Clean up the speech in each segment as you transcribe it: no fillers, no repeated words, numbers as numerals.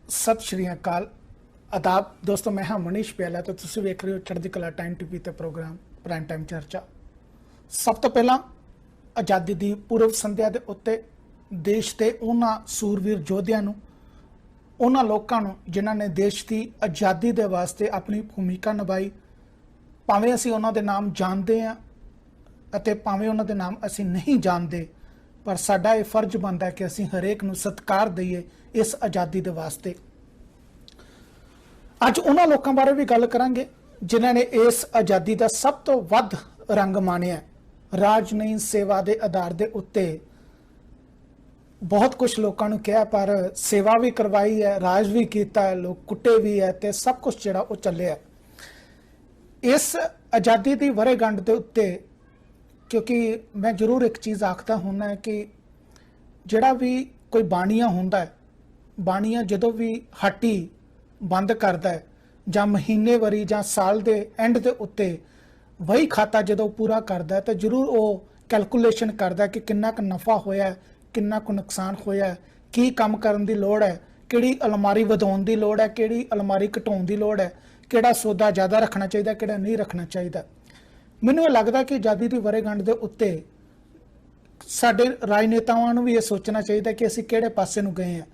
सत श्री अकाल आदाब दोस्तों, मैं हाँ मनीष प्याला तो तुसीं वेख रहे हो चढ़दी कला टाइम टीवी ते प्रोग्राम प्राइम टाइम चर्चा। सब तो पहला आज़ादी दी पूर्व संध्या दे उत्ते देश के उन्हां सूरवीर योद्धियां नूं, उन्हां लोकां नूं जिन्हां ने देश की आज़ादी दे वास्ते अपनी भूमिका निभाई, भावें असीं उन्हां दे नाम जानते हैं अते भावें उन्हां दे नाम असीं नहीं जानते, पर साडा ये फर्ज बनता है कि असीं हरेक नूं सत्कार दईए इस आज़ादी दे वास्ते। अज उन्हां लोकां बारे भी गल करांगे जिन्हां ने इस आज़ादी का सब तो वध रंग माणिया। राज नहीं सेवा के आधार के उत्ते बहुत कुछ लोगों ने कहा, पर सेवा भी करवाई है, राज भी किया है, लोग कुटे भी है, तो सब कुछ जिहड़ा वो चलिया इस आज़ादी की वरेगंढ के उत्ते। क्योंकि मैं जरूर एक चीज़ आखता हूँ कि जिहड़ा भी कोई बाणिया हुंदा है, बाणिया जदों भी हट्टी बंद करता है जां महीने वरी जां साल के एंड के उत्ते वही खाता जो पूरा करता है, तो जरूर वो कैलकुलेशन करता है कि कितना क नफा होया है, कितना क नुकसान होया है, की काम करन दी लोड़ है, किहड़ी अलमारी वधाउण दी लोड़ है, किहड़ी अलमारी घटाउण दी लोड़ है, किहड़ा सौदा ज़्यादा रखना चाहिए, किहड़ा नहीं रखना चाहिए। मैनूं लगता कि आज़ादी की वरेगंढ के उत्ते साडे राजनेतावां नूं भी ये सोचना चाहिए कि असीं किहड़े पासे नूं गए हैं।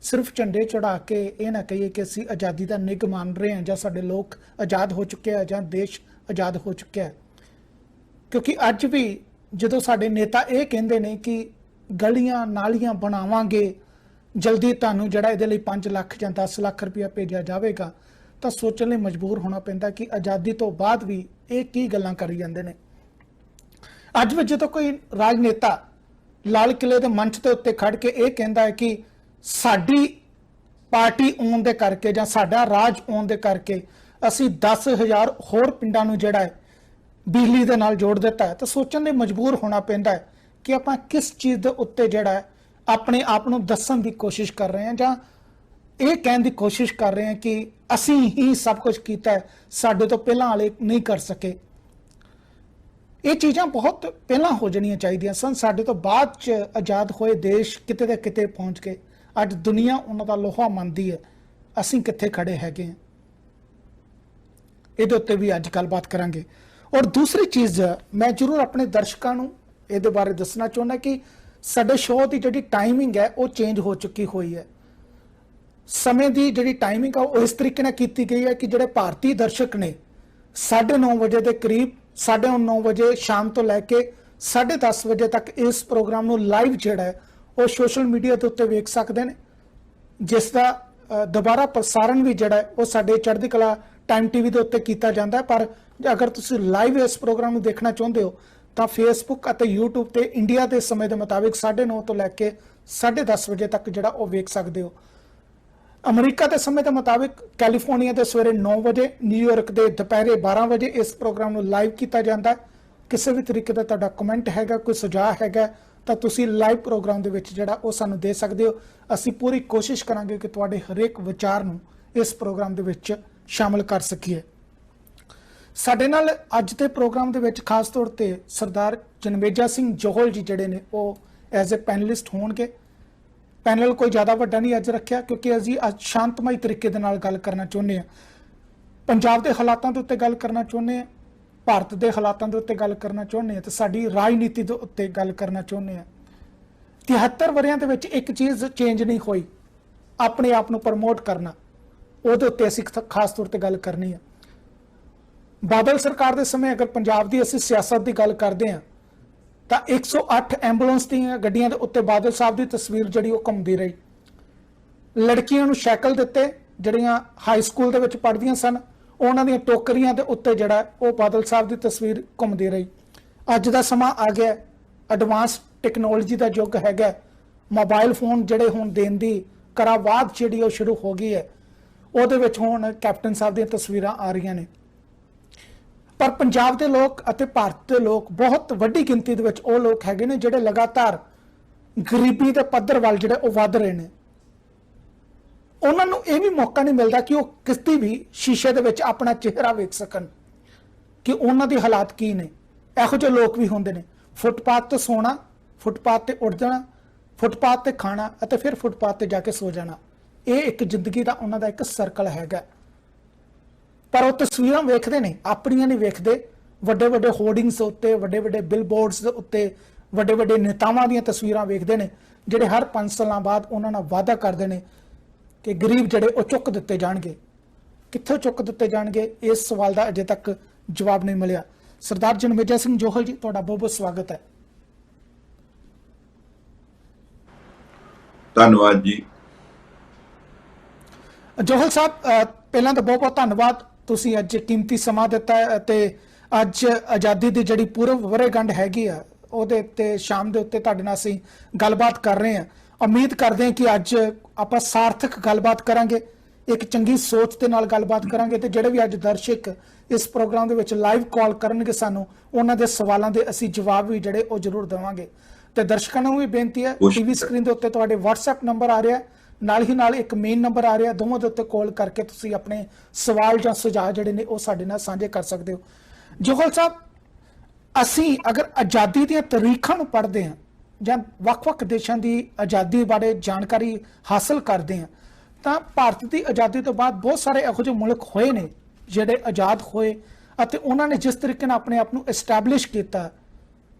सिर्फ झंडे चढ़ा के ये ना कहिए कि असीं आज़ादी का निग मान रहे हैं, जां साडे लोग आज़ाद हो चुके हैं, जां देश आज़ाद हो चुका है। क्योंकि अज भी जदों साडे नेता ये कहंदे ने कि गलियां नालियां बनावांगे, जल्दी तुहानूं जिहड़ा इहदे लई 5 लाख जां 10 लाख रुपया भेजा जाएगा, तो सोचण लई मजबूर होना पैंदा कि आज़ादी तो बाद भी ये की गल्लां करी जांदे ने। अज भी जो कोई राजनेता लाल किले के मंच के उत्ते खड़ के ये कहता है कि साडी पार्टी आउण दे करके जां साडा राज आउण दे करके असीं 10,000 होर पिंडां नूं जिहड़ा है बिजली दे नाल जोड़ दिता है, तो सोचण लई मजबूर होना पैंदा है कि आपां किस चीज़ दे उत्ते जिहड़ा है अपने आप नूं दस्सण दी कोशिश कर रहे हैं, जां ये कहण दी कोशिश कर रहे हैं कि असीं ही सब कुछ कीता है, साडे तो पहलां वाले नहीं कर सके। ये चीज़ां बहुत पहलां हो जानियां चाहिए सन, साडे तो बाद च आज़ाद होए देश किते दे किते पहुँच गए। अज दुनिया उन्हां दा लोहा मंनदी है, असीं कित्थे खड़े हैगे हैं, इहदे उत्ते भी अज गलबात करांगे। और दूसरी चीज़ मैं जरूर अपने दर्शकों नूं इहदे बारे दसना चाहुंदा कि साडे शो की जिहड़ी टाइमिंग है वो चेंज हो चुकी हुई है। समय की जिहड़ी टाइमिंग है वो इस तरीके नाल कीती गई है कि जिहड़े भारतीय दर्शक ने 9:30 बजे के करीब 9:30 बजे शाम तो लैके 10:30 बजे तक इस प्रोग्राम नूं लाइव जिहड़ा है वो सोशल मीडिया के उत्ते वेख सकते हैं, जिसका दोबारा प्रसारण भी जिहड़ा है वो साडे चढ़दी कला टाइम टीवी के उत्ते कीता जांदा है। पर अगर तुसीं लाइव इस प्रोग्राम नूं देखना चाहुंदे हो तो फेसबुक और यूट्यूब ते इंडिया के समय के मुताबिक 9:30 तो लैके 10:30 बजे तक जिहड़ा वो वेख सकते हो। अमरीका के समय के मुताबिक कैलीफोर्निया के सवेरे 9 बजे, न्यूयॉर्क के दोपहरे 12 बजे इस प्रोग्राम को लाइव किया जाता है। किसी भी तरीके का तुहाडा कमेंट हैगा, कोई सुझाव हैगा, तो तुसी लाइव प्रोग्राम के विच जिहड़ा वो सानूं दे सकते हो। असीं पूरी कोशिश करांगे कि तुहाडे हरेक विचार नूं इस प्रोग्राम के विच शामिल कर सकीए। साडे नाल अज के प्रोग्राम के विच खास तौर पर सरदार जन्मेजा सिंह जोहल जी जिहड़े ने वो एज ए पैनलिस्ट होणगे। पैनल कोई ज़्यादा वड्डा नहीं अज रखिया क्योंकि असीं अज शांतमई तरीके दे नाल गल करना चाहुंदे हां, पंजाब के हालातों के उत्ते गल करना चाहुंदे हां, भारत के हालातों के उत्ते गल करना चाहुंदे हां, ते साडी राजनीति के उत्ते गल करना चाहुंदे हां। 73 वरियां दे विच एक चीज़ चेंज नहीं हुई, अपने आप नूं प्रमोट करना, उहदे उत्ते असीं खास तौर पर गल करनी है। बादल सरकार के समय अगर पंजाब की असीं सियासत की गल करते हैं तो 108 एंबूलेंस दी गड्डियां दे उत्ते बादल साहब की तस्वीर जिहड़ी वो घूमती रही। लड़कियां नूं साइकिल दिते जिहड़ियां हाई स्कूल दे विच पढ़दियां सन, उन्हां दी टोकरियां दे उत्ते जिहड़ा वो बादल साहब की तस्वीर घूमती रही। अज दा समा आ गया, एडवांस टैक्नोलॉजी का युग हैगा, मोबाइल फोन जिहड़े हुण देण दी करावाद जिहड़ी वो शुरू हो गई है, उहदे विच हुण कैप्टन साहब दी तस्वीरां आ रही ने। पर पंजाब के लोग और भारत के लोग बहुत वड्डी गिनती दे विच वो लोग हैगे ने जिहड़े लगातार गरीबी के पद्धर वाल जिहड़े वो वध रहे हैं। उन्हां नूं ये भी मौका नहीं मिलता कि वो किसी भी शीशे दे विच अपना चेहरा वेख सकन कि उन्हां दे हालात की ने। इहो जिहे लोग भी होंदे ने, फुटपाथ ते सोना, फुटपाथ ते उठ जाना, फुटपाथ ते खाना और फिर फुटपाथ ते जाके सो जाना। ਇਹ ਇੱਕ ਜ਼ਿੰਦਗੀ ਦਾ ਉਹਨਾਂ ਦਾ ਇੱਕ ਸਰਕਲ ਹੈਗਾ। ਪਰ ਉਹ ਤਸਵੀਰਾਂ ਵੇਖਦੇ ਨੇ, ਆਪਣੀਆਂ ਨਹੀਂ ਵੇਖਦੇ। ਵੱਡੇ ਵੱਡੇ ਹੋਰਡਿੰਗਸ ਉੱਤੇ, ਵੱਡੇ ਵੱਡੇ ਬਿਲਬੋਰਡਸ ਦੇ ਉੱਤੇ ਵੱਡੇ ਵੱਡੇ ਨੇਤਾਵਾਂ ਦੀਆਂ ਤਸਵੀਰਾਂ ਵੇਖਦੇ ਨੇ, ਜਿਹੜੇ ਹਰ 5 ਸਾਲਾਂ ਬਾਅਦ ਉਹਨਾਂ ਨਾਲ ਵਾਅਦਾ ਕਰਦੇ ਨੇ ਕਿ ਗਰੀਬ ਜਿਹੜੇ ਉਹ ਚੁੱਕ ਦਿੱਤੇ ਜਾਣਗੇ। ਕਿੱਥੋਂ ਚੁੱਕ ਦਿੱਤੇ ਜਾਣਗੇ, ਇਸ ਸਵਾਲ ਦਾ ਅਜੇ ਤੱਕ ਜਵਾਬ ਨਹੀਂ ਮਿਲਿਆ। ਸਰਦਾਰ ਜਨਮੇਜਾ ਸਿੰਘ ਜੋਹਲ ਜੀ, ਤੁਹਾਡਾ ਬਹੁਤ ਬਹੁਤ ਸਵਾਗਤ ਹੈ। ਧੰਨਵਾਦ ਜੀ। ਜੋਹਲ ਸਾਹਿਬ, ਪਹਿਲਾਂ ਤਾਂ ਬਹੁਤ ਬਹੁਤ ਧੰਨਵਾਦ, ਤੁਸੀਂ ਅੱਜ ਕੀਮਤੀ ਸਮਾਂ ਦਿੱਤਾ ਹੈ ਅਤੇ ਅੱਜ ਆਜ਼ਾਦੀ ਦੀ ਜਿਹੜੀ ਪੂਰਵ ਵਰ੍ਹੇਗੰਢ ਹੈਗੀ ਆ ਉਹਦੇ ਉੱਤੇ ਸ਼ਾਮ ਦੇ ਉੱਤੇ ਤੁਹਾਡੇ ਨਾਲ ਅਸੀਂ ਗੱਲਬਾਤ ਕਰ ਰਹੇ ਹਾਂ। ਉਮੀਦ ਕਰਦੇ ਹਾਂ ਕਿ ਅੱਜ ਆਪਾਂ ਸਾਰਥਕ ਗੱਲਬਾਤ ਕਰਾਂਗੇ, ਇੱਕ ਚੰਗੀ ਸੋਚ ਦੇ ਨਾਲ ਗੱਲਬਾਤ ਕਰਾਂਗੇ ਤੇ ਜਿਹੜੇ ਵੀ ਅੱਜ ਦਰਸ਼ਕ ਇਸ ਪ੍ਰੋਗਰਾਮ ਦੇ ਵਿੱਚ ਲਾਈਵ ਕਾਲ ਕਰਨਗੇ ਸਾਨੂੰ, ਉਹਨਾਂ ਦੇ ਸਵਾਲਾਂ ਦੇ ਅਸੀਂ ਜਵਾਬ ਵੀ ਜਿਹੜੇ ਉਹ ਜ਼ਰੂਰ ਦੇਵਾਂਗੇ। ਤੇ ਦਰਸ਼ਕਾਂ ਨੂੰ ਵੀ ਬੇਨਤੀ ਹੈ, ਟੀਵੀ ਸਕਰੀਨ ਦੇ ਉੱਤੇ ਤੁਹਾਡੇ WhatsApp ਨੰਬਰ ਆ ਰਿਹਾ, ਨਾਲ ਹੀ ਨਾਲ ਇੱਕ ਮੇਨ ਨੰਬਰ ਆ ਰਿਹਾ, ਦੋਵਾਂ ਦੇ ਉੱਤੇ ਕਾਲ ਕਰਕੇ ਤੁਸੀਂ ਆਪਣੇ ਸਵਾਲ ਜਾਂ ਸੁਝਾਅ ਜਿਹੜੇ ਨੇ ਉਹ ਸਾਡੇ ਨਾਲ ਸਾਂਝੇ ਕਰ ਸਕਦੇ ਹੋ। ਜੋਹਲ ਸਾਹਿਬ, ਅਸੀਂ ਅਗਰ ਆਜ਼ਾਦੀ ਦੀਆਂ ਤਾਰੀਖਾਂ ਨੂੰ ਪੜ੍ਹਦੇ ਹਾਂ ਜਾਂ ਵੱਖ-ਵੱਖ ਦੇਸ਼ਾਂ ਦੀ ਆਜ਼ਾਦੀ ਬਾਰੇ ਜਾਣਕਾਰੀ ਹਾਸਲ ਕਰਦੇ ਹਾਂ, ਤਾਂ ਭਾਰਤ ਦੀ ਆਜ਼ਾਦੀ ਤੋਂ ਬਾਅਦ ਬਹੁਤ ਸਾਰੇ ਇਹੋ ਜਿਹੇ ਮੁਲਕ ਹੋਏ ਨੇ ਜਿਹੜੇ ਆਜ਼ਾਦ ਹੋਏ ਅਤੇ ਉਹਨਾਂ ਨੇ ਜਿਸ ਤਰੀਕੇ ਨਾਲ ਆਪਣੇ ਆਪ ਨੂੰ ਐਸਟੈਬਲਿਸ਼ ਕੀਤਾ,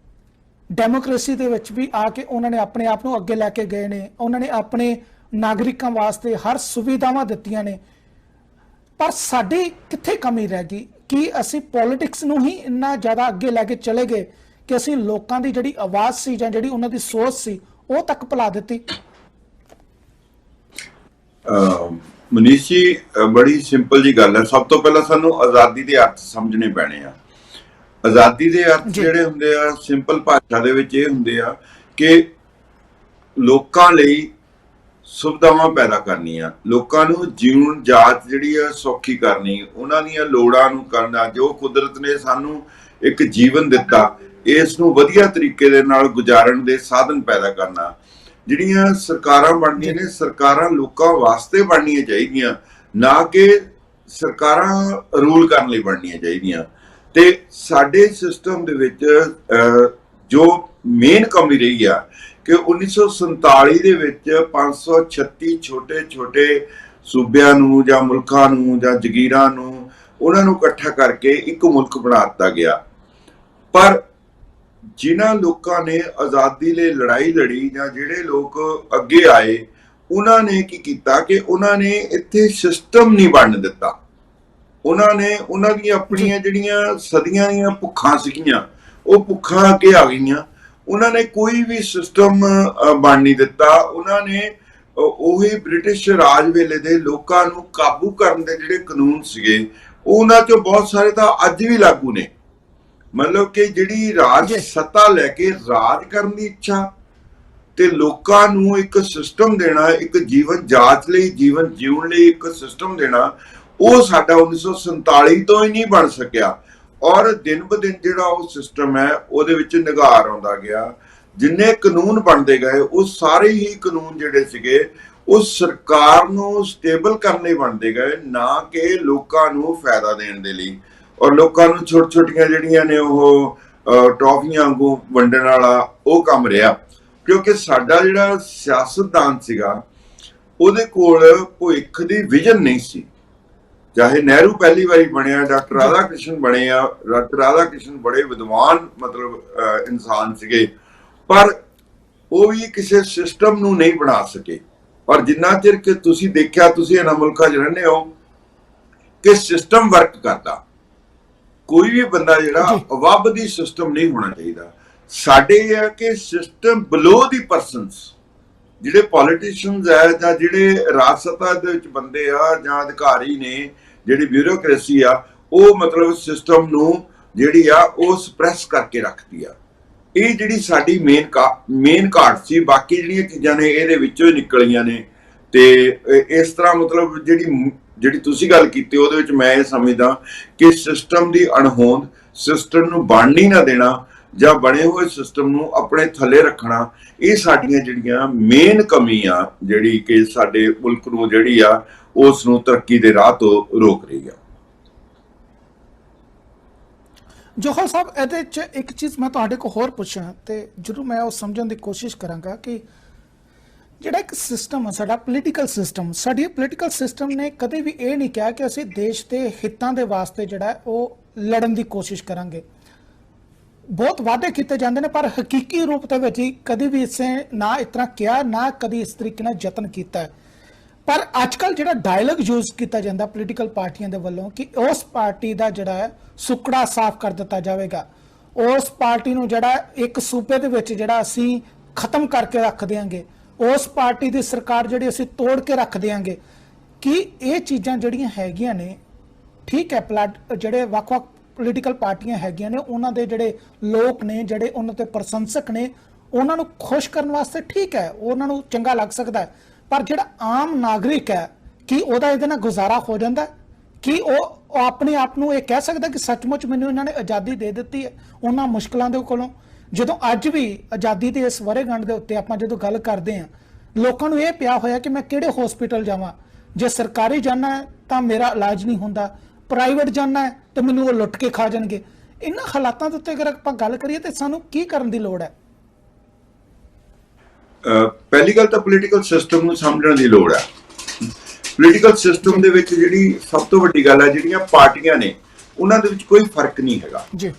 ਡੈਮੋਕ੍ਰੇਸੀ ਦੇ ਵਿੱਚ ਵੀ ਆ ਕੇ ਉਹਨਾਂ ਨੇ ਆਪਣੇ ਆਪ ਨੂੰ ਅੱਗੇ ਲੈ ਕੇ ਗਏ ਨੇ, ਉਹਨਾਂ ਨੇ ਆਪਣੇ ਨਾਗਰਿਕਾਂ ਵਾਸਤੇ ਹਰ ਸੁਵਿਧਾਵਾਂ ਦਿੱਤੀਆਂ ਨੇ। ਪਰ ਸਾਡੀ ਕਿੱਥੇ ਕਮੀ ਰਹਿ ਗਈ? ਕਿ ਅਸੀਂ ਪੋਲਿਟਿਕਸ ਨੂੰ ਹੀ ਇੰਨਾ ਜ਼ਿਆਦਾ ਅੱਗੇ ਲੈ ਕੇ ਚਲੇ ਗਏ ਕਿ ਅਸੀਂ ਲੋਕਾਂ ਦੀ ਜਿਹੜੀ ਆਵਾਜ਼ ਸੀ ਜਾਂ ਜਿਹੜੀ ਉਹਨਾਂ ਦੀ ਸੋਚ ਸੀ ਉਹ ਤੱਕ ਭੁਲਾ ਦਿੱਤੀ? ਮਨੀਸ਼ ਜੀ, ਬੜੀ ਸਿੰਪਲ ਜੀ ਗੱਲ ਹੈ। ਸਭ ਤੋਂ ਪਹਿਲਾਂ ਸਾਨੂੰ ਆਜ਼ਾਦੀ ਦੇ ਅਰਥ ਸਮਝਣੇ ਪੈਣੇ ਆ। ਆਜ਼ਾਦੀ ਦੇ ਅਰਥ ਜਿਹੜੇ ਹੁੰਦੇ ਆ ਸਿੰਪਲ ਭਾਸ਼ਾ ਦੇ ਵਿੱਚ ਇਹ ਹੁੰਦੇ ਆ ਕਿ ਲੋਕਾਂ ਲਈ ਸੁਵਿਧਾਵਾਂ ਪੈਦਾ ਕਰਨੀਆਂ, ਲੋਕਾਂ ਨੂੰ ਜੀਵਨ ਜਾਚ ਜਿਹੜੀ ਆ ਸੌਖੀ ਕਰਨੀ, ਉਹਨਾਂ ਦੀਆਂ ਲੋੜਾਂ ਨੂੰ ਕਰਨਾ। ਜੋ ਕੁਦਰਤ ਨੇ ਸਾਨੂੰ ਇੱਕ ਜੀਵਨ ਦਿੱਤਾ, ਇਸ ਨੂੰ ਵਧੀਆ ਤਰੀਕੇ ਦੇ ਨਾਲ ਗੁਜ਼ਾਰਨ ਦੇ ਸਾਧਨ ਪੈਦਾ ਕਰਨਾ। ਜਿਹੜੀਆਂ ਸਰਕਾਰਾਂ ਬਣਦੀਆਂ ਨੇ, ਸਰਕਾਰਾਂ ਲੋਕਾਂ ਵਾਸਤੇ ਬਣਨੀਆਂ ਚਾਹੀਦੀਆਂ, ਨਾ ਕਿ ਸਰਕਾਰਾਂ ਰੂਲ ਕਰਨ ਲਈ ਬਣਨੀਆਂ ਚਾਹੀਦੀਆਂ। ਤੇ ਸਾਡੇ ਸਿਸਟਮ ਦੇ ਵਿੱਚ ਜੋ ਮੇਨ ਕਮੀ ਰਹੀ ਆ ਕਿ 1947 ਦੇ ਵਿੱਚ 536 ਛੋਟੇ-ਛੋਟੇ ਸੂਬਿਆਂ ਨੂੰ ਜਾਂ ਮੁਲਕਾਂ ਨੂੰ ਜਾਂ ਜਗੀਰਾਂ ਨੂੰ ਉਹਨਾਂ ਨੂੰ ਇਕੱਠਾ ਕਰਕੇ ਇੱਕ ਮੁਲਕ ਬਣਾ ਦਿੱਤਾ ਗਿਆ। ਪਰ ਜਿਨ੍ਹਾਂ ਲੋਕਾਂ ਨੇ ਆਜ਼ਾਦੀ ਲਈ ਲੜਾਈ ਲੜੀ ਜਾਂ ਜਿਹੜੇ ਲੋਕ ਅੱਗੇ ਆਏ, ਉਹਨਾਂ ਨੇ ਕੀ ਕੀਤਾ ਕਿ ਉਹਨਾਂ ਨੇ ਇੱਥੇ ਸਿਸਟਮ ਨਹੀਂ ਬਣਨ ਦਿੱਤਾ। ਉਹਨਾਂ ਨੇ ਉਹਨਾਂ ਦੀਆਂ ਆਪਣੀਆਂ ਜਿਹੜੀਆਂ ਸਦੀਆਂ ਦੀਆਂ ਭੁੱਖਾਂ ਸੀਗੀਆਂ, ਉਹ ਭੁੱਖਾਂ ਅੱਗੇ ਆ ਗਈਆਂ। ਉਹਨਾਂ ਨੇ ਕੋਈ ਵੀ ਸਿਸਟਮ ਬਣ ਨਹੀਂ ਦਿੱਤਾ। ਉਹਨਾਂ ਨੇ ਉਹੀ ਬ੍ਰਿਟਿਸ਼ ਰਾਜ ਵੇਲੇ ਦੇ ਲੋਕਾਂ ਨੂੰ ਕਾਬੂ ਕਰਨ ਦੇ ਜਿਹੜੇ ਕਾਨੂੰਨ ਸੀਗੇ, ਉਹਨਾਂ ਚੋਂ ਬਹੁਤ ਸਾਰੇ ਤਾਂ ਅੱਜ ਵੀ ਲਾਗੂ ਨੇ। ਮਤਲਬ ਕਿ ਜਿਹੜੀ ਰਾਜ ਸੱਤਾ ਲੈ ਕੇ ਰਾਜ ਕਰਨ ਦੀ ਇੱਛਾ ਤੇ ਲੋਕਾਂ ਨੂੰ ਇੱਕ ਸਿਸਟਮ ਦੇਣਾ, ਇੱਕ ਜੀਵਨ ਜਾਚ ਲਈ, ਜੀਵਨ ਜਿਉਣ ਲਈ ਇੱਕ ਸਿਸਟਮ ਦੇਣਾ, ਉਹ ਸਾਡਾ 1947 ਤੋਂ ਹੀ ਨਹੀਂ ਬਣ ਸਕਿਆ। ਔਰ ਦਿਨ ਬ ਦਿਨ ਜਿਹੜਾ ਉਹ ਸਿਸਟਮ ਹੈ ਉਹਦੇ ਵਿੱਚ ਨਿਗਾਰ ਆਉਂਦਾ ਗਿਆ। ਜਿੰਨੇ ਕਾਨੂੰਨ ਬਣਦੇ ਗਏ, ਉਹ ਸਾਰੇ ਹੀ ਕਾਨੂੰਨ ਜਿਹੜੇ ਸੀਗੇ ਉਹ ਸਰਕਾਰ ਨੂੰ ਸਟੇਬਲ ਕਰਨ ਲਈ ਬਣਦੇ ਗਏ, ਨਾ ਕਿ ਲੋਕਾਂ ਨੂੰ ਫਾਇਦਾ ਦੇਣ ਦੇ ਲਈ। ਔਰ ਲੋਕਾਂ ਨੂੰ ਛੋਟੀਆਂ ਜਿਹੜੀਆਂ ਨੇ ਉਹ ਟੌਫੀਆਂ ਵਾਂਗੂ ਵੰਡਣ ਵਾਲਾ ਉਹ ਕੰਮ ਰਿਹਾ। ਕਿਉਂਕਿ ਸਾਡਾ ਜਿਹੜਾ ਸਿਆਸਤਦਾਨ ਸੀਗਾ ਉਹਦੇ ਕੋਲ ਭਵਿੱਖ ਦੀ ਵਿਜ਼ਨ ਨਹੀਂ ਸੀ। ਚਾਹੇ ਨਹਿਰੂ ਪਹਿਲੀ ਵਾਰੀ ਬਣਿਆ, ਡਾਕਟਰ ਰਾਧਾ ਕ੍ਰਿਸ਼ਨ ਬਣੇ ਆ, ਡਾਕਟਰ ਰਾਧਾ ਕ੍ਰਿਸ਼ਨ ਬੜੇ ਵਿਦਵਾਨ ਮਤਲਬ ਇਨਸਾਨ ਸੀਗੇ, ਪਰ ਉਹ ਵੀ ਕਿਸੇ ਸਿਸਟਮ ਨੂੰ ਨਹੀਂ ਬਣਾ ਸਕੇ। ਔਰ ਜਿੰਨਾ ਚਿਰ ਕਿ ਤੁਸੀਂ ਦੇਖਿਆ, ਤੁਸੀਂ ਇਹਨਾਂ ਮੁਲਕਾਂ 'ਚ ਰਹਿੰਦੇ ਹੋ ਕਿ ਸਿਸਟਮ ਵਰਕ ਕਰਦਾ, ਕੋਈ ਵੀ ਬੰਦਾ ਜਿਹੜਾ ਅਵੱਬਦੀ ਸਿਸਟਮ ਨਹੀਂ ਹੋਣਾ ਚਾਹੀਦਾ। ਸਾਡੇ ਇਹ ਹੈ ਕਿ ਸਿਸਟਮ ਬਿਲੋ ਦੀ ਪਰਸਨਸ, ਜਿਹੜੇ ਪੋਲੀਟੀਸ਼ੀਅਨਸ ਹੈ ਜਾਂ ਜਿਹੜੇ ਰਾਜ ਸੱਤਾ ਦੇ ਵਿੱਚ ਬੰਦੇ ਆ ਜਾਂ ਅਧਿਕਾਰੀ ਨੇ, ਜਿਹੜੀ ਬਿਊਰੋਕ੍ਰੇਸੀ ਆ, ਉਹ ਮਤਲਬ ਸਿਸਟਮ ਨੂੰ ਜਿਹੜੀ ਆ ਉਹ ਸਪਰੈਸ ਕਰਕੇ ਰੱਖਦੀ ਆ। ਇਹ ਜਿਹੜੀ ਸਾਡੀ ਮੇਨ ਘਾਟ ਸੀ। ਬਾਕੀ ਜਿਹੜੀਆਂ ਚੀਜ਼ਾਂ ਨੇ ਇਹਦੇ ਵਿੱਚੋਂ ਹੀ ਨਿਕਲੀਆਂ ਨੇ। ਤੇ ਇਸ ਤਰ੍ਹਾਂ ਮਤਲਬ ਜਿਹੜੀ ਤੁਸੀਂ ਗੱਲ ਕੀਤੀ ਉਹਦੇ ਵਿੱਚ ਮੈਂ ਇਹ ਸਮਝਦਾ ਕਿ ਸਿਸਟਮ ਦੀ ਅਣਹੋਂਦ, ਸਿਸਟਮ ਨੂੰ ਬਣਨੀ ਨਾ ਦੇਣਾ ਜਾਂ ਬਣੇ ਹੋਏ ਸਿਸਟਮ ਨੂੰ ਆਪਣੇ ਥੱਲੇ ਰੱਖਣਾ, ਇਹ ਸਾਡੀਆਂ ਜਿਹੜੀਆਂ ਮੇਨ ਕਮੀ ਆ ਜਿਹੜੀ ਕਿ ਸਾਡੇ ਮੁਲਕ ਨੂੰ ਜਿਹੜੀ ਆ ਉਸ ਨੂੰ ਤਰੱਕੀ ਦੇ ਰਾਹ ਤੋਂ ਰੋਕ ਰਹੀ ਆ। ਜੋਹਲ ਸਾਹਿਬ, ਇਹਦੇ 'ਚ ਇੱਕ ਚੀਜ਼ ਮੈਂ ਤੁਹਾਡੇ ਕੋਲ ਹੋਰ ਪੁੱਛਾਂ ਤੇ ਜ਼ਰੂਰ ਮੈਂ ਉਹ ਸਮਝਣ ਦੀ ਕੋਸ਼ਿਸ਼ ਕਰਾਂਗਾ ਕਿ ਜਿਹੜਾ ਇੱਕ ਸਿਸਟਮ ਆ ਸਾਡਾ ਪੋਲੀਟੀਕਲ ਸਿਸਟਮ, ਸਾਡੀ ਪੋਲੀਟੀਕਲ ਸਿਸਟਮ ਨੇ ਕਦੇ ਵੀ ਇਹ ਨਹੀਂ ਕਿਹਾ ਕਿ ਅਸੀਂ ਦੇਸ਼ ਦੇ ਹਿੱਤਾਂ ਦੇ ਵਾਸਤੇ ਜਿਹੜਾ ਉਹ ਲੜਨ ਦੀ ਕੋਸ਼ਿਸ਼ ਕਰਾਂਗੇ। ਬਹੁਤ ਵਾਅਦੇ ਕੀਤੇ ਜਾਂਦੇ ਨੇ ਪਰ ਹਕੀਕੀ ਰੂਪ ਦੇ ਵਿੱਚ ਹੀ ਕਦੀ ਵੀ ਇਸੇ ਨਾ ਇਸ ਤਰ੍ਹਾਂ ਕਿਹਾ, ਨਾ ਕਦੀ ਇਸ ਤਰੀਕੇ ਨਾਲ ਯਤਨ ਕੀਤਾ ਹੈ। ਪਰ ਅੱਜ ਕੱਲ੍ਹ ਜਿਹੜਾ ਡਾਇਲੌਗ ਯੂਜ਼ ਕੀਤਾ ਜਾਂਦਾ ਪੋਲੀਟੀਕਲ ਪਾਰਟੀਆਂ ਦੇ ਵੱਲੋਂ ਕਿ ਉਸ ਪਾਰਟੀ ਦਾ ਜਿਹੜਾ ਹੈ ਸੁੱਕੜਾ ਸਾਫ਼ ਕਰ ਦਿੱਤਾ ਜਾਵੇਗਾ, ਉਸ ਪਾਰਟੀ ਨੂੰ ਜਿਹੜਾ ਇੱਕ ਸੂਬੇ ਦੇ ਵਿੱਚ ਜਿਹੜਾ ਅਸੀਂ ਖਤਮ ਕਰਕੇ ਰੱਖ ਦਿਆਂਗੇ, ਉਸ ਪਾਰਟੀ ਦੀ ਸਰਕਾਰ ਜਿਹੜੀ ਅਸੀਂ ਤੋੜ ਕੇ ਰੱਖ ਦਿਆਂਗੇ। ਕਿ ਇਹ ਚੀਜ਼ਾਂ ਜਿਹੜੀਆਂ ਹੈਗੀਆਂ ਨੇ, ਠੀਕ ਹੈ, ਜਿਹੜੇ ਵੱਖ-ਵੱਖ ਪੋਲੀਟੀਕਲ ਪਾਰਟੀਆਂ ਹੈਗੀਆਂ ਨੇ ਉਹਨਾਂ ਦੇ ਜਿਹੜੇ ਲੋਕ ਨੇ, ਜਿਹੜੇ ਉਹਨਾਂ ਦੇ ਪ੍ਰਸ਼ੰਸਕ ਨੇ, ਉਹਨਾਂ ਨੂੰ ਖੁਸ਼ ਕਰਨ ਵਾਸਤੇ ਠੀਕ ਹੈ, ਉਹਨਾਂ ਨੂੰ ਚੰਗਾ ਲੱਗ ਸਕਦਾ ਹੈ। ਪਰ ਜਿਹੜਾ ਆਮ ਨਾਗਰਿਕ ਹੈ ਕਿ ਉਹਦਾ ਇਹਦੇ ਨਾਲ ਗੁਜ਼ਾਰਾ ਹੋ ਜਾਂਦਾ ਕਿ ਉਹ ਆਪਣੇ ਆਪ ਨੂੰ ਇਹ ਕਹਿ ਸਕਦਾ ਕਿ ਸੱਚਮੁੱਚ ਮੈਨੂੰ ਇਹਨਾਂ ਨੇ ਆਜ਼ਾਦੀ ਦੇ ਦਿੱਤੀ ਹੈ ਉਹਨਾਂ ਮੁਸ਼ਕਲਾਂ ਦੇ ਕੋਲੋਂ। ਜਦੋਂ ਅੱਜ ਵੀ ਆਜ਼ਾਦੀ ਦੇ ਇਸ ਵਰ੍ਹੇਗੰਢ ਦੇ ਉੱਤੇ ਆਪਾਂ ਜਦੋਂ ਗੱਲ ਕਰਦੇ ਹਾਂ, ਲੋਕਾਂ ਨੂੰ ਇਹ ਪਿਆ ਹੋਇਆ ਕਿ ਮੈਂ ਕਿਹੜੇ ਹਸਪੀਟਲ ਜਾਵਾਂ, ਜੇ ਸਰਕਾਰੀ ਜਾਣਾ ਹੈ ਤਾਂ ਮੇਰਾ ਇਲਾਜ ਨਹੀਂ ਹੁੰਦਾ, ਪ੍ਰਾਈਵੇਟ ਜਾਣਾ ਹੈ ਤੇ ਮੈਨੂੰ ਉਹ ਲੁੱਟ ਕੇ ਖਾ ਜਾਣਗੇ। ਇਹਨਾਂ ਹਾਲਾਤਾਂ ਦੇ ਉੱਤੇ ਅਗਰ ਆਪਾਂ ਗੱਲ ਕਰੀਏ ਤਾਂ ਸਾਨੂੰ ਕੀ ਕਰਨ ਦੀ ਲੋੜ ਹੈ? ਪਹਿਲੀ ਗੱਲ ਤਾਂ ਪੋਲੀਟੀਕਲ ਸਿਸਟਮ ਨੂੰ ਸਮਝਣ ਦੀ ਲੋੜ ਹੈ। ਪੋਲੀਟੀਕਲ ਸਿਸਟਮ ਦੇ ਵਿੱਚ ਜਿਹੜੀ ਸਭ ਤੋਂ ਵੱਡੀ ਗੱਲ ਹੈ, ਜਿਹੜੀਆਂ ਪਾਰਟੀਆਂ ਨੇ ਉਹਨਾਂ ਦੇ ਵਿੱਚ ਕੋਈ ਫਰਕ ਨਹੀਂ ਹੈਗਾ ਜੀ।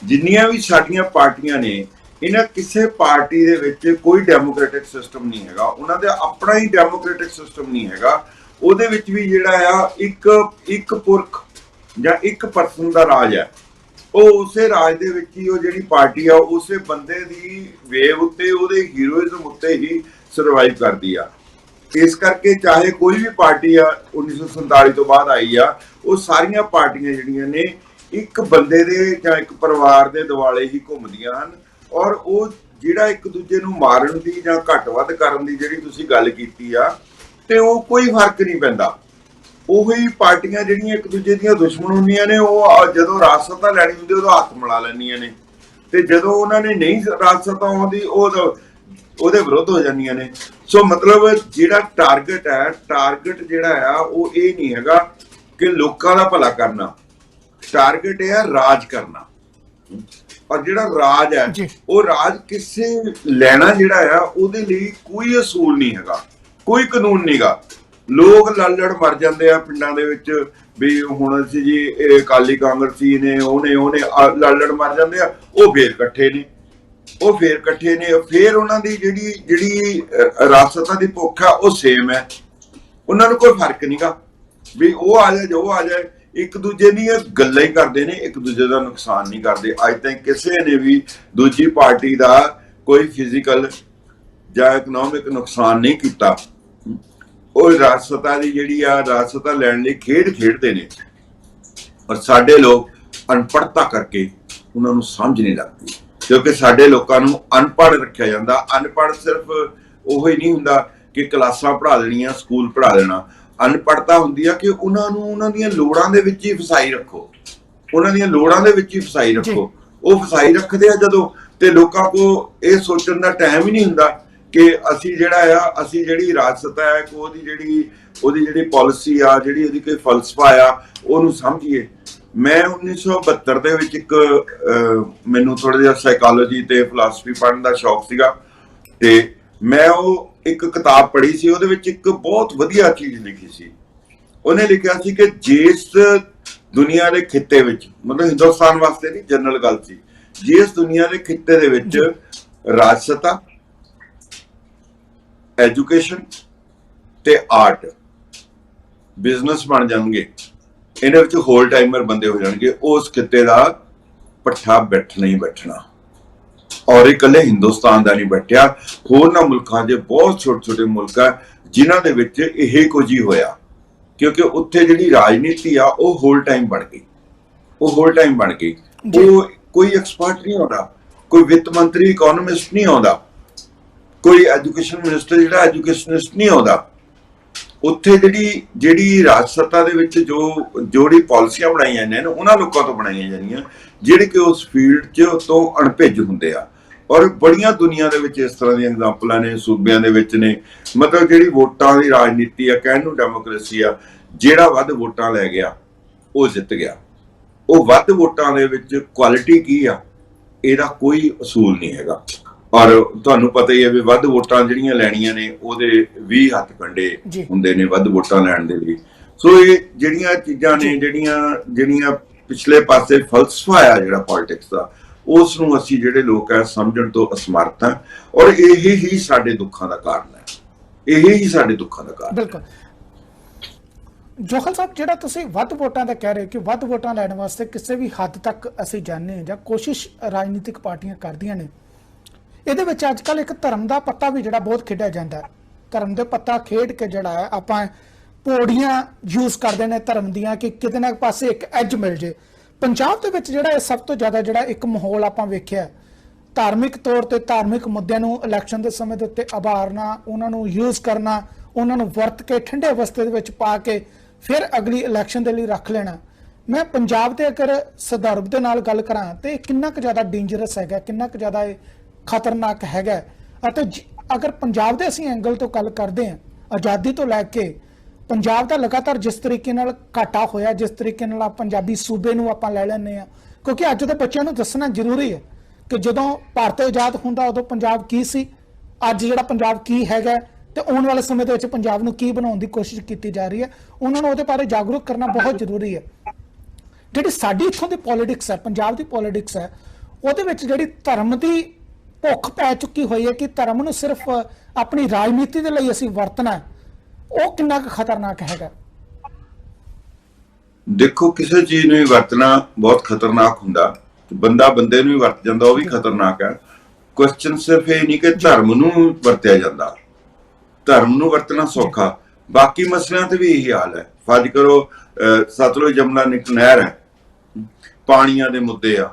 ਜਿੰਨੀਆਂ ਵੀ ਸਾਡੀਆਂ ਪਾਰਟੀਆਂ ਨੇ, ਇਹਨਾਂ ਕਿਸੇ ਪਾਰਟੀ ਦੇ ਵਿੱਚ ਕੋਈ ਡੈਮੋਕ੍ਰੈਟਿਕ ਸਿਸਟਮ ਨਹੀਂ ਹੈਗਾ, ਉਹਨਾਂ ਦਾ ਆਪਣਾ ਹੀ ਡੈਮੋਕ੍ਰੈਟਿਕ ਸਿਸਟਮ ਨਹੀਂ ਹੈਗਾ। ਉਹਦੇ ਵਿੱਚ ਵੀ ਜਿਹੜਾ ਆ ਇੱਕ ਪੁਰਖ ਜਾਂ ਇੱਕ ਪਰਸਨ ਦਾ ਰਾਜ ਹੈ, ਉਹ ਉਸੇ ਰਾਜ ਦੇ ਵਿੱਚ ਹੀ ਉਹ ਜਿਹੜੀ ਪਾਰਟੀ ਆ ਉਸੇ ਬੰਦੇ ਦੀ ਵੇਵ ਉੱਤੇ, ਉਹਦੇ ਹੀਰੋਇਜ਼ਮ ਉੱਤੇ ਹੀ ਸਰਵਾਈਵ ਕਰਦੀ ਆ। ਇਸ ਕਰਕੇ ਚਾਹੇ ਕੋਈ ਵੀ ਪਾਰਟੀ ਆ 1947 ਤੋਂ ਬਾਅਦ ਆਈ ਆ, ਉਹ ਸਾਰੀਆਂ ਪਾਰਟੀਆਂ ਜਿਹੜੀਆਂ ਨੇ ਇੱਕ ਬੰਦੇ ਦੇ ਜਾਂ ਇੱਕ ਪਰਿਵਾਰ ਦੇ ਦੁਆਲੇ ਹੀ ਘੁੰਮਦੀਆਂ ਹਨ। ਔਰ ਉਹ ਜਿਹੜਾ ਇੱਕ ਦੂਜੇ ਨੂੰ ਮਾਰਨ ਦੀ ਜਾਂ ਘੱਟ ਵੱਧ ਕਰਨ ਦੀ ਜਿਹੜੀ ਤੁਸੀਂ ਗੱਲ ਕੀਤੀ ਆ, ਤੇ ਉਹ ਕੋਈ ਫਰਕ ਨਹੀਂ ਪੈਂਦਾ। ਉਹੀ ਪਾਰਟੀਆਂ ਜਿਹੜੀਆਂ ਇੱਕ ਦੂਜੇ ਦੀਆਂ ਦੁਸ਼ਮਣ ਹੁੰਦੀਆਂ ਨੇ, ਉਹ ਜਦੋਂ ਰਾਜਸੱਤਾ ਲੈਣੀ ਹੁੰਦੀ ਉਦੋਂ ਹੱਥ ਮਿਲਾ ਲੈਂਦੀਆਂ ਨੇ, ਤੇ ਜਦੋਂ ਉਹਨਾਂ ਨੇ ਨਹੀਂ ਰਾਜਸੱਤਾ ਆਉਂਦੀ ਉਹਦੇ ਵਿਰੁੱਧ ਹੋ ਜਾਂਦੀਆਂ ਨੇ। ਸੋ ਮਤਲਬ ਜਿਹੜਾ ਟਾਰਗੇਟ ਹੈ, ਟਾਰਗੇਟ ਜਿਹੜਾ ਆ ਉਹ ਇਹ ਨਹੀਂ ਹੈਗਾ ਕਿ ਲੋਕਾਂ ਦਾ ਭਲਾ ਕਰਨਾ, ਟਾਰਗੇਟ ਇਹ ਹੈ ਰਾਜ ਕਰਨਾ। ਔਰ ਜਿਹੜਾ ਰਾਜ ਹੈ ਉਹ ਰਾਜ ਕਿਸੇ ਲੈਣਾ ਜਿਹੜਾ ਆ ਉਹਦੇ ਲਈ ਕੋਈ ਅਸੂਲ ਨਹੀਂ ਹੈਗਾ, ਕੋਈ ਕਾਨੂੰਨ ਨਹੀਂਗਾ। ਲੋਕ ਲੜ ਮਰ ਜਾਂਦੇ ਆ ਪਿੰਡਾਂ ਦੇ ਵਿੱਚ ਵੀ ਹੁਣ ਅਸੀਂ ਜੀ ਇਹ ਅਕਾਲੀ ਕਾਂਗਰਸੀ ਨੇ, ਉਹਨੇ ਲੜ ਮਰ ਜਾਂਦੇ ਆ, ਉਹ ਫੇਰ ਇਕੱਠੇ ਨੇ, ਫੇਰ ਉਹਨਾਂ ਦੀ ਜਿਹੜੀ ਰਾਜਸੱਤਾ ਦੀ ਭੁੱਖ ਆ ਉਹ ਸੇਮ ਹੈ। ਉਹਨਾਂ ਨੂੰ ਕੋਈ ਫਰਕ ਨਹੀਂਗਾ ਵੀ ਉਹ ਆ ਜਾਏ ਉਹ ਆ ਜਾਏ, ਇੱਕ ਦੂਜੇ ਦੀਆਂ ਗੱਲਾਂ ਹੀ ਕਰਦੇ ਨੇ, ਇੱਕ ਦੂਜੇ ਦਾ ਨੁਕਸਾਨ ਨਹੀਂ ਕਰਦੇ। ਅੱਜ ਤੱਕ ਕਿਸੇ ਨੇ ਵੀ ਦੂਜੀ ਪਾਰਟੀ ਦਾ ਕੋਈ ਫਿਜ਼ੀਕਲ ਜਾਂ ਇਕਨੋਮਿਕ ਨੁਕਸਾਨ ਨਹੀਂ ਕੀਤਾ। ਉਹ ਰਾਜਸੱਤਾ ਦੀ ਜਿਹੜੀ ਆ ਰਾਜਸੱਤਾ ਲੈਣ ਲਈ ਖੇਡਦੇ ਨੇ, ਔਰ ਸਾਡੇ ਲੋਕ ਅਨਪੜ੍ਹਤਾ ਕਰਕੇ ਉਹਨਾਂ ਨੂੰ ਸਮਝ ਨਹੀਂ ਲੱਗਦੀ, ਕਿਉਂਕਿ ਸਾਡੇ ਲੋਕਾਂ ਨੂੰ ਅਨਪੜ੍ਹ ਰੱਖਿਆ ਜਾਂਦਾ। ਅਨਪੜ੍ਹ ਸਿਰਫ ਉਹ ਹੀ ਨਹੀਂ ਹੁੰਦਾ ਕਿ ਕਲਾਸਾਂ ਪੜ੍ਹਾ ਦੇਣੀਆਂ, ਸਕੂਲ ਪੜ੍ਹਾ ਦੇਣਾ। ਅਨਪੜ੍ਹਤਾ ਹੁੰਦੀ ਆ ਕਿ ਉਹਨਾਂ ਨੂੰ ਉਹਨਾਂ ਦੀਆਂ ਲੋੜਾਂ ਦੇ ਵਿੱਚ ਹੀ ਫਸਾਈ ਰੱਖੋ, ਉਹਨਾਂ ਦੀਆਂ ਲੋੜਾਂ ਦੇ ਵਿੱਚ ਹੀ ਫਸਾਈ ਰੱਖੋ। ਉਹ ਫਸਾਈ ਰੱਖਦੇ ਆ ਜਦੋਂ, ਤੇ ਲੋਕਾਂ ਕੋਲ ਇਹ ਸੋਚਣ ਦਾ ਟਾਈਮ ਹੀ ਨਹੀਂ ਹੁੰਦਾ ਕਿ ਅਸੀਂ ਜਿਹੜੀ ਰਾਜਸੱਤਾ ਹੈ ਉਹਦੀ ਜਿਹੜੀ ਪਾਲਿਸੀ ਆ, ਜਿਹੜੀ ਉਹਦੀ ਕੋਈ ਫਲਸਫਾ ਆ, ਉਹਨੂੰ ਸਮਝੀਏ। ਮੈਂ 1972 ਦੇ ਵਿੱਚ ਮੈਨੂੰ ਥੋੜਾ ਜਿਹਾ ਸਾਈਕੋਲੋਜੀ ਤੇ ਫਿਲਾਸਫੀ ਪੜ੍ਹਨ ਦਾ ਸ਼ੌਕ ਸੀਗਾ, ਤੇ ਮੈਂ ਉਹ ਇੱਕ ਕਿਤਾਬ ਪੜ੍ਹੀ ਸੀ। ਉਹਦੇ ਵਿੱਚ ਇੱਕ ਬਹੁਤ ਵਧੀਆ ਚੀਜ਼ ਲਿਖੀ ਸੀ। ਉਹਨੇ ਲਿਖਿਆ ਸੀ ਕਿ ਜਿਸ ਦੁਨੀਆ ਦੇ ਖਿੱਤੇ ਵਿੱਚ, ਮਤਲਬ ਹਿੰਦੁਸਤਾਨ ਵਾਸਤੇ ਨਹੀਂ, ਜਨਰਲ ਗੱਲ ਸੀ, ਜਿਸ ਦੁਨੀਆ ਦੇ ਖਿੱਤੇ ਦੇ ਵਿੱਚ ਰਾਜਸੱਤਾ, ਐਜੂਕੇਸ਼ਨ ਤੇ ਆਰਟ ਬਿਜ਼ਨਸ ਬਣ ਜਾਣਗੇ, ਇਹਨਾਂ ਵਿੱਚ ਹੋਲ ਟਾਈਮਰ ਬੰਦੇ ਹੋ ਜਾਣਗੇ, ਉਸ ਖਿੱਤੇ ਦਾ ਪੱਠਾ ਬੈਠਣਾ ਹੀ ਬੈਠਣਾ। ਔਰ ਇਹ ਇਕੱਲੇ ਹਿੰਦੁਸਤਾਨ ਦਾ ਨਹੀਂ ਬੈਠਿਆ, ਹੋਰਨਾਂ ਮੁਲਕਾਂ ਦੇ ਬਹੁਤ ਛੋਟੇ ਮੁਲਕ ਆ ਜਿਨ੍ਹਾਂ ਦੇ ਵਿੱਚ ਇਹ ਕੁਝ ਹੀ ਹੋਇਆ, ਕਿਉਂਕਿ ਉੱਥੇ ਜਿਹੜੀ ਰਾਜਨੀਤੀ ਆ ਉਹ ਹੋਲ ਟਾਈਮ ਬਣ ਗਈ। ਉਹ ਕੋਈ ਐਕਸਪਰਟ ਨਹੀਂ ਆਉਂਦਾ, ਕੋਈ ਵਿੱਤ ਮੰਤਰੀ ਇਕਨੋਮਿਸਟ ਨਹੀਂ ਆਉਂਦਾ, ਕੋਈ ਐਜੂਕੇਸ਼ਨ ਮਿਨਿਸਟਰ ਜਿਹੜਾ ਐਜੂਕੇਸ਼ਨਿਸਟ ਨਹੀਂ ਆਉਂਦਾ। ਉੱਥੇ ਜਿਹੜੀ ਰਾਜਸੱਤਾ ਦੇ ਵਿੱਚ ਜਿਹੜੀ ਪਾਲਿਸੀਆਂ ਬਣਾਈਆਂ ਨੇ ਉਹਨਾਂ ਲੋਕਾਂ ਤੋਂ ਬਣਾਈਆਂ ਜਾਂਦੀਆਂ ਜਿਹੜੇ ਕਿ ਉਸ ਫੀਲਡ 'ਚ ਤੋਂ ਅਣਭਿੱਜ ਹੁੰਦੇ ਆ। ਔਰ ਬੜੀਆਂ ਦੁਨੀਆ ਦੇ ਵਿੱਚ ਇਸ ਤਰ੍ਹਾਂ ਦੀਆਂ ਐਗਜ਼ਾਮਪਲਾਂ ਨੇ, ਸੂਬਿਆਂ ਦੇ ਵਿੱਚ ਨੇ। ਮਤਲਬ ਜਿਹੜੀ ਵੋਟਾਂ ਦੀ ਰਾਜਨੀਤੀ ਆ, ਕਹਿਣ ਨੂੰ ਡੈਮੋਕ੍ਰੇਸੀ ਆ, ਜਿਹੜਾ ਵੱਧ ਵੋਟਾਂ ਲੈ ਗਿਆ ਉਹ ਜਿੱਤ ਗਿਆ। ਉਹ ਵੱਧ ਵੋਟਾਂ ਦੇ ਵਿੱਚ ਕੁਆਲਿਟੀ ਕੀ ਆ, ਇਹਦਾ ਕੋਈ ਅਸੂਲ ਨਹੀਂ ਹੈਗਾ। ਔਰ ਤੁਹਾਨੂੰ ਪਤਾ ਹੀ ਹੈ ਵੀ ਵੱਧ ਵੋਟਾਂ ਜਿਹੜੀਆਂ ਲੈਣੀਆਂ ਨੇ ਉਹਦੇ 20 ਹੱਥ ਕੰਡੇ ਜੀ ਹੁੰਦੇ ਨੇ ਵੱਧ ਵੋਟਾਂ ਲੈਣ ਦੇ ਲਈ। ਸੋ ਇਹ ਜਿਹੜੀਆਂ ਚੀਜ਼ਾਂ ਨੇ ਜਿਹੜੀਆਂ ਪਿਛਲੇ ਪਾਸੇ ਫਲਸਫਾ ਆ ਜਿਹੜਾ ਪੋਲਿਟਿਕਸ ਦਾ, ਉਸ ਨੂੰ ਅਸੀਂ ਜਿਹੜੇ ਲੋਕ ਆ ਸਮਝਣ ਤੋਂ ਅਸਮਰਥ ਹਾਂ। ਔਰ ਇਹੀ ਹੀ ਸਾਡੇ ਦੁੱਖਾਂ ਦਾ ਕਾਰਨ ਹੈ, ਇਹੀ ਹੀ ਸਾਡੇ ਦੁੱਖਾਂ ਦਾ ਕਾਰਨ। ਬਿਲਕੁਲ ਜੋਹਲ ਸਾਹਿਬ, ਜਿਹੜਾ ਤੁਸੀਂ ਵੱਧ ਵੋਟਾਂ ਦਾ ਕਹਿ ਰਹੇ ਕਿ ਵੱਧ ਵੋਟਾਂ ਲੈਣ ਵਾਸਤੇ ਕਿਸੇ ਵੀ ਹੱਦ ਤੱਕ ਅਸੀਂ ਜਾਂਦੇ ਹਾਂ ਜਾਂ ਕੋਸ਼ਿਸ਼ ਰਾਜਨੀਤਿਕ ਪਾਰਟੀਆਂ ਕਰਦੀਆਂ ਨੇ, ਇਹਦੇ ਵਿੱਚ ਅੱਜ ਕੱਲ੍ਹ ਇੱਕ ਧਰਮ ਦਾ ਪੱਤਾ ਵੀ ਜਿਹੜਾ ਬਹੁਤ ਖੇਡਿਆ ਜਾਂਦਾ ਹੈ। ਧਰਮ ਦੇ ਪੱਤਾ ਖੇਡ ਕੇ ਜਿਹੜਾ ਹੈ ਆਪਾਂ ਪੌੜੀਆਂ ਯੂਜ਼ ਕਰਦੇ ਨੇ ਧਰਮ ਦੀਆਂ ਕਿ ਕਿਤੇ ਨਾ ਪਾਸੇ ਇੱਕ ਐਜ ਮਿਲ ਜੇ। ਪੰਜਾਬ ਦੇ ਵਿੱਚ ਜਿਹੜਾ ਇਹ ਸਭ ਤੋਂ ਜ਼ਿਆਦਾ ਜਿਹੜਾ ਇੱਕ ਮਾਹੌਲ ਆਪਾਂ ਵੇਖਿਆ ਧਾਰਮਿਕ ਤੌਰ ਤੇ, ਧਾਰਮਿਕ ਮੁੱਦਿਆਂ ਨੂੰ ਇਲੈਕਸ਼ਨ ਦੇ ਸਮੇਂ ਦੇ ਉੱਤੇ ਉਭਾਰਨਾ, ਉਹਨਾਂ ਨੂੰ ਯੂਜ਼ ਕਰਨਾ, ਉਹਨਾਂ ਨੂੰ ਵਰਤ ਕੇ ਠੰਡੇ ਅਵਸਥੇ ਦੇ ਵਿੱਚ ਪਾ ਕੇ ਫਿਰ ਅਗਲੀ ਇਲੈਕਸ਼ਨ ਦੇ ਲਈ ਰੱਖ ਲੈਣਾ। ਮੈਂ ਪੰਜਾਬ ਦੇ ਅਗਰ ਸੰਦਰਭ ਦੇ ਨਾਲ ਗੱਲ ਕਰਾਂ ਤੇ ਕਿੰਨਾ ਕੁ ਜ਼ਿਆਦਾ ਡੇਂਜਰਸ ਹੈਗਾ, ਕਿੰਨਾ ਕੁ ਜ਼ਿਆਦਾ ਇਹ ਖਤਰਨਾਕ ਹੈਗਾ। ਅਤੇ ਅਗਰ ਪੰਜਾਬ ਦੇ ਅਸੀਂ ਐਂਗਲ ਤੋਂ ਗੱਲ ਕਰਦੇ ਹਾਂ, ਆਜ਼ਾਦੀ ਤੋਂ ਲੈ ਕੇ ਪੰਜਾਬ ਦਾ ਲਗਾਤਾਰ ਜਿਸ ਤਰੀਕੇ ਨਾਲ ਘਾਟਾ ਹੋਇਆ, ਜਿਸ ਤਰੀਕੇ ਨਾਲ ਪੰਜਾਬੀ ਸੂਬੇ ਨੂੰ ਆਪਾਂ ਲੈ ਲੈਂਦੇ ਹਾਂ, ਕਿਉਂਕਿ ਅੱਜ ਦੇ ਬੱਚਿਆਂ ਨੂੰ ਦੱਸਣਾ ਜ਼ਰੂਰੀ ਹੈ ਕਿ ਜਦੋਂ ਭਾਰਤ ਆਜ਼ਾਦ ਹੁੰਦਾ ਉਦੋਂ ਪੰਜਾਬ ਕੀ ਸੀ, ਅੱਜ ਜਿਹੜਾ ਪੰਜਾਬ ਕੀ ਹੈਗਾ ਤੇ ਆਉਣ ਵਾਲੇ ਸਮੇਂ ਦੇ ਵਿੱਚ ਪੰਜਾਬ ਨੂੰ ਕੀ ਬਣਾਉਣ ਦੀ ਕੋਸ਼ਿਸ਼ ਕੀਤੀ ਜਾ ਰਹੀ ਹੈ, ਉਹਨਾਂ ਨੂੰ ਉਹਦੇ ਬਾਰੇ ਜਾਗਰੂਕ ਕਰਨਾ ਬਹੁਤ ਜ਼ਰੂਰੀ ਹੈ। ਜਿਹੜੀ ਸਾਡੀ ਇੱਥੋਂ ਦੀ ਪੋਲਿਟਿਕਸ ਹੈ, ਪੰਜਾਬ ਦੀ ਪੋਲਿਟਿਕਸ ਹੈ, ਉਹਦੇ ਵਿੱਚ ਜਿਹੜੀ ਧਰਮ ਦੀ ਭੁੱਖ ਪੈ ਚੁੱਕੀ ਹੋਈ ਹੈ ਕਿ ਧਰਮ ਨੂੰ ਸਿਰਫ ਆਪਣੀ ਰਾਜਨੀਤੀ ਦੇ ਲਈ ਅਸੀਂ ਵਰਤਣਾ, ਉਹ ਕਿੰਨਾ ਕੁ ਖਤਰਨਾਕ ਹੈਗਾ। ਦੇਖੋ, ਕਿਸੇ ਚੀਜ਼ ਨੂੰ ਵੀ ਵਰਤਣਾ ਬਹੁਤ ਖਤਰਨਾਕ ਹੁੰਦਾ, ਬੰਦਾ ਬੰਦੇ ਨੂੰ ਵੀ ਵਰਤ ਜਾਂਦਾ, ਉਹ ਵੀ ਖਤਰਨਾਕ ਹੈ। ਕੁਐਸਚਨ ਸਿਰਫ ਇਹ ਨਹੀਂ ਕਿ ਧਰਮ ਨੂੰ ਵਰਤਿਆ ਜਾਂਦਾ, ਧਰਮ ਨੂੰ ਵਰਤਣਾ ਸੌਖਾ, ਬਾਕੀ ਮਸਲਿਆਂ ਤੇ ਵੀ ਇਹੀ ਹਾਲ ਹੈ। ਫਰਜ਼ ਕਰੋ ਸਤਲੁਜ ਜਮਨਾ ਨਹਿਰ ਹੈ, ਪਾਣੀਆਂ ਦੇ ਮੁੱਦੇ ਆ,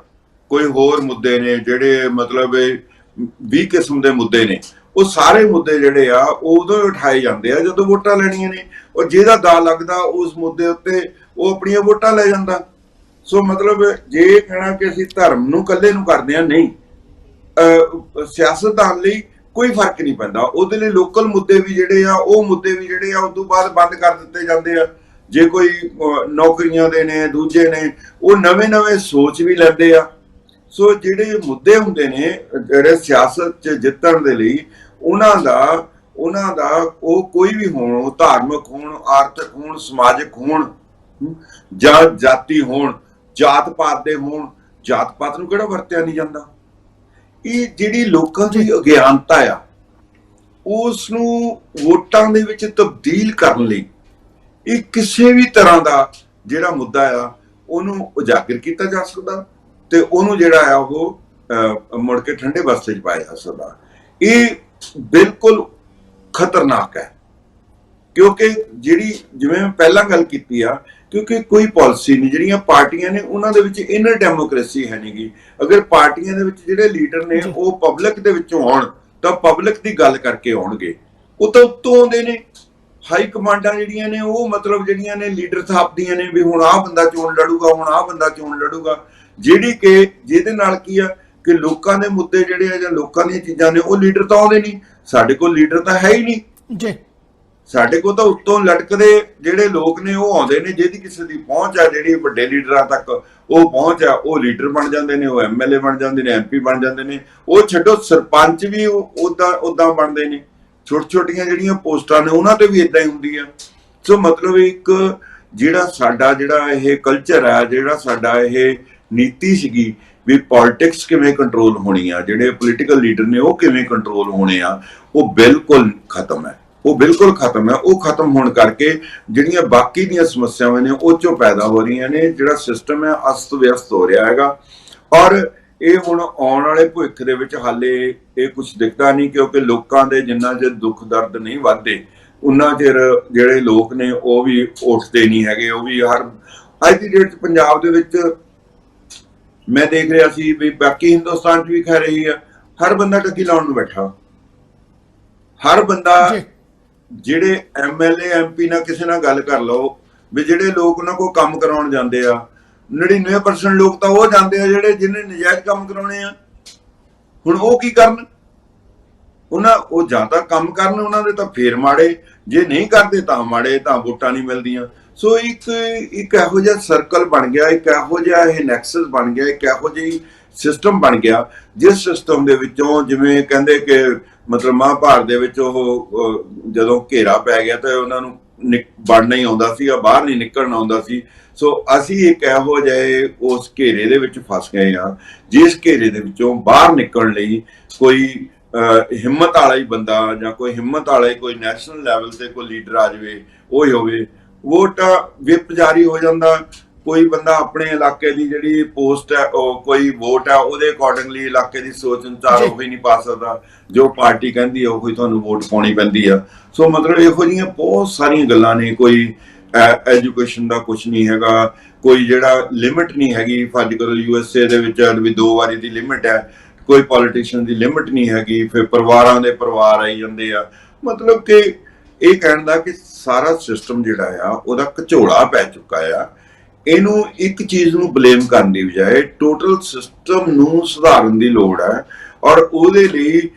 ਕੋਈ ਹੋਰ ਮੁੱਦੇ ਨੇ ਜਿਹੜੇ ਮਤਲਬ 20 ਕਿਸਮ ਦੇ ਮੁੱਦੇ ਨੇ, ਉਹ ਸਾਰੇ ਮੁੱਦੇ ਜਿਹੜੇ ਆ ਉਹ ਉਦੋਂ ਉਠਾਏ ਜਾਂਦੇ ਆ ਜਦੋਂ ਵੋਟਾਂ ਲੈਣੀਆਂ ਨੇ। ਔਰ ਜਿਹਦਾ ਦਾ ਲੱਗਦਾ ਉਸ ਮੁੱਦੇ ਉੱਤੇ ਉਹ ਆਪਣੀਆਂ ਵੋਟਾਂ ਲੈ ਜਾਂਦਾ। ਸੋ ਮਤਲਬ ਜੇ ਕਹਿਣਾ ਕਿ ਅਸੀਂ ਧਰਮ ਨੂੰ ਇਕੱਲੇ ਨੂੰ ਕਰਦੇ ਹਾਂ, ਨਹੀਂ, ਸਿਆਸਤਦਾਨ ਲਈ ਕੋਈ ਫਰਕ ਨਹੀਂ ਪੈਂਦਾ। ਉਹਦੇ ਲਈ ਲੋਕਲ ਮੁੱਦੇ ਵੀ ਜਿਹੜੇ ਆ, ਉਹ ਮੁੱਦੇ ਵੀ ਜਿਹੜੇ ਆ ਉਦੋਂ ਬਾਅਦ ਬੰਦ ਕਰ ਦਿੱਤੇ ਜਾਂਦੇ ਆ। ਜੇ ਕੋਈ ਨੌਕਰੀਆਂ ਦੇ ਨੇ, ਦੂਜੇ ਨੇ, ਉਹ ਨਵੇਂ ਸੋਚ ਵੀ ਲੈਂਦੇ ਆ। ਸੋ ਜਿਹੜੇ ਮੁੱਦੇ ਹੁੰਦੇ ਨੇ ਜਿਹੜੇ ਸਿਆਸਤ 'ਚ ਜਿੱਤਣ ਦੇ ਲਈ, ਉਹਨਾਂ ਦਾ ਉਹ ਕੋਈ ਵੀ ਹੋਣ, ਉਹ ਧਾਰਮਿਕ ਹੋਣ, ਆਰਥਿਕ ਹੋਣ, ਸਮਾਜਿਕ ਹੋਣ ਜਾਂ ਜਾਤੀ ਹੋਣ, ਜਾਤ ਪਾਤ ਦੇ ਹੋਣ, ਜਾਤ ਪਾਤ ਨੂੰ ਕਿਹੜਾ ਵਰਤਿਆ ਨਹੀਂ ਜਾਂਦਾ। ਇਹ ਜਿਹੜੀ ਲੋਕਾਂ ਦੀ ਅਗਿਆਨਤਾ ਆ, ਉਸ ਨੂੰ ਵੋਟਾਂ ਦੇ ਵਿੱਚ ਤਬਦੀਲ ਕਰਨ ਲਈ ਇਹ ਕਿਸੇ ਵੀ ਤਰ੍ਹਾਂ ਦਾ ਜਿਹੜਾ ਮੁੱਦਾ ਆ ਉਹਨੂੰ ਉਜਾਗਰ ਕੀਤਾ ਜਾ ਸਕਦਾ ਤੇ ਉਹਨੂੰ ਜਿਹੜਾ ਆ ਉਹ ਮੁੜ ਕੇ ਠੰਡੇ ਬਸਤੇ 'ਚ ਪਾਇਆ ਜਾ ਸਕਦਾ। ਇਹ ਬਿਲਕੁਲ ਖਤਰਨਾਕ ਹੈ, ਕਿਉਂਕਿ ਜਿਹੜੀ ਜਿਵੇਂ ਮੈਂ ਪਹਿਲਾਂ ਗੱਲ ਕੀਤੀ ਆ, ਕਿਉਂਕਿ ਕੋਈ ਪਾਲਿਸੀ ਨਹੀਂ, ਜਿਹੜੀਆਂ ਪਾਰਟੀਆਂ ਨੇ ਉਹਨਾਂ ਦੇ ਵਿੱਚ ਇਨਰ ਡੈਮੋਕ੍ਰੇਸੀ ਹੈ ਨਹੀਂਗੀ। ਅਗਰ ਪਾਰਟੀਆਂ ਦੇ ਵਿੱਚ ਜਿਹੜੇ ਲੀਡਰ ਨੇ ਉਹ ਪਬਲਿਕ ਦੇ ਵਿੱਚੋਂ ਆਉਣ ਤਾਂ ਪਬਲਿਕ ਦੀ ਗੱਲ ਕਰਕੇ ਆਉਣਗੇ। ਉਹ ਤਾਂ ਉੱਤੋਂ ਆਉਂਦੇ ਨੇ, ਹਾਈ ਕਮਾਂਡਾਂ ਜਿਹੜੀਆਂ ਨੇ ਉਹ ਮਤਲਬ ਜਿਹੜੀਆਂ ਨੇ ਲੀਡਰ ਥਾਪਦੀਆਂ ਨੇ ਵੀ ਹੁਣ ਆਹ ਬੰਦਾ ਚੋਣ ਲੜੂਗਾ, ਹੁਣ ਆਹ ਬੰਦਾ ਚੋਣ ਲੜੂਗਾ, ਜਿਹੜੀ ਕਿ ਜਿਹਦੇ ਨਾਲ ਕੀ ਆ ਕਿ ਲੋਕਾਂ ਦੇ ਮੁੱਦੇ ਜਿਹੜੇ ਆ ਜਾਂ ਲੋਕਾਂ ਦੀਆਂ ਚੀਜ਼ਾਂ ਨੇ ਉਹ ਲੀਡਰ ਤਾਂ ਆਉਂਦੇ ਨਹੀਂ। ਸਾਡੇ ਕੋਲ ਲੀਡਰ ਤਾਂ ਹੈ ਹੀ ਨਹੀਂ ਜੀ, ਸਾਡੇ ਕੋਲ ਤਾਂ ਉੱਤੋਂ ਲਟਕਦੇ ਜਿਹੜੇ ਲੋਕ ਨੇ ਉਹ ਆਉਂਦੇ ਨੇ, ਜਿਹਦੀ ਕਿਸੇ ਦੀ ਪਹੁੰਚ ਆ, ਜਿਹੜੀ ਵੱਡੇ ਲੀਡਰਾਂ ਤੱਕ ਉਹ ਪਹੁੰਚ ਆ, ਉਹ ਲੀਡਰ ਬਣ ਜਾਂਦੇ ਨੇ, ਉਹ MLA ਬਣ ਜਾਂਦੇ ਨੇ, MP ਬਣ ਜਾਂਦੇ ਨੇ। ਉਹ ਛੱਡੋ, ਸਰਪੰਚ ਵੀ ਉਦਾਂ ਬਣਦੇ ਨੇ। ਛੋਟੀਆਂ ਜਿਹੜੀਆਂ ਪੋਸਟਾਂ ਨੇ ਉਹਨਾਂ ਤੇ ਵੀ ਇਦਾਂ ਹੀ ਹੁੰਦੀ ਆ। ਸੋ ਮਤਲਬ ਇੱਕ ਸਾਡਾ ਇਹ ਕਲਚਰ ਆ, ਜਿਹੜਾ ਸਾਡਾ ਇਹ ਨੀਤੀ ਸੀਗੀ ਵੀ ਪੋਲਿਟਿਕਸ ਕਿਵੇਂ ਕੰਟਰੋਲ ਹੋਣੀ ਆ, ਜਿਹੜੇ ਪੋਲੀਟੀਕਲ ਲੀਡਰ ਨੇ ਉਹ ਕਿਵੇਂ ਕੰਟਰੋਲ ਹੋਣੇ ਆ, ਉਹ ਬਿਲਕੁਲ ਖਤਮ ਹੈ। ਉਹ ਬਿਲਕੁਲ ਖਤਮ ਹੈ। ਉਹ ਖਤਮ ਹੋਣ ਕਰਕੇ ਜਿਹੜੀਆਂ ਬਾਕੀ ਦੀਆਂ ਸਮੱਸਿਆਵਾਂ ਨੇ ਉਹ ਚੋਂ ਪੈਦਾ ਹੋ ਰਹੀਆਂ ਨੇ। ਜਿਹੜਾ ਸਿਸਟਮ ਹੈ ਅਸਤ ਵਿਅਸਤ ਹੋ ਰਿਹਾ ਹੈਗਾ, ਔਰ ਇਹ ਹੁਣ ਆਉਣ ਵਾਲੇ ਭਵਿੱਖ ਦੇ ਵਿੱਚ ਹਾਲੇ ਇਹ ਕੁਝ ਦਿਖਦਾ ਨਹੀਂ, ਕਿਉਂਕਿ ਲੋਕਾਂ ਦੇ ਜਿੰਨਾ ਚਿਰ ਦੁੱਖ ਦਰਦ ਨਹੀਂ ਵੱਧਦੇ ਉਨਾ ਚਿਰ ਜਿਹੜੇ ਲੋਕ ਨੇ ਉਹ ਵੀ ਉੱਠਦੇ ਨਹੀਂ ਹੈਗੇ। ਉਹ ਵੀ ਅੱਜ ਦੀ ਡੇਟ 'ਚ ਪੰਜਾਬ ਦੇ ਵਿੱਚ ਮੈਂ ਦੇਖ ਰਿਹਾ ਸੀ ਵੀ ਬਾਕੀ ਹਿੰਦੁਸਤਾਨ 'ਚ ਵੀ ਖੈ ਰਹੀ ਆ, ਹਰ ਬੰਦਾ ਟੱਕੀ ਲਾਉਣ ਨੂੰ ਬੈਠਾ। ਹਰ ਬੰਦਾ, ਜਿਹੜੇ MLA MP ਨਾਲ ਕਿਸੇ ਨਾਲ ਗੱਲ ਕਰ ਲਓ ਵੀ ਜਿਹੜੇ ਲੋਕ ਉਹਨਾਂ ਕੋਲ ਕੰਮ ਕਰਾਉਣ ਜਾਂਦੇ ਆ, 99% ਲੋਕ ਤਾਂ ਉਹ ਜਾਂਦੇ ਆ ਜਿਹਨੇ ਨਜਾਇਜ਼ ਕੰਮ ਕਰਾਉਣੇ ਆ। ਹੁਣ ਉਹ ਕੀ ਕਰਨ? ਉਹ ਜਾਂ ਤਾਂ ਕੰਮ ਕਰਨ, ਉਹਨਾਂ ਦੇ ਤਾਂ ਫੇਰ ਮਾੜੇ, ਜੇ ਨਹੀਂ ਕਰਦੇ ਤਾਂ ਮਾੜੇ, ਤਾਂ ਵੋਟਾਂ ਨਹੀਂ ਮਿਲਦੀਆਂ। ਸੋ ਇੱਕ ਇਹੋ ਜਿਹਾ ਸਰਕਲ ਬਣ ਗਿਆ, ਇੱਕ ਇਹੋ ਜਿਹਾ ਇਹ ਨੈਕਸਸ ਬਣ ਗਿਆ, ਇੱਕ ਇਹੋ ਜਿਹੀ ਸਿਸਟਮ ਬਣ ਗਿਆ, ਜਿਸ ਸਿਸਟਮ ਦੇ ਵਿੱਚੋਂ ਜਿਵੇਂ ਕਹਿੰਦੇ ਕਿ ਮਤਲਬ ਮਹਾਭਾਰਤ ਦੇ ਵਿੱਚ ਉਹ ਜਦੋਂ ਘੇਰਾ ਪੈ ਗਿਆ ਤੇ ਉਹਨਾਂ ਨੂੰ ਵੜਨਾ ਹੀ ਆਉਂਦਾ ਸੀ, ਬਾਹਰ ਨਹੀਂ ਨਿਕਲਣਾ ਆਉਂਦਾ ਸੀ। ਸੋ ਅਸੀਂ ਇੱਕ ਇਹੋ ਜਿਹੇ ਉਸ ਘੇਰੇ ਦੇ ਵਿੱਚ ਫਸ ਗਏ ਆ, ਜਿਸ ਘੇਰੇ ਦੇ ਵਿੱਚੋਂ ਬਾਹਰ ਨਿਕਲਣ ਲਈ ਕੋਈ ਹਿੰਮਤ ਵਾਲਾ ਹੀ ਬੰਦਾ ਜਾਂ ਕੋਈ ਹਿੰਮਤ ਵਾਲਾ ਕੋਈ ਨੈਸ਼ਨਲ ਲੈਵਲ ਤੇ ਕੋਈ ਲੀਡਰ ਆ ਜਾਵੇ, ਉਹ ਹੀ ਹੋਵੇ। ਵੋਟ ਵਿਪ ਜਾਰੀ ਹੋ ਜਾਂਦਾ, ਕੋਈ ਬੰਦਾ ਆਪਣੇ ਇਲਾਕੇ ਦੀ ਜਿਹੜੀ ਪੋਸਟ ਹੈ, ਉਹ ਕੋਈ ਵੋਟ ਹੈ, ਉਹਦੇ ਅਕੋਰਡਿੰਗਲੀ ਇਲਾਕੇ ਦੀ ਸੋਚ ਅਨੁਸਾਰ ਉਹ ਹੀ ਨਹੀਂ ਪਾ ਸਕਦਾ, ਜੋ ਪਾਰਟੀ ਕਹਿੰਦੀ ਹੈ ਉਹ ਹੀ ਤੁਹਾਨੂੰ ਵੋਟ ਪਾਉਣੀ ਪੈਂਦੀ ਆ। ਸੋ ਮਤਲਬ ਇਹੋ ਜਿਹੀਆਂ ਬਹੁਤ ਸਾਰੀਆਂ ਗੱਲਾਂ ਨੇ। ਕੋਈ ਐਜੂਕੇਸ਼ਨ ਦਾ ਕੁਝ ਨਹੀਂ ਹੈਗਾ, ਕੋਈ ਜਿਹੜਾ ਲਿਮਿਟ ਨਹੀਂ ਹੈਗੀ। ਫਰਜ਼ ਕਰੋ USA ਦੇ ਵਿੱਚ ਵੀ 2 ਵਾਰੀ ਦੀ ਲਿਮਿਟ ਹੈ, ਕੋਈ ਪੋਲੀਟੀਸ਼ੀਅਨ ਦੀ ਲਿਮਿਟ ਨਹੀਂ ਹੈਗੀ। ਫਿਰ ਪਰਿਵਾਰਾਂ ਦੇ ਪਰਿਵਾਰ ਆਈ ਜਾਂਦੇ ਆ। ਮਤਲਬ ਕਿ ਇਹ ਕਹਿਣ ਦਾ ਕਿ ਸਾਰਾ ਸਿਸਟਮ ਜਿਹੜਾ ਆ ਉਹਦਾ ਘਚੋਲਾ ਪੈ ਚੁੱਕਾ ਆ। ਇਹਨੂੰ ਇੱਕ ਚੀਜ਼ ਨੂੰ ਬਲੇਮ ਕਰਨ ਦੀ ਬਜਾਏ ਟੋਟਲ ਸਿਸਟਮ ਨੂੰ ਸੁਧਾਰਨ ਦੀ ਲੋੜ ਹੈ, ਔਰ ਉਹਦੇ ਲਈ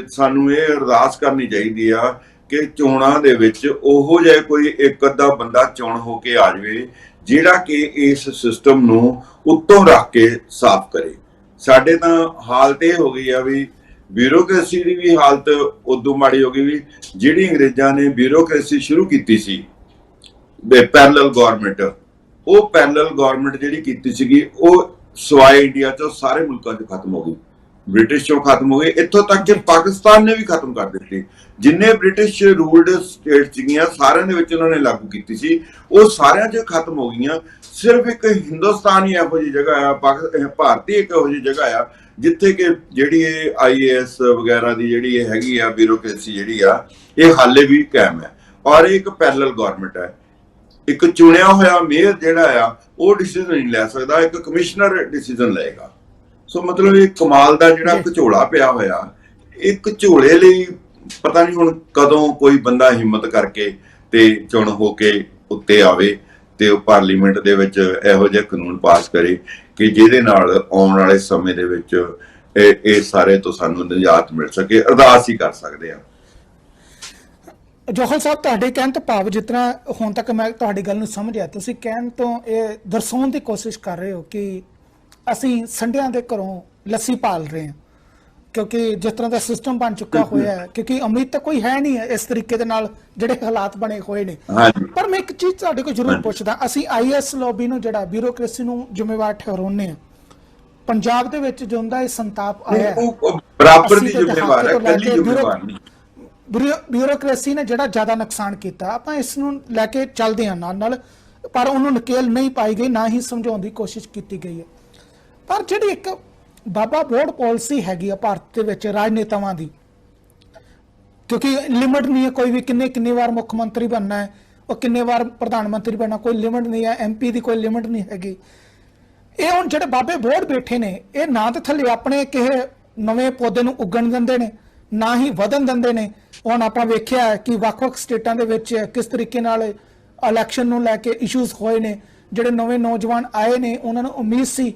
ਸਾਨੂੰ ਇਹ ਅਰਦਾਸ ਕਰਨੀ ਚਾਹੀਦੀ ਆ ਕਿ ਚੋਣਾਂ ਦੇ ਵਿੱਚ ਉਹੋ ਜਿਹਾ ਕੋਈ ਇੱਕ ਅੱਧਾ ਬੰਦਾ ਚੁਣ ਹੋ ਕੇ ਆ ਜਾਵੇ ਜਿਹੜਾ ਕਿ ਇਸ ਸਿਸਟਮ ਨੂੰ ਉੱਤੋਂ ਰੱਖ ਕੇ ਸਾਫ਼ ਕਰੇ। ਸਾਡੇ ਤਾਂ ਹਾਲਤ ਇਹ ਹੋ ਗਈ ਆ ਵੀ ਬਿਊਰੋਕ੍ਰੇਸੀ ਦੀ ਵੀ ਹਾਲਤ ਉਦੋਂ ਮਾੜੀ ਹੋ ਗਈ ਵੀ ਜਿਹੜੀ ਅੰਗਰੇਜ਼ਾਂ ਨੇ ਬਿਊਰੋਕ੍ਰੇਸੀ ਸ਼ੁਰੂ ਕੀਤੀ ਸੀ, ਪੈਰਲਲ ਗਵਰਨਮੈਂਟ, ਉਹ ਪੈਰਲਲ ਗਵਰਨਮੈਂਟ ਜਿਹੜੀ ਕੀਤੀ ਸੀਗੀ ਉਹ ਸਵਾਏ ਇੰਡੀਆ ਚੋਂ ਸਾਰੇ ਮੁਲਕਾਂ 'ਚ ਖਤਮ ਹੋ ਗਈ, ਬ੍ਰਿਟਿਸ਼ ਚੋਂ ਖਤਮ ਹੋ ਗਈ, ਇੱਥੋਂ ਤੱਕ ਕਿ ਪਾਕਿਸਤਾਨ ਨੇ ਵੀ ਖਤਮ ਕਰ ਦਿੱਤੀ। ਜਿੰਨੇ ਬ੍ਰਿਟਿਸ਼ ਰੂਲਡ ਸਟੇਟ ਸੀਗੀਆਂ ਸਾਰਿਆਂ ਦੇ ਵਿੱਚ ਉਹਨਾਂ ਨੇ ਲਾਗੂ ਕੀਤੀ ਸੀ, ਉਹ ਸਾਰਿਆਂ 'ਚ ਖਤਮ ਹੋ ਗਈਆਂ। ਸਿਰਫ ਇੱਕ ਹਿੰਦੁਸਤਾਨ ਹੀ ਇਹੋ ਜਿਹੀ ਜਗ੍ਹਾ ਆ, ਭਾਰਤੀ ਇੱਕ ਇਹੋ ਜਿਹੀ ਜਗ੍ਹਾ ਆ ਜਿੱਥੇ ਕਿ ਜਿਹੜੀ ਇਹ IAS ਵਗੈਰਾ ਦੀ ਜਿਹੜੀ ਇਹ ਹੈਗੀ ਆ ਬਿਊਰੋਕ੍ਰੇਸੀ ਜਿਹੜੀ ਆ ਇਹ ਹਾਲੇ ਵੀ ਕਾਇਮ ਹੈ, ਔਰ ਇਹ ਇੱਕ ਪੈਰਲਲ ਗਵਰਨਮੈਂਟ ਹੈ। ਇੱਕ ਚੁਣਿਆ ਹੋਇਆ ਮੇਅਰ ਜਿਹੜਾ ਆ ਉਹ ਡਿਸੀਜਨ ਨਹੀਂ ਲੈ ਸਕਦਾ, ਇੱਕ ਕਮਿਸ਼ਨਰ ਡਿਸੀਜਨ ਲਏਗਾ। ਸੋ ਮਤਲਬ ਇਹ ਕਮਾਲ ਦਾ ਜਿਹੜਾ ਘਚੋਲਾ ਪਿਆ ਹੋਇਆ, ਇੱਕ ਝੋਲੇ ਲਈ ਪਤਾ ਨਹੀਂ ਹੁਣ ਕਦੋਂ ਕੋਈ ਬੰਦਾ ਹਿੰਮਤ ਕਰਕੇ ਤੇ ਚੁਣ ਹੋ ਕੇ ਉੱਤੇ ਆਵੇ ਤੇ ਉਹ ਪਾਰਲੀਮੈਂਟ ਦੇ ਵਿੱਚ ਇਹੋ ਜਿਹੇ ਕਾਨੂੰਨ ਪਾਸ ਕਰੇ ਕਿ ਜਿਹਦੇ ਨਾਲ ਆਉਣ ਵਾਲੇ ਸਮੇਂ ਦੇ ਵਿੱਚ ਇਹ ਸਾਰੇ ਤੋਂ ਸਾਨੂੰ ਨਿਜਾਤ ਮਿਲ ਸਕੇ। ਅਰਦਾਸ ਹੀ ਕਰ ਸਕਦੇ ਆ। ਜੋਹਲ ਸਾਹਿਬ, ਤੁਹਾਡੇ ਕਹਿਣ ਤੋਂ ਭਾਵ ਜਿਸ ਤਰ੍ਹਾਂ ਹੁਣ ਤੱਕ ਮੈਂ ਤੁਹਾਡੀ ਗੱਲ ਨੂੰ ਸਮਝਿਆ, ਤੁਸੀਂ ਕਹਿਣ ਤੋਂ ਇਹ ਦਰਸਾਉਣ ਦੀ ਕੋਸ਼ਿਸ਼ ਕਰ ਰਹੇ ਹੋ ਕਿ ਅਸੀਂ ਸੰਡਿਆਂ ਦੇ ਘਰੋਂ ਲੱਸੀ ਪਾਲ ਰਹੇ ਹਾਂ, ਕਿਉਂਕਿ ਜਿਸ ਤਰ੍ਹਾਂ ਦਾ ਸਿਸਟਮ ਬਣ ਚੁੱਕਾ ਹੋਇਆ ਹੈ, ਕਿਉਂਕਿ ਉਮੀਦ ਤਾਂ ਕੋਈ ਹੈ ਨਹੀਂ ਹੈ ਇਸ ਤਰੀਕੇ ਦੇ ਨਾਲ ਜਿਹੜੇ ਹਾਲਾਤ ਬਣੇ ਹੋਏ ਨੇ। ਪਰ ਮੈਂ ਇੱਕ ਚੀਜ਼ ਤੁਹਾਡੇ ਕੋਲ ਜ਼ਰੂਰ ਪੁੱਛਦਾ, ਅਸੀਂ IAS ਲੌਬੀ ਨੂੰ ਜਿਹੜਾ ਬਿਊਰੋਕ੍ਰੇਸੀ ਨੂੰ ਜ਼ਿੰਮੇਵਾਰ ਠਹਿਰਾਉਂਦੇ ਹਾਂ, ਪੰਜਾਬ ਦੇ ਵਿੱਚ ਜੋ ਹੁੰਦਾ ਇਹ ਸੰਤਾਪ ਆਇਆ ਬਰਾਬਰ ਦੀ ਜ਼ਿੰਮੇਵਾਰ ਹੈ, ਕੱਲੀ ਜ਼ਿੰਮੇਵਾਰ ਨਹੀਂ। ਬਿਊਰੋਕ੍ਰੇਸੀ ਨੇ ਜਿਹੜਾ ਜ਼ਿਆਦਾ ਨੁਕਸਾਨ ਕੀਤਾ, ਆਪਾਂ ਇਸ ਨੂੰ ਲੈ ਕੇ ਚੱਲਦੇ ਹਾਂ ਨਾਲ, ਪਰ ਉਹਨੂੰ ਨਕੇਲ ਨਹੀਂ ਪਾਈ ਗਈ, ਨਾ ਹੀ ਸਮਝਾਉਣ ਦੀ ਕੋਸ਼ਿਸ਼ ਕੀਤੀ ਗਈ ਹੈ। ਪਰ ਜਿਹੜੀ ਇੱਕ ਬਾਬਾ ਬੋਰਡ ਪਾਲਿਸੀ ਹੈਗੀ ਆ ਭਾਰਤ ਦੇ ਵਿੱਚ ਰਾਜਨੇਤਾਵਾਂ ਦੀ, ਕਿਉਂਕਿ ਲਿਮਿਟ ਨਹੀਂ ਹੈ ਕੋਈ ਵੀ ਕਿੰਨੇ ਵਾਰ ਮੁੱਖ ਮੰਤਰੀ ਬਣਨਾ ਹੈ, ਉਹ ਕਿੰਨੇ ਵਾਰ ਪ੍ਰਧਾਨ ਮੰਤਰੀ ਬਣਨਾ, ਕੋਈ ਲਿਮਿਟ ਨਹੀਂ ਹੈ। MP ਦੀ ਕੋਈ ਲਿਮਿਟ ਨਹੀਂ ਹੈਗੀ। ਇਹ ਹੁਣ ਜਿਹੜੇ ਬਾਬੇ ਬੋਰਡ ਬੈਠੇ ਨੇ, ਇਹ ਨਾ ਤਾਂ ਥੱਲੇ ਆਪਣੇ ਕਿਸੇ ਨਵੇਂ ਪੌਦੇ ਨੂੰ ਉੱਗਣ ਦਿੰਦੇ ਨੇ, ਨਾ ਹੀ ਵਧਣ ਦਿੰਦੇ ਨੇ। ਹੁਣ ਆਪਾਂ ਵੇਖਿਆ ਕਿ ਵੱਖ-ਵੱਖ ਸਟੇਟਾਂ ਦੇ ਵਿੱਚ ਕਿਸ ਤਰੀਕੇ ਨਾਲ ਇਲੈਕਸ਼ਨ ਨੂੰ ਲੈ ਕੇ ਇਸ਼ੂਜ਼ ਹੋਏ ਨੇ। ਜਿਹੜੇ ਨਵੇਂ ਨੌਜਵਾਨ ਆਏ ਨੇ ਉਹਨਾਂ ਨੂੰ ਉਮੀਦ ਸੀ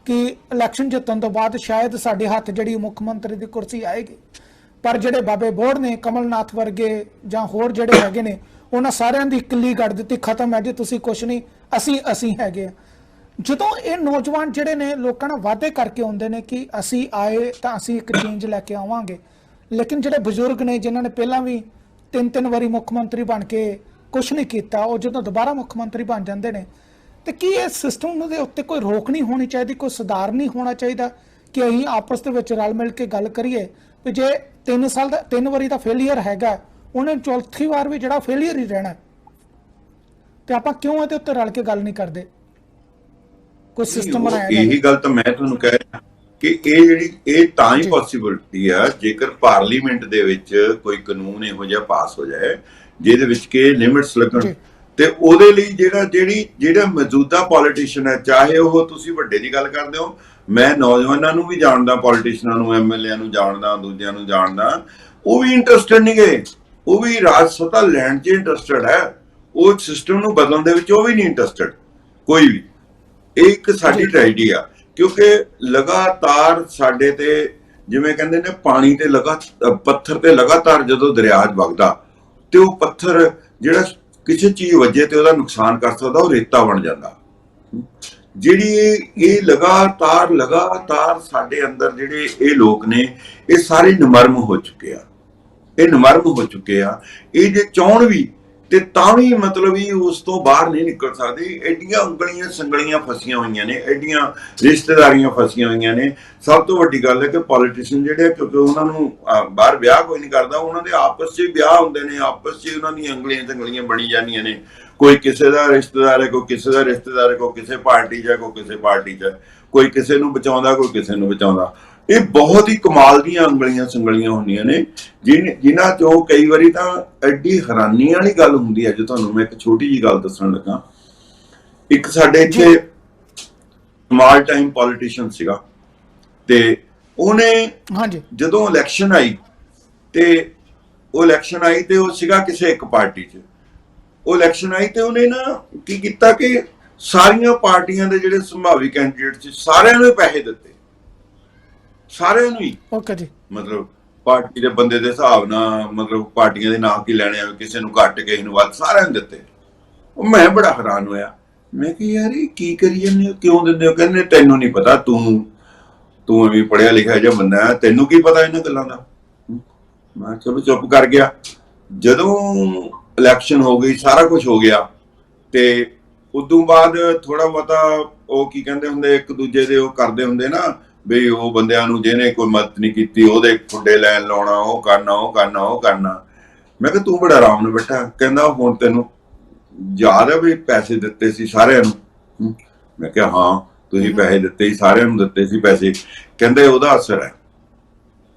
ਕਿ ਇਲੈਕਸ਼ਨ ਜਿੱਤਣ ਤੋਂ ਬਾਅਦ ਸ਼ਾਇਦ ਸਾਡੇ ਹੱਥ ਜਿਹੜੀ ਮੁੱਖ ਮੰਤਰੀ ਦੀ ਕੁਰਸੀ ਆਏਗੀ, ਪਰ ਜਿਹੜੇ ਬਾਬੇ ਬੋਰਡ ਨੇ, ਕਮਲਨਾਥ ਵਰਗੇ ਜਾਂ ਹੋਰ ਜਿਹੜੇ ਹੈਗੇ ਨੇ, ਉਹਨਾਂ ਸਾਰਿਆਂ ਦੀ ਕਿੱਲੀ ਕੱਢ ਦਿੱਤੀ, ਖਤਮ ਹੈ ਜੀ, ਤੁਸੀਂ ਕੁਛ ਨਹੀਂ, ਅਸੀਂ ਹੈਗੇ ਆ। ਜਦੋਂ ਇਹ ਨੌਜਵਾਨ ਜਿਹੜੇ ਨੇ ਲੋਕਾਂ ਨਾਲ ਵਾਅਦੇ ਕਰਕੇ ਆਉਂਦੇ ਨੇ ਕਿ ਅਸੀਂ ਆਏ ਤਾਂ ਅਸੀਂ ਇੱਕ ਚੇਂਜ ਲੈ ਕੇ ਆਵਾਂਗੇ, ਲੇਕਿਨ ਜਿਹੜੇ ਬਜ਼ੁਰਗ ਨੇ ਜਿਨ੍ਹਾਂ ਨੇ ਪਹਿਲਾਂ ਵੀ 3 ਵਾਰੀ ਮੁੱਖ ਮੰਤਰੀ ਬਣ ਕੇ ਕੁਛ ਨਹੀਂ ਕੀਤਾ, ਉਹ ਜਦੋਂ ਦੁਬਾਰਾ ਮੁੱਖ ਮੰਤਰੀ ਬਣ ਜਾਂਦੇ ਨੇ, ਤੇ ਕੀ ਇਸ ਸਿਸਟਮ ਦੇ ਉੱਤੇ ਕੋਈ ਰੋਕ ਨਹੀਂ ਹੋਣੀ ਚਾਹੀਦੀ, ਕੋਈ ਸੁਧਾਰ ਨਹੀਂ ਹੋਣਾ ਚਾਹੀਦਾ ਕਿ ਅਸੀਂ ਆਪਸ ਦੇ ਵਿੱਚ ਰਲ ਮਿਲ ਕੇ ਗੱਲ ਕਰੀਏ ਵੀ ਜੇ 3 ਵਾਰੀ ਦਾ ਫੇਲੀਅਰ ਹੈਗਾ, ਉਹਨੇ ਚੌਥੀ ਵਾਰ ਵੀ ਜਿਹੜਾ ਫੇਲੀਅਰ ਹੀ ਰਹਿਣਾ, ਤੇ ਆਪਾਂ ਕਿਉਂ ਇਹਦੇ ਉੱਤੇ ਰਲ ਕੇ ਗੱਲ ਨਹੀਂ ਕਰਦੇ? ਕੋਈ ਸਿਸਟਮ ਬਣਾਇਆ ਜਾਵੇ। ਇਹੀ ਗੱਲ ਤਾਂ ਮੈਂ ਤੁਹਾਨੂੰ ਕਹਿ ਰਿਹਾ ਕਿ ਇਹ ਤਾਂ ਹੀ ਪੋਸੀਬਿਲਿਟੀ ਆ ਜੇਕਰ ਪਾਰਲੀਮੈਂਟ ਦੇ ਵਿੱਚ ਕੋਈ ਕਾਨੂੰਨ ਇਹੋ ਜਿਹਾ ਪਾਸ ਹੋ ਜਾਏ ਜਿਹਦੇ ਵਿੱਚ ਕਿ ਲਿਮਿਟਸ ਲੱਗਣ, ਤੇ ਉਹਦੇ ਲਈ ਜਿਹੜਾ ਮੌਜੂਦਾ ਪੋਲੀਟੀਸ਼ੀਅਨ ਹੈ, ਚਾਹੇ ਉਹ ਤੁਸੀਂ ਵੱਡੇ ਦੀ ਗੱਲ ਕਰਦੇ ਹੋ, ਮੈਂ ਨੌਜਵਾਨਾਂ ਨੂੰ ਵੀ ਜਾਣਦਾ, ਪੋਲੀਟੀਸ਼ੀਅਨਾਂ ਨੂੰ, MLA ਨੂੰ ਜਾਣਦਾ, ਦੂਜਿਆਂ ਨੂੰ ਜਾਣਦਾ, ਉਹ ਵੀ ਇੰਟਰਸਟਡ ਨਹੀਂ ਗਏ, ਉਹ ਵੀ ਰਾਜ ਸੱਤਾ ਲੈਣ 'ਚ ਇੰਟਰਸਟਡ ਹੈ, ਉਹ ਸਿਸਟਮ ਨੂੰ ਬਦਲਣ ਦੇ ਵਿੱਚ ਉਹ ਵੀ ਨਹੀਂ ਇੰਟਰਸਟਡ ਕੋਈ ਵੀ। ਇਹ ਇੱਕ ਸਾਡੀ ਟ੍ਰੈਜਡੀ ਆ, ਕਿਉਂਕਿ ਲਗਾਤਾਰ ਸਾਡੇ ਤੇ ਜਿਵੇਂ ਕਹਿੰਦੇ ਨੇ ਪਾਣੀ ਤੇ ਪੱਥਰ ਤੇ ਲਗਾਤਾਰ ਜਦੋਂ ਦਰਿਆ ਵਗਦਾ ਤੇ ਉਹ ਪੱਥਰ ਜਿਹੜਾ ਕਿਸੇ ਚੀਜ਼ ਵੱਜੇ ਤੇ ਉਹਦਾ ਨੁਕਸਾਨ ਕਰ ਸਕਦਾ, ਉਹ ਰੇਤਾ ਬਣ ਜਾਂਦਾ। ਜਿਹੜੀ ਇਹ ਲਗਾਤਾਰ ਸਾਡੇ ਅੰਦਰ ਜਿਹੜੇ ਇਹ ਲੋਕ ਨੇ ਇਹ ਸਾਰੇ ਨਮਰਮ ਹੋ ਚੁੱਕੇ ਆ, ਇਹ ਨਮਰਮ ਹੋ ਚੁੱਕੇ ਆ। ਇਹ ਜੇ ਚਾਹਣ ਵੀ ਤੇ ਤਾਂ ਵੀ ਮਤਲਬ ਇਹ ਉਸ ਤੋਂ ਬਾਹਰ ਨਹੀਂ ਨਿਕਲ ਸਕਦੇ। ਐਡੀਆਂ ਉਂਗਲੀਆਂ ਸੰਗਲੀਆਂ ਫਸੀਆਂ ਹੋਈਆਂ ਨੇ, ਐਡੀਆਂ ਰਿਸ਼ਤੇਦਾਰੀਆਂ ਫਸੀਆਂ ਹੋਈਆਂ ਨੇ। ਸਭ ਤੋਂ ਵੱਡੀ ਗੱਲ ਹੈ ਕਿ ਪੋਲੀਟੀਸ਼ੀਅਨ ਜਿਹੜੇ, ਕਿਉਂਕਿ ਉਹਨਾਂ ਨੂੰ ਬਾਹਰ ਵਿਆਹ ਕੋਈ ਨਹੀਂ ਕਰਦਾ, ਉਹਨਾਂ ਦੇ ਆਪਸ 'ਚ ਹੀ ਵਿਆਹ ਹੁੰਦੇ ਨੇ, ਆਪਸ 'ਚ ਹੀ ਉਹਨਾਂ ਦੀਆਂ ਉਂਗਲੀਆਂ ਸੰਗਲੀਆਂ ਬਣੀ ਜਾਂਦੀਆਂ ਨੇ। ਕੋਈ ਕਿਸੇ ਦਾ ਰਿਸ਼ਤੇਦਾਰ ਹੈ, ਕੋਈ ਕਿਸੇ ਦਾ ਰਿਸ਼ਤੇਦਾਰ ਹੈ, ਕੋਈ ਕਿਸੇ ਪਾਰਟੀ 'ਚ ਹੈ, ਕੋਈ ਕਿਸੇ ਪਾਰਟੀ 'ਚ ਹੈ, ਕੋਈ ਕਿਸੇ ਨੂੰ ਬਚਾਉਂਦਾ, ਕੋਈ ਕਿਸੇ ਨੂੰ ਬਚਾਉਂਦਾ। ਇਹ ਬਹੁਤ ਹੀ ਕਮਾਲ ਦੀਆਂ ਉਂਗਲੀਆਂ ਸੰਗਲੀਆਂ ਹੁੰਦੀਆਂ ਨੇ, ਜਿਨ੍ਹਾਂ ਚੋਂ ਕਈ ਵਾਰੀ ਤਾਂ ਐਡੀ ਹੈਰਾਨੀ ਵਾਲੀ ਗੱਲ ਹੁੰਦੀ ਹੈ। ਜੋ ਤੁਹਾਨੂੰ ਮੈਂ ਇੱਕ ਛੋਟੀ ਜਿਹੀ ਗੱਲ ਦੱਸਣ ਲੱਗਾ, ਇੱਕ ਸਾਡੇ ਇੱਥੇ ਸਮਾਲ ਟਾਈਮ ਪੋਲੀਟੀਸ਼ੀਅਨ ਸੀਗਾ, ਤੇ ਉਹਨੇ ਜਦੋਂ ਇਲੈਕਸ਼ਨ ਆਈ ਤੇ ਉਹ ਸੀਗਾ ਕਿਸੇ ਇੱਕ ਪਾਰਟੀ 'ਚ। ਉਹ ਇਲੈਕਸ਼ਨ ਆਈ ਤੇ ਉਹਨੇ ਨਾ ਕੀ ਕੀਤਾ ਕਿ ਸਾਰੀਆਂ ਪਾਰਟੀਆਂ ਦੇ ਜਿਹੜੇ ਸੰਭਾਵੀ ਕੈਂਡੀਡੇਟ ਸੀ ਸਾਰਿਆਂ ਨੂੰ ਪੈਸੇ ਦਿੱਤੇ, ਸਾਰਿਆਂ ਨੂੰ ਹੀ। ਓਕੇ ਜੀ। ਮਤਲਬ ਪਾਰਟੀ ਦੇ ਬੰਦੇ ਦੇ ਹਿਸਾਬ ਨਾਲ, ਮਤਲਬ ਪਾਰਟੀਆਂ ਦੇ ਨਾਂ ਕੀ ਲੈਣੇ ਆ, ਕਿਸੇ ਨੂੰ ਘੱਟ ਕਿਸੇ ਨੂੰ ਵੱਧ, ਸਾਰਿਆਂ ਨੂੰ ਦਿੱਤੇ। ਉਹ ਮੈਂ ਬੜਾ ਹੈਰਾਨ ਹੋਇਆ, ਮੈਂ ਕਿਹਾ ਯਾਰ ਇਹ ਕੀ ਕਰੀ ਜਾਂਦੇ ਹੋ, ਕਿਉਂ ਦਿੰਦੇ ਹੋ? ਕਹਿੰਦੇ ਤੈਨੂੰ ਨਹੀਂ ਪਤਾ, ਤੂੰ ਐਵੇਂ ਪੜ੍ਹਿਆ ਲਿਖਿਆ ਜਿਹਾ ਬੰਦਾ ਹੈ, ਤੈਨੂੰ ਕੀ ਪਤਾ ਇਹਨਾਂ ਗੱਲਾਂ ਦਾ। ਮੈਂ ਚਲੋ ਚੁੱਪ ਕਰ ਗਿਆ। ਜਦੋਂ ਇਲੈਕਸ਼ਨ ਹੋ ਗਈ, ਸਾਰਾ ਕੁਝ ਹੋ ਗਿਆ, ਤੇ ਉਦੋਂ ਬਾਅਦ ਥੋੜਾ ਬਹੁਤਾ ਉਹ ਕੀ ਕਹਿੰਦੇ ਹੁੰਦੇ, ਇੱਕ ਦੂਜੇ ਦੇ ਉਹ ਕਰਦੇ ਹੁੰਦੇ ਨਾ ਵੀ ਉਹ ਬੰਦਿਆਂ ਨੂੰ ਜਿਹਨੇ ਕੋਈ ਮਦਦ ਨਹੀਂ ਕੀਤੀ ਉਹਦੇ ਖੁੱਡੇ ਲੈਣ ਲਾਉਣਾ, ਉਹ ਕਰਨਾ। ਮੈਂ ਕਿਹਾ ਤੂੰ ਬੜਾ ਆਰਾਮ ਨਾਲ ਬੈਠਾ। ਕਹਿੰਦਾ ਹੁਣ ਤੈਨੂੰ ਯਾਦ ਹੈ ਵੀ ਪੈਸੇ ਦਿੱਤੇ ਸੀ ਸਾਰਿਆਂ ਨੂੰ? ਮੈਂ ਕਿਹਾ ਹਾਂ, ਤੁਸੀਂ ਪੈਸੇ ਦਿੱਤੇ ਸੀ, ਸਾਰਿਆਂ ਨੂੰ ਦਿੱਤੇ ਸੀ ਪੈਸੇ। ਕਹਿੰਦੇ ਉਹਦਾ ਅਸਰ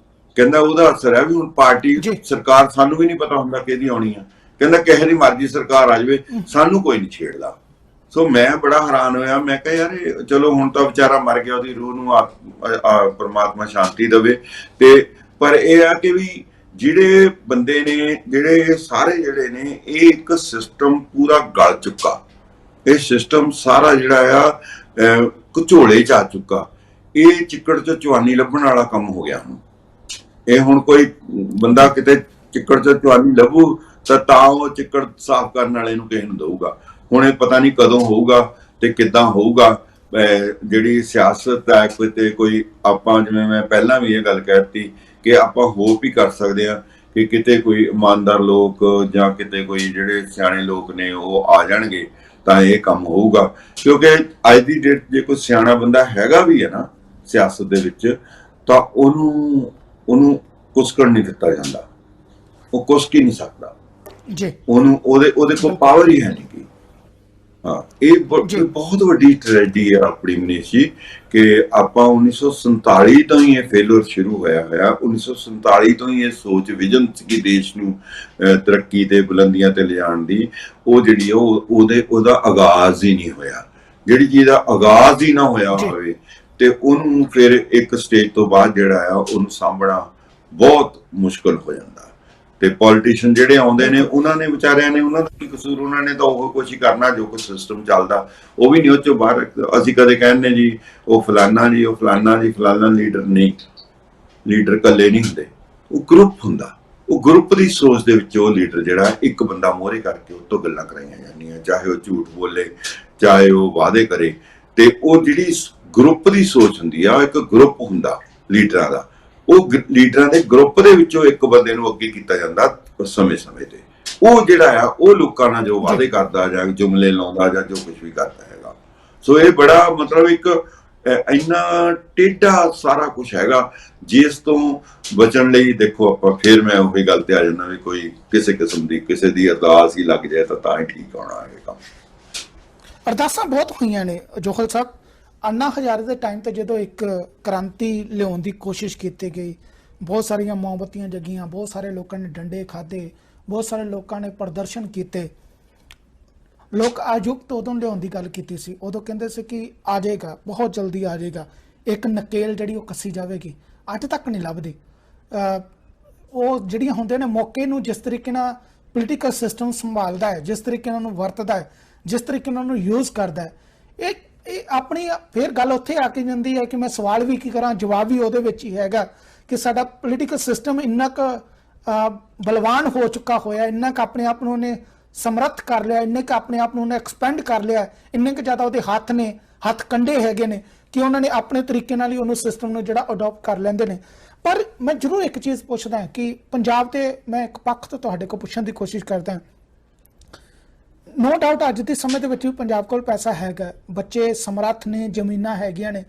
ਹੈ ਵੀ ਹੁਣ ਪਾਰਟੀ ਸਰਕਾਰ ਸਾਨੂੰ ਵੀ ਨਹੀਂ ਪਤਾ ਹੁੰਦਾ ਕਿਹਦੀ ਆਉਣੀ ਆ। ਕਹਿੰਦਾ ਕਿਸੇ ਦੀ ਮਰਜ਼ੀ ਸਰਕਾਰ ਆ ਜਾਵੇ, ਸਾਨੂੰ ਕੋਈ ਨਹੀਂ ਛੇੜਦਾ। ਸੋ ਮੈਂ ਬੜਾ ਹੈਰਾਨ ਹੋਇਆ। ਮੈਂ ਕਿਹਾ ਯਾਰ ਚਲੋ ਹੁਣ ਤਾਂ ਵਿਚਾਰਾ ਮਰ ਗਿਆ, ਉਹਦੀ ਰੂਹ ਨੂੰ ਪਰਮਾਤਮਾ ਸ਼ਾਂਤੀ ਦੇਵੇ। ਤੇ ਪਰ ਇਹ ਆ ਕਿ ਵੀ ਜਿਹੜੇ ਬੰਦੇ ਨੇ, ਜਿਹੜੇ ਸਾਰੇ ਜਿਹੜੇ ਨੇ, ਇਹ ਇੱਕ ਸਿਸਟਮ ਪੂਰਾ ਗਲ ਚੁੱਕਾ। ਇਹ ਸਿਸਟਮ ਸਾਰਾ ਜਿਹੜਾ ਆ ਘਚੋਲੇ 'ਚ ਆ ਚੁੱਕਾ। ਇਹ ਚਿੱਕੜ 'ਚ ਚੁਆਨੀ ਲੱਭਣ ਵਾਲਾ ਕੰਮ ਹੋ ਗਿਆ ਹੁਣ। ਇਹ ਹੁਣ ਕੋਈ ਬੰਦਾ ਕਿਤੇ ਚਿੱਕੜ 'ਚ ਚੁਆਨੀ ਲੱਭੂ ਤਾਂ ਉਹ ਚਿੱਕੜ ਸਾਫ਼ ਕਰਨ ਵਾਲੇ ਨੂੰ ਕਿਸੇ ਨੂੰ ਦਊਗਾ। ਹੁਣ ਇਹ ਪਤਾ ਨਹੀਂ ਕਦੋਂ ਹੋਊਗਾ ਤੇ ਕਿੱਦਾਂ ਹੋਊਗਾ। ਜਿਹੜੀ ਸਿਆਸਤ ਹੈ ਕਿਤੇ ਕੋਈ, ਆਪਾਂ ਜਿਵੇਂ ਮੈਂ ਪਹਿਲਾਂ ਵੀ ਇਹ ਗੱਲ ਕਹਿਤੀ ਕਿ ਆਪਾਂ ਹੋਪ ਹੀ ਕਰ ਸਕਦੇ ਹਾਂ ਕਿ ਕਿਤੇ ਕੋਈ ਇਮਾਨਦਾਰ ਲੋਕ ਜਾਂ ਕਿਤੇ ਕੋਈ ਜਿਹੜੇ ਸਿਆਣੇ ਲੋਕ ਨੇ ਉਹ ਆ ਜਾਣਗੇ ਤਾਂ ਇਹ ਕੰਮ ਹੋਊਗਾ। ਕਿਉਂਕਿ ਅੱਜ ਦੀ ਡੇਟ ਜੇ ਕੋਈ ਸਿਆਣਾ ਬੰਦਾ ਹੈਗਾ ਵੀ ਹੈ ਨਾ ਸਿਆਸਤ ਦੇ ਵਿੱਚ, ਤਾਂ ਉਹਨੂੰ ਕੁਸਕਣ ਨਹੀਂ ਦਿੱਤਾ ਜਾਂਦਾ, ਉਹ ਕੁਸਕ ਹੀ ਨਹੀਂ ਸਕਦਾ ਜੀ। ਉਹਦੇ ਕੋਲ ਪਾਵਰ ਹੀ ਹੈ ਨਹੀਂ ਗੀ। ਹਾਂ, ਇਹ ਬਹੁਤ ਵੱਡੀ ਟ੍ਰੈਜਡੀ ਹੈ ਆਪਣੀ ਮਨੀਸ਼ ਜੀ ਕਿ ਆਪਾਂ 1947 ਤੋਂ ਹੀ ਇਹ ਫੇਲਰ ਸ਼ੁਰੂ ਹੋਇਆ। 1947 ਤੋਂ ਹੀ ਇਹ ਸੋਚ ਵਿਜ਼ਨ ਸੀ ਦੇਸ਼ ਨੂੰ ਤਰੱਕੀ ਤੇ ਬੁਲੰਦੀਆਂ ਤੇ ਲਿਜਾਣ ਦੀ, ਉਹ ਜਿਹੜੀ ਉਹਦਾ ਆਗਾਜ਼ ਹੀ ਨਹੀਂ ਹੋਇਆ। ਜਿਹੜੀ ਚੀਜ਼ ਦਾ ਆਗਾਜ਼ ਹੀ ਨਾ ਹੋਇਆ ਹੋਵੇ ਤੇ ਉਹਨੂੰ ਫਿਰ ਇੱਕ ਸਟੇਜ ਤੋਂ ਬਾਅਦ ਜਿਹੜਾ ਆ ਉਹਨੂੰ ਸਾਂਭਣਾ ਬਹੁਤ ਮੁਸ਼ਕਲ ਹੋ ਜਾਂਦਾ। ਤੇ ਪੋਲੀਟੀਸ਼ੀਅਨ ਜਿਹੜੇ ਆਉਂਦੇ ਨੇ, ਉਹਨਾਂ ਨੇ ਵਿਚਾਰਿਆਂ ਨੇ, ਉਹਨਾਂ ਦਾ ਕੀ ਕਸੂਰ? ਉਹਨਾਂ ਨੇ ਤਾਂ ਉਹ ਕੁਛ ਹੀ ਕਰਨਾ ਜੋ ਕੁਛ ਸਿਸਟਮ ਚੱਲਦਾ, ਉਹ ਵੀ ਨਹੀਂ ਉਹ ਚੋਂ ਬਾਹਰ। ਅਸੀਂ ਕਦੇ ਕਹਿੰਦੇ ਜੀ ਉਹ ਫਲਾਨਾ ਲੀਡਰ ਨਹੀਂ। ਲੀਡਰ ਇਕੱਲੇ ਨਹੀਂ ਹੁੰਦੇ, ਉਹ ਗਰੁੱਪ ਹੁੰਦਾ। ਉਹ ਗਰੁੱਪ ਦੀ ਸੋਚ ਦੇ ਵਿੱਚ ਉਹ ਲੀਡਰ ਜਿਹੜਾ ਇੱਕ ਬੰਦਾ ਮੋਹਰੇ ਕਰਕੇ ਉਹ ਤੋਂ ਗੱਲਾਂ ਕਰਾਈਆਂ ਜਾਂਦੀਆਂ, ਚਾਹੇ ਉਹ ਝੂਠ ਬੋਲੇ, ਚਾਹੇ ਉਹ ਵਾਅਦੇ ਕਰੇ। ਤੇ ਉਹ ਜਿਹੜੀ ਗਰੁੱਪ ਦੀ ਸੋਚ ਹੁੰਦੀ ਆ, ਇੱਕ ਗਰੁੱਪ ਹੁੰਦਾ ਲੀਡਰਾਂ ਦਾ, ਉਹ ਲੀਡਰਾਂ ਦੇ ਗਰੁੱਪ ਦੇ ਵਿੱਚੋਂ ਇੱਕ ਬੰਦੇ ਨੂੰ ਅੱਗੇ ਕੀਤਾ ਜਾਂਦਾ ਸਮੇਂ-ਸਮੇਂ ਤੇ। ਉਹ ਜਿਹੜਾ ਆ ਉਹ ਲੋਕਾਂ ਨਾਲ ਜੋ ਵਾਅਦੇ ਕਰਦਾ ਜਾਂ ਜੁਮਲੇ ਲਾਉਂਦਾ ਜਾਂ ਜੋ ਕੁਝ ਵੀ ਕਰਦਾ ਹੈਗਾ। ਸੋ ਇਹ ਬੜਾ ਮਤਲਬ ਇੱਕ ਇੰਨਾ ਟੇਢਾ ਸਾਰਾ ਕੁਝ ਹੈਗਾ, ਜਿਸ ਤੋਂ ਬਚਣ ਲਈ ਦੇਖੋ ਆਪਾਂ ਫਿਰ ਮੈਂ ਉਹੀ ਗੱਲ ਤੇ ਆ ਜਾਂਦਾ ਵੀ ਕੋਈ ਕਿਸੇ ਕਿਸਮ ਦੀ ਕਿਸੇ ਦੀ ਅਰਦਾਸ ਹੀ ਲੱਗ ਜਾਏ ਤਾਂ ਹੀ ਠੀਕ ਹੋਣਾ ਇਹ ਕੰਮ। ਅਰਦਾਸਾਂ ਬਹੁਤ ਹੋਈਆਂ ਨੇ ਜੋਹਲ ਸਾਹਿਬ। अन्ना हजारे के टाइम तो जो एक क्रांति लियाउण की कोशिश की गई, बहुत सारिया मोमबत्तियां जगियां, बहुत सारे लोगों ने डंडे खाधे, बहुत सारे लोगों ने प्रदर्शन किए। लोग आयुक्त उदों लियाउण की गल की सी, उदों कहते सी कि आ जाएगा, बहुत जल्दी आ जाएगा, एक नकेल जिहड़ी कसी जाएगी। अज तक नहीं लभदी। वो जिहड़ियां हुंदे ने मौके नूं जिस तरीके नाल पोलीटिकल सिस्टम संभालदा है, जिस तरीके नाल वरतदा है, जिस तरीके नाल यूज़ करदा है, अपनी फिर गल उत्थे आके जाती है कि मैं सवाल भी की करा, जवाब भी उहदे विच ही हैगा कि साडा पोलीटिकल सिस्टम इन्ना क बलवान हो चुका होया, इन्ना क अपने आप नूं ने समर्थ कर लिया, इन्ने क अपने आप नूं ने एक्सपेंड कर लिया, इन्ने क ज़्यादा उहदे हत्थ ने ਹੱਥ ਕੰਡੇ ਹੈਗੇ ਨੇ ਕਿ ਉਹਨਾਂ ਨੇ ਆਪਣੇ ਤਰੀਕੇ ਨਾਲ ਹੀ ਉਹਨੂੰ ਸਿਸਟਮ ਨੂੰ ਜਿਹੜਾ ਅਡਾਪਟ ਕਰ ਲੈਂਦੇ ਨੇ। ਪਰ ਮੈਂ ਜ਼ਰੂਰ ਇੱਕ ਚੀਜ਼ ਪੁੱਛਦਾ ਕਿ ਪੰਜਾਬ ਤੇ ਮੈਂ ਇੱਕ ਪੱਖ ਤੋਂ ਤੁਹਾਡੇ ਕੋਲ ਪੁੱਛਣ ਦੀ ਕੋਸ਼ਿਸ਼ ਕਰਦਾ। ਨੋ ਡਾਊਟ ਅੱਜ ਦੇ ਸਮੇਂ ਦੇ ਵਿੱਚ ਵੀ ਪੰਜਾਬ ਕੋਲ ਪੈਸਾ ਹੈਗਾ, ਬੱਚੇ ਸਮਰੱਥ ਨੇ, ਜ਼ਮੀਨਾਂ ਹੈਗੀਆਂ ਨੇ,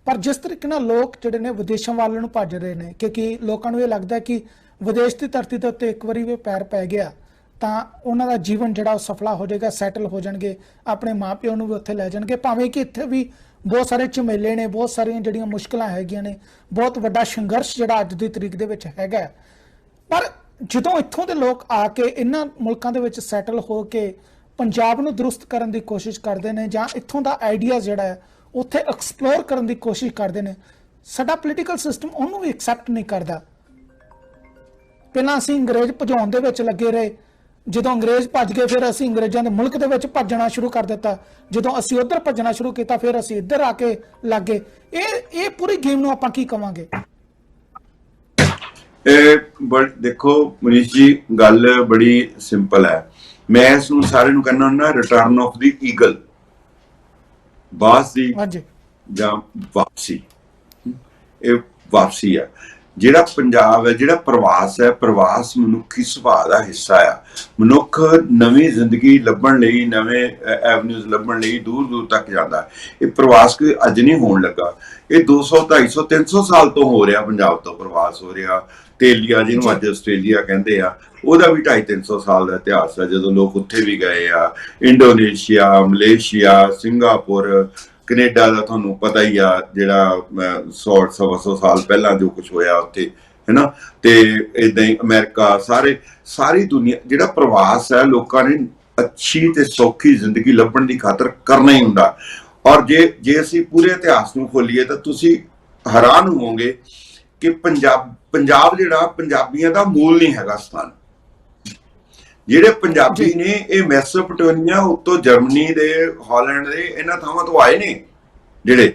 ਪਰ ਜਿਸ ਤਰੀਕੇ ਨਾਲ ਲੋਕ ਜਿਹੜੇ ਨੇ ਵਿਦੇਸ਼ਾਂ ਵੱਲ ਨੂੰ ਭੱਜ ਰਹੇ ਨੇ ਕਿਉਂਕਿ ਲੋਕਾਂ ਨੂੰ ਇਹ ਲੱਗਦਾ ਕਿ ਵਿਦੇਸ਼ ਦੀ ਧਰਤੀ ਦੇ ਉੱਤੇ ਇੱਕ ਵਾਰੀ ਵੀ ਪੈਰ ਪੈ ਗਿਆ ਤਾਂ ਉਹਨਾਂ ਦਾ ਜੀਵਨ ਜਿਹੜਾ ਉਹ ਸਫਲਾ ਹੋ ਜਾਏਗਾ, ਸੈਟਲ ਹੋ ਜਾਣਗੇ, ਆਪਣੇ ਮਾਪਿਓ ਨੂੰ ਵੀ ਉੱਥੇ ਲੈ ਜਾਣਗੇ, ਭਾਵੇਂ ਕਿ ਇੱਥੇ ਵੀ ਬਹੁਤ ਸਾਰੇ ਝਮੇਲੇ ਨੇ, ਬਹੁਤ ਸਾਰੀਆਂ ਜਿਹੜੀਆਂ ਮੁਸ਼ਕਲਾਂ ਹੈਗੀਆਂ ਨੇ, ਬਹੁਤ ਵੱਡਾ ਸੰਘਰਸ਼ ਜਿਹੜਾ ਅੱਜ ਦੀ ਤਰੀਕ ਦੇ ਵਿੱਚ ਹੈਗਾ। ਪਰ ਜਦੋਂ ਇੱਥੋਂ ਦੇ ਲੋਕ ਆ ਕੇ ਇਹਨਾਂ ਮੁਲਕਾਂ ਦੇ ਵਿੱਚ ਸੈਟਲ ਹੋ ਕੇ ਪੰਜਾਬ ਨੂੰ ਦਰੁਸਤ ਕਰਨ ਦੀ ਕੋਸ਼ਿਸ਼ ਕਰਦੇ ਨੇ ਜਾਂ ਇੱਥੋਂ ਦਾ ਆਈਡੀਆ ਜਿਹੜਾ ਹੈ ਉੱਥੇ ਐਕਸਪਲੋਰ ਕਰਨ ਦੀ ਕੋਸ਼ਿਸ਼ ਕਰਦੇ ਨੇ, ਸਾਡਾ ਪੋਲੀਟੀਕਲ ਸਿਸਟਮ ਉਹਨੂੰ ਵੀ ਐਕਸੈਪਟ ਨਹੀਂ ਕਰਦਾ। ਪਹਿਲਾਂ ਅਸੀਂ ਅੰਗਰੇਜ਼ ਭਜਾਉਣ ਦੇ ਵਿੱਚ ਲੱਗੇ ਰਹੇ, ਜਦੋਂ ਅੰਗਰੇਜ਼ ਭੱਜ ਗਏ ਫਿਰ ਅਸੀਂ ਅੰਗਰੇਜ਼ਾਂ ਦੇ ਮੁਲਕ ਦੇ ਵਿੱਚ ਭੱਜਣਾ ਸ਼ੁਰੂ ਕਰ ਦਿੱਤਾ, ਜਦੋਂ ਅਸੀਂ ਉੱਧਰ ਭੱਜਣਾ ਸ਼ੁਰੂ ਕੀਤਾ ਫਿਰ ਅਸੀਂ ਇੱਧਰ ਆ ਕੇ ਲੱਗ ਗਏ। ਇਹ ਪੂਰੀ ਗੇਮ ਨੂੰ ਆਪਾਂ ਕੀ ਕਵਾਂਗੇ? ਦੇਖੋ ਮਨੀਸ਼ ਜੀ, ਗੱਲ ਬੜੀ ਸਿੰਪਲ ਹੈ। ਮੈਂ ਇਸ ਨੂੰ ਸਾਰਿਆਂ ਨੂੰ ਕਹਿੰਦਾ ਹੁੰਦਾ ਰਿਟਰਨ ਆਫ ਦੀ ਈਗਲ, ਬਾਸ ਦੀ ਜਾਂ ਵਾਪਸੀ। ਇਹ ਵਾਪਸੀ ਹੈ। ਜਿਹੜਾ ਪੰਜਾਬ ਹੈ, ਜਿਹੜਾ ਪ੍ਰਵਾਸ ਹੈ, ਪ੍ਰਵਾਸ ਮਨੁੱਖੀ ਸੁਭਾਅ ਦਾ ਹਿੱਸਾ ਆ। ਮਨੁੱਖ ਨਵੀਂ ਜ਼ਿੰਦਗੀ ਲੱਭਣ ਲਈ, ਨਵੇਂ ਐਵਨਿਊਜ਼ ਲੱਭਣ ਲਈ ਦੂਰ ਦੂਰ ਤੱਕ ਜਾਂਦਾ। ਇਹ ਪ੍ਰਵਾਸ ਕੋਈ ਅੱਜ ਨਹੀਂ ਹੋਣ ਲੱਗਾ, ਇਹ 200 250 300 ਸਾਲ ਤੋਂ ਹੋ ਰਿਹਾ। ਪੰਜਾਬ ਤੋਂ ਪ੍ਰਵਾਸ ਹੋ ਰਿਹਾ। ਤੇਲੀਆ ਜਿਹਨੂੰ ਅੱਜ ਆਸਟ੍ਰੇਲੀਆ ਕਹਿੰਦੇ ਆ, ਉਹਦਾ ਵੀ 250 300 ਸਾਲ ਦਾ ਇਤਿਹਾਸ ਹੈ, ਜਦੋਂ ਲੋਕ ਉੱਥੇ ਵੀ ਗਏ ਆ। ਇੰਡੋਨੇਸ਼ੀਆ, ਮਲੇਸ਼ੀਆ, ਸਿੰਗਾਪੁਰ, ਕੈਨੇਡਾ ਦਾ ਤੁਹਾਨੂੰ ਪਤਾ ਹੀ ਆ, ਜਿਹੜਾ 100 ਸਾਲ ਪਹਿਲਾਂ ਜੋ ਕੁਝ ਹੋਇਆ ਉੱਥੇ, ਹੈ ਨਾ। ਤੇ ਏਦਾਂ ਹੀ ਅਮਰੀਕਾ, ਸਾਰੀ ਦੁਨੀਆ, ਜਿਹੜਾ ਪ੍ਰਵਾਸ ਹੈ ਲੋਕਾਂ ਨੇ ਅੱਛੀ ਤੇ ਸੌਖੀ ਜ਼ਿੰਦਗੀ ਲੱਭਣ ਦੀ ਖਾਤਰ ਕਰਨਾ ਹੀ ਹੁੰਦਾ। ਔਰ ਜੇ ਅਸੀਂ ਪੂਰੇ ਇਤਿਹਾਸ ਨੂੰ ਖੋਲੀਏ ਤਾਂ ਤੁਸੀਂ ਹੈਰਾਨ ਹੋਵੋਗੇ ਕਿ ਪੰਜਾਬ ਜਿਹੜਾ ਪੰਜਾਬੀਆਂ ਦਾ ਮੂਲ ਨਹੀਂ ਹੈਗਾ ਸਥਾਨ। ਜਿਹੜੇ ਪੰਜਾਬੀ ਨੇ ਇਹ ਮੈਸੋਪੋਟੇਮੀਆ ਉੱਤੋਂ ਜਰਮਨੀ ਦੇ, ਹਾਲੈਂਡ ਦੇ, ਇਹਨਾਂ ਥਾਵਾਂ ਤੋਂ ਆਏ ਨੇ। ਜਿਹੜੇ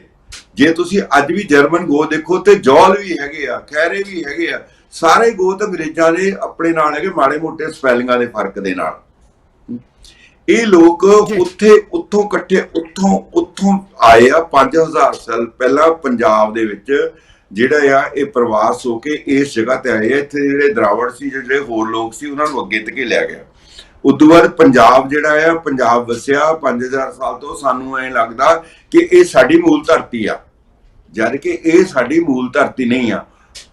ਜੇ ਤੁਸੀਂ ਅੱਜ ਵੀ ਜਰਮਨ ਗੋ ਦੇਖੋ ਤੇ ਜੌਲ ਵੀ ਹੈਗੇ ਆ, ਖੈਰੇ ਵੀ ਹੈਗੇ ਆ, ਸਾਰੇ ਗੋਤ ਅੰਗਰੇਜ਼ਾਂ ਦੇ ਆਪਣੇ ਨਾਲ ਹੈਗੇ, ਮਾੜੇ ਮੋਟੇ ਸਪੈਲਿੰਗਾਂ ਦੇ ਫਰਕ ਦੇ ਨਾਲ। ਇਹ ਲੋਕ ਉੱਥੋਂ ਇਕੱਠੇ ਉੱਥੋਂ ਆਏ ਆ। 5000 ਸਾਲ ਪਹਿਲਾਂ ਪੰਜਾਬ ਦੇ ਵਿੱਚ ਜਿਹੜਾ ਆ ਇਹ ਪ੍ਰਵਾਸ ਹੋ ਕੇ ਇਸ ਜਗ੍ਹਾ ਤੇ ਆਏ ਆ। ਇੱਥੇ ਜਿਹੜੇ ਦਰਾਵੜ ਸੀ, ਜਿਹੜੇ ਹੋਰ ਲੋਕ ਸੀ, ਉਹਨਾਂ ਨੂੰ ਅੱਗੇ ਧਕੇ ਲਿਆ ਗਿਆ। ਉਦੋਂ ਬਾਅਦ ਪੰਜਾਬ ਜਿਹੜਾ ਆ, ਪੰਜਾਬ ਵਸਿਆ 5000 ਸਾਲ ਤੋਂ। ਸਾਨੂੰ ਐਂ ਲੱਗਦਾ ਕਿ ਇਹ ਸਾਡੀ ਮੂਲ ਧਰਤੀ ਆ, ਜਦ ਕਿ ਇਹ ਸਾਡੀ ਮੂਲ ਧਰਤੀ ਨਹੀਂ ਆ।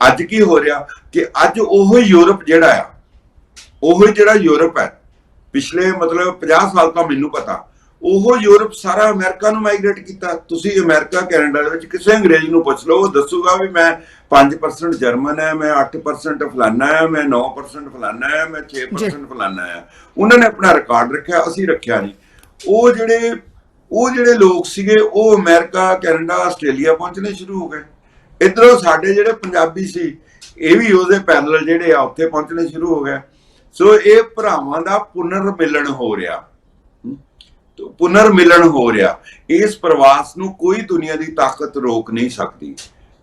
ਅੱਜ ਕੀ ਹੋ ਰਿਹਾ ਕਿ ਅੱਜ ਉਹ ਯੂਰਪ ਜਿਹੜਾ ਆ, ਉਹ ਜਿਹੜਾ ਯੂਰਪ ਹੈ ਪਿਛਲੇ ਮਤਲਬ 50 ਸਾਲ ਤੋਂ ਮੈਨੂੰ ਪਤਾ, ਉਹ ਯੂਰਪ ਸਾਰਾ ਅਮਰੀਕਾ ਨੂੰ ਮਾਈਗ੍ਰੇਟ ਕੀਤਾ। ਤੁਸੀਂ ਅਮਰੀਕਾ, ਕੈਨੇਡਾ ਦੇ ਵਿੱਚ ਕਿਸੇ ਅੰਗਰੇਜ਼ ਨੂੰ ਪੁੱਛ ਲਓ, ਉਹ ਦੱਸੂਗਾ ਵੀ ਮੈਂ 5% ਜਰਮਨ ਹੈ, ਮੈਂ 8% ਫਲਾਨਾ ਹੈ, ਮੈਂ 9% ਫਲਾਨਾ ਹੈ, ਮੈਂ 6% ਫਲਾਨਾ ਹੈ। ਉਹਨਾਂ ਨੇ ਆਪਣਾ ਰਿਕਾਰਡ ਰੱਖਿਆ, ਅਸੀਂ ਰੱਖਿਆ ਨਹੀਂ। ਉਹ ਜਿਹੜੇ ਲੋਕ ਸੀਗੇ ਉਹ ਅਮਰੀਕਾ, ਕੈਨੇਡਾ, ਆਸਟ੍ਰੇਲੀਆ ਪਹੁੰਚਣੇ ਸ਼ੁਰੂ ਹੋ ਗਏ। ਇੱਧਰੋਂ ਸਾਡੇ ਜਿਹੜੇ ਪੰਜਾਬੀ ਸੀ ਇਹ ਵੀ ਉਹਦੇ ਪੈਰਲਲ ਜਿਹੜੇ ਆ ਉੱਥੇ ਪਹੁੰਚਣੇ ਸ਼ੁਰੂ ਹੋ ਗਏ। ਸੋ ਇਹ ਭਰਾਵਾਂ ਦਾ ਪੁਨਰ ਮਿਲਣ ਹੋ ਰਿਹਾ। ਇਸ ਪ੍ਰਵਾਸ ਨੂੰ ਕੋਈ ਦੁਨੀਆ ਦੀ ਤਾਕਤ ਰੋਕ ਨਹੀਂ ਸਕਦੀ।